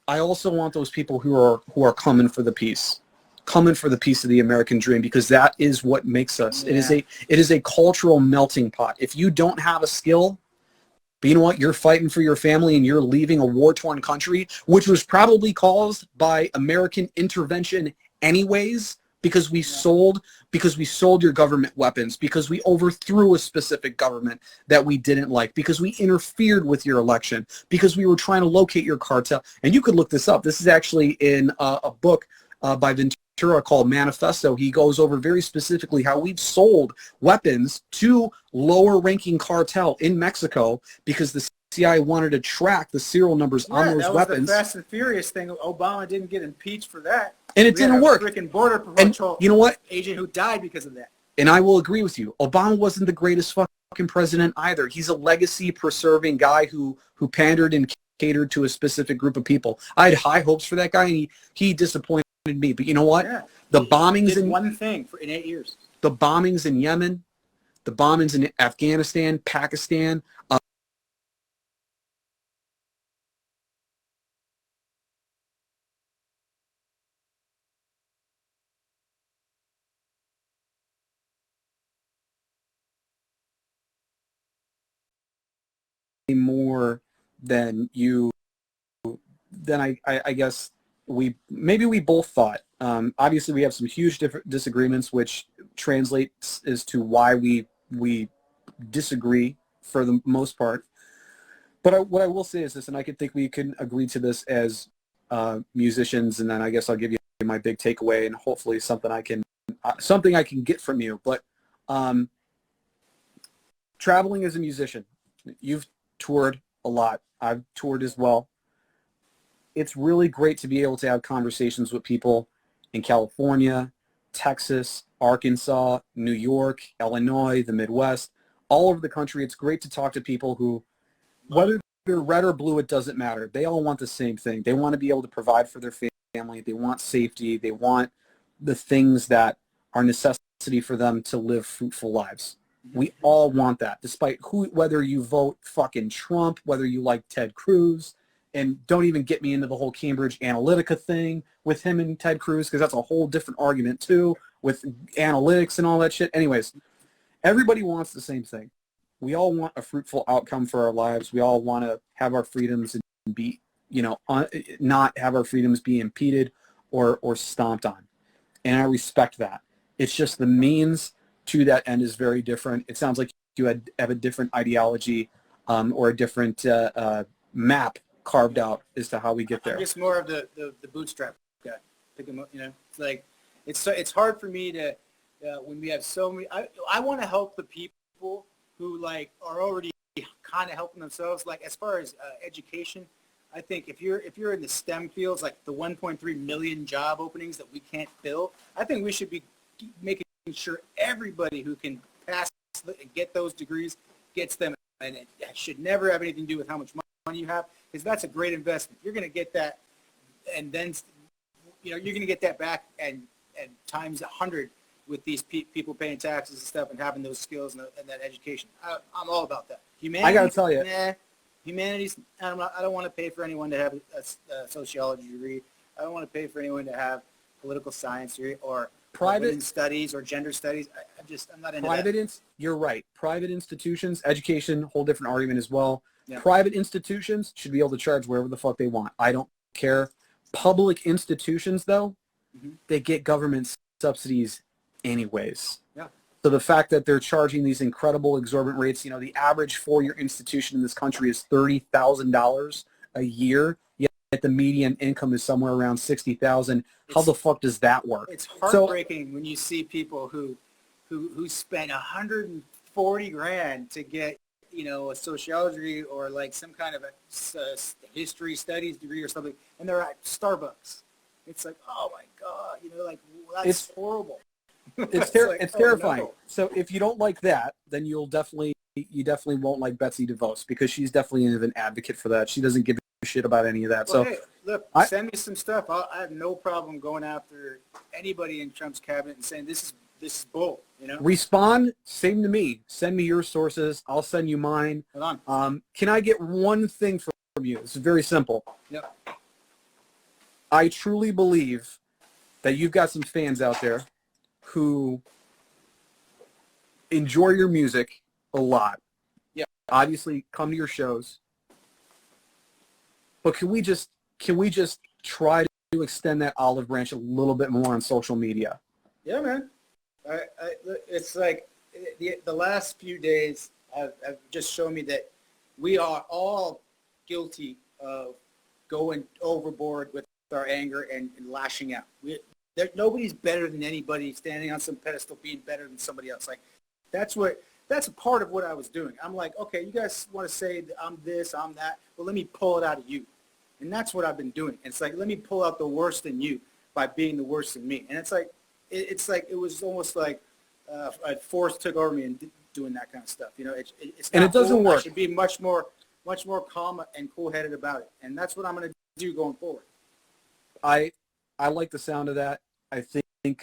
[SPEAKER 2] I also want those people who are coming for the peace. Coming for the piece of the American dream, because that is what makes us. Yeah. It is a cultural melting pot. If you don't have a skill, but you know what? You're fighting for your family and you're leaving a war-torn country, which was probably caused by American intervention anyways, because we sold your government weapons, because we overthrew a specific government that we didn't like, because we interfered with your election, because we were trying to locate your cartel. And you could look this up. This is actually in a book by Ventura called Manifesto. He goes over very specifically how we've sold weapons to lower-ranking cartel in Mexico because the CIA wanted to track the serial numbers on those weapons.
[SPEAKER 1] That was the Fast and Furious thing. Obama didn't get impeached for that.
[SPEAKER 2] And it didn't work.
[SPEAKER 1] Freaking border patrol,
[SPEAKER 2] you know what?
[SPEAKER 1] Agent who died because of that.
[SPEAKER 2] And I will agree with you. Obama wasn't the greatest fucking president either. He's a legacy-preserving guy who pandered and catered to a specific group of people. I had high hopes for that guy, and he disappointed me. But you know what?
[SPEAKER 1] Yeah.
[SPEAKER 2] The bombings in
[SPEAKER 1] one thing in 8 years.
[SPEAKER 2] The bombings in Yemen, the bombings in Afghanistan, Pakistan. More than I guess we both thought. Obviously, we have some huge different disagreements, which translates as to why we disagree for the most part. But what I will say is this, and I think we can agree to this as musicians, and then I guess I'll give you my big takeaway, and hopefully something I can get from you. But traveling as a musician, you've toured a lot. I've toured as well. It's really great to be able to have conversations with people in California, Texas, Arkansas, New York, Illinois, the Midwest, all over the country. It's great to talk to people who, whether they're red or blue, it doesn't matter. They all want the same thing. They want to be able to provide for their family. They want safety. They want the things that are necessity for them to live fruitful lives. We all want that, despite whether you vote fucking Trump, whether you like Ted Cruz, and don't even get me into the whole Cambridge Analytica thing with him and Ted Cruz, because that's a whole different argument too, with analytics and all that shit. Anyways, everybody wants the same thing. We all want a fruitful outcome for our lives. We all want to have our freedoms and be, not have our freedoms be impeded or stomped on. And I respect that. It's just the means to that end is very different. It sounds like you have a different ideology or a different map carved out as to how we get there.
[SPEAKER 1] I'm just more of the bootstrap guy. It's like it's hard for me to when we have so many. I want to help the people who are already kind of helping themselves. Like as far as education, I think if you're in the STEM fields, like the 1.3 million job openings that we can't fill, I think we should be making sure everybody who can pass and get those degrees gets them, and it should never have anything to do with how much money you have, because that's a great investment. You're going to get that, and then you're going to get that back and times 100 with these people paying taxes and stuff and having those skills and that education. I'm all about that.
[SPEAKER 2] I got to tell you.
[SPEAKER 1] Humanities, I don't want to pay for anyone to have a sociology degree. I don't want to pay for anyone to have political science degree or private studies or gender studies. I'm not into that.
[SPEAKER 2] You're right. Private institutions, education, whole different argument as well.
[SPEAKER 1] Yeah.
[SPEAKER 2] Private institutions should be able to charge wherever the fuck they want. I don't care. Public institutions, though, they get government subsidies anyways.
[SPEAKER 1] Yeah.
[SPEAKER 2] So the fact that they're charging these incredible exorbitant rates, the average four-year institution in this country is $30,000 a year, yet the median income is somewhere around $60,000. How the fuck does that work?
[SPEAKER 1] It's heartbreaking when you see people who spend $140,000 to get, a sociology or like some kind of a history studies degree or something, and they're at Starbucks. It's like, oh my God, that's horrible.
[SPEAKER 2] It's terrifying. No. So if you don't like that, then you definitely won't like Betsy DeVos, because she's definitely an advocate for that. She doesn't give a shit about any of that.
[SPEAKER 1] Well,
[SPEAKER 2] so
[SPEAKER 1] hey, look, send me some stuff. I have no problem going after anybody in Trump's cabinet and saying this is bull.
[SPEAKER 2] Respond. Same to me. Send me your sources. I'll send you mine.
[SPEAKER 1] Hold on.
[SPEAKER 2] Can I get one thing from you? This is very simple.
[SPEAKER 1] Yep.
[SPEAKER 2] I truly believe that you've got some fans out there who enjoy your music a lot.
[SPEAKER 1] Yeah.
[SPEAKER 2] Obviously come to your shows. But can we just try to extend that olive branch a little bit more on social media?
[SPEAKER 1] Yeah, man. It's like the last few days have just shown me that we are all guilty of going overboard with our anger and lashing out. Nobody's better than anybody standing on some pedestal being better than somebody else. Like that's a part of what I was doing. I'm like, okay, you guys want to say I'm this, I'm that. Well, let me pull it out of you. And that's what I've been doing. It's like, let me pull out the worst in you by being the worst in me. And it's like it was almost like a force took over me and doing that kind of stuff. It's
[SPEAKER 2] and it doesn't work.
[SPEAKER 1] I should be much more calm and cool-headed about it. And that's what I'm going to do going forward.
[SPEAKER 2] I like the sound of that. I think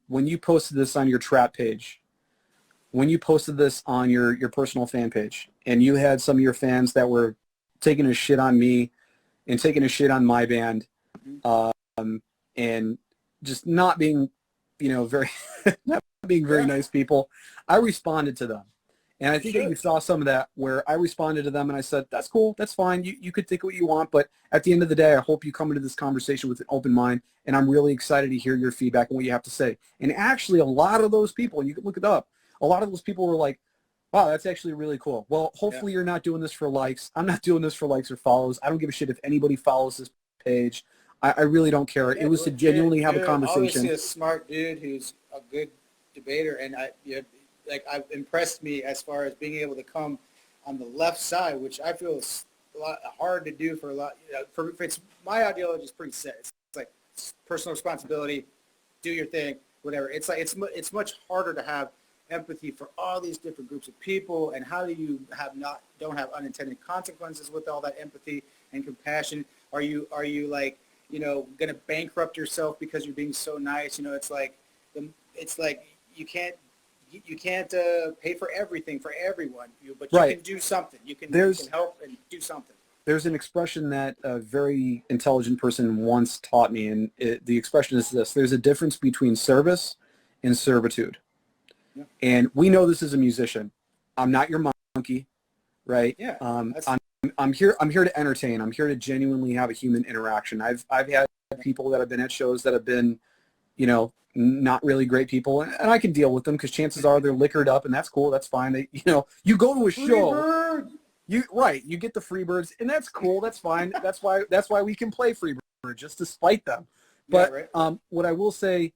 [SPEAKER 2] when you posted this on your Trapt page, when you posted this on your personal fan page, and you had some of your fans that were taking a shit on me and taking a shit on my band, and just not being, very not being very nice people, I responded to them. And I think that you saw some of that where I responded to them and I said, that's cool, that's fine. You could think what you want, but at the end of the day, I hope you come into this conversation with an open mind, and I'm really excited to hear your feedback and what you have to say. And actually, a lot of those people, and you can look it up, a lot of those people were like, wow, that's actually really cool. Well, hopefully you're not doing this for likes. I'm not doing this for likes or follows. I don't give a shit if anybody follows this page. I really don't care. It was to genuinely have a conversation.
[SPEAKER 1] Obviously a smart dude who's a good debater, and I've impressed me as far as being able to come on the left side, which I feel is a lot hard to do for a lot. My ideology is pretty set. It's like personal responsibility, do your thing, whatever. It's like it's much harder to have empathy for all these different groups of people, and how do you don't have unintended consequences with all that empathy and compassion? Are you like going to bankrupt yourself because you're being so nice? It's like you can't pay for everything for everyone, but you can do something. You can help and do something.
[SPEAKER 2] There's an expression that a very intelligent person once taught me, and the expression is this: there's a difference between service and servitude. Yeah. And we know this as a musician. I'm not your monkey, right?
[SPEAKER 1] Yeah.
[SPEAKER 2] I'm here to entertain. I'm here to genuinely have a human interaction. I've had people that have been at shows that have been, not really great people, and I can deal with them because chances are they're liquored up, and that's cool. That's fine. You go to a show, you get the free birds, and that's cool. That's fine. That's why we can play free bird, just to spite them. But what I will say,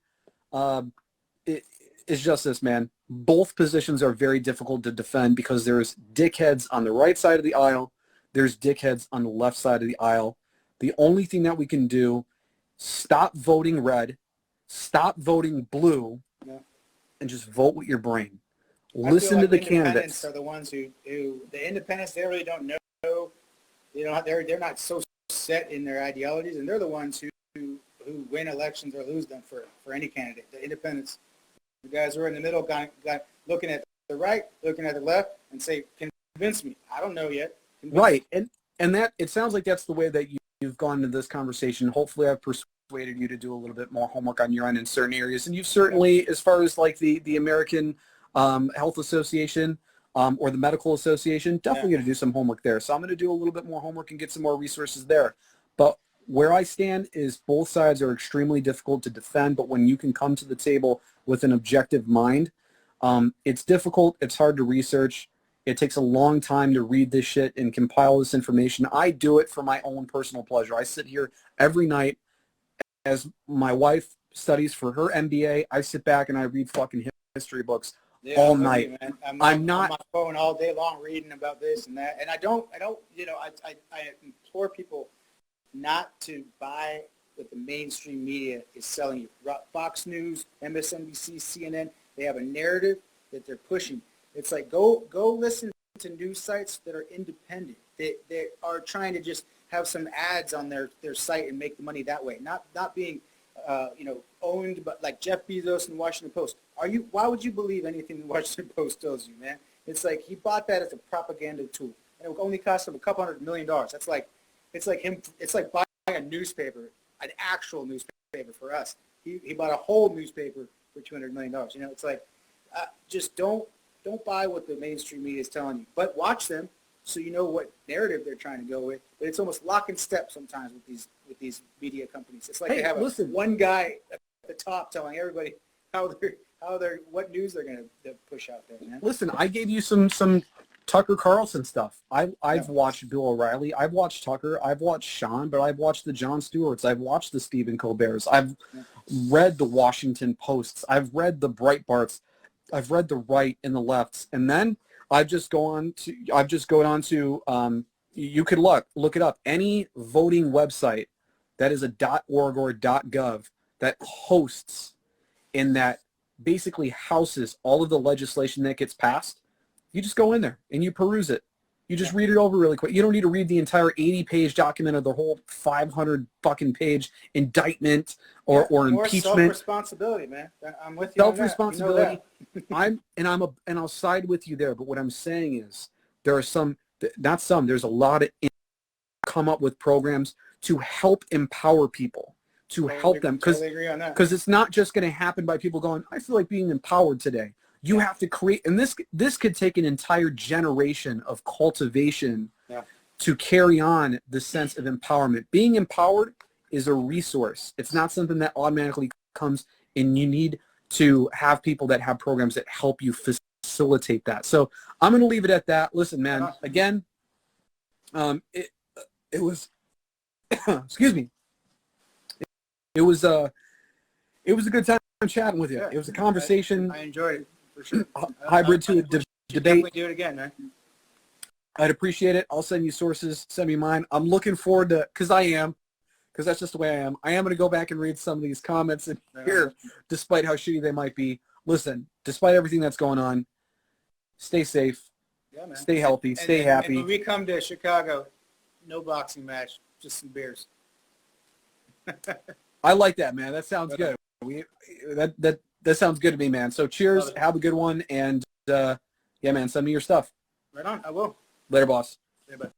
[SPEAKER 2] is just this, man. Both positions are very difficult to defend because there's dickheads on the right side of the aisle. There's dickheads on the left side of the aisle. The only thing that we can do, stop voting red, stop voting blue, and just vote with your brain. Listen to the candidates.
[SPEAKER 1] Are the ones who the independents, they really don't know. They're not so set in their ideologies, and they're the ones who win elections or lose them for any candidate. The independents The guys who are in the middle got looking at the right, looking at the left, and say, convince me. I don't know yet.
[SPEAKER 2] Right. And that, it sounds like that's the way that you've gone into this conversation. Hopefully I've persuaded you to do a little bit more homework on your end in certain areas. And you've certainly, as far as like the American Health Association or the Medical Association, definitely going to do some homework there. So I'm going to do a little bit more homework and get some more resources there. But where I stand is both sides are extremely difficult to defend, but when you can come to the table with an objective mind, it's difficult, it's hard to research, it takes a long time to read this shit and compile this information. I do it for my own personal pleasure. I sit here every night as my wife studies for her MBA. I sit back and I read fucking history books all night.
[SPEAKER 1] Man.
[SPEAKER 2] I'm not
[SPEAKER 1] on my phone all day long reading about this and that, and I don't, you know, I implore people not to buy what the mainstream media is selling you. Fox News, MSNBC, CNN, they have a narrative that they're pushing. It's like, go listen to news sites that are independent. They are trying to just have some ads on their site and make the money that way. Not being, owned, but like Jeff Bezos and the Washington Post. Why would you believe anything the Washington Post tells you, man? It's like he bought that as a propaganda tool, and it only cost him $200 million. That's like, it's like buying a newspaper, an actual newspaper for us. He bought a whole newspaper for $200 million. You know, it's like, just don't buy what the mainstream media is telling you, but watch them so you know what narrative they're trying to go with. But it's almost lock and step sometimes with these media companies. It's like they have one guy at the top telling everybody what news they're going to push out there, man.
[SPEAKER 2] Listen, I gave you some Tucker Carlson stuff. I've watched Bill O'Reilly. I've watched Tucker. I've watched Sean, but I've watched the Jon Stewarts. I've watched the Stephen Colberts. I've read the Washington Posts. I've read the Breitbarts. I've read the right and the lefts. And then I've just gone on to you could look it up. Any voting website that is a .org or .gov that hosts and that basically houses all of the legislation that gets passed, you just go in there and you peruse it. You just read it over really quick. You don't need to read the entire 80-page document or the whole 500 fucking page indictment or impeachment.
[SPEAKER 1] Self-responsibility, man. I'm with you.
[SPEAKER 2] Self-responsibility. You know I'll side with you there. But what I'm saying is there's a lot of come up with programs to help empower people, to help them, because it's not just going to happen by people going, I feel like being empowered today. You have to create, and this could take an entire generation of cultivation to carry on the sense of empowerment. Being empowered is a resource. It's not something that automatically comes, and you need to have people that have programs that help you facilitate that. So I'm going to leave it at that. Listen, man, again, it was, excuse me. It was a good time chatting with you.
[SPEAKER 1] Yeah,
[SPEAKER 2] it was a conversation.
[SPEAKER 1] I enjoyed it. For sure.
[SPEAKER 2] Hybrid to a debate.
[SPEAKER 1] Definitely do it again, man.
[SPEAKER 2] I'd appreciate it. I'll send you sources. Send me mine. I'm looking forward to, because that's just the way I am. I am going to go back and read some of these comments and hear, despite how shitty they might be. Listen, despite everything that's going on, stay safe, stay healthy, stay happy.
[SPEAKER 1] And when we come to Chicago, no boxing match, just some beers.
[SPEAKER 2] I like that, man. That sounds good. That sounds good to me, man. So cheers. Have a good one. And, yeah, man, send me your stuff.
[SPEAKER 1] Right on. I will.
[SPEAKER 2] Later, boss.
[SPEAKER 1] Yeah, bye.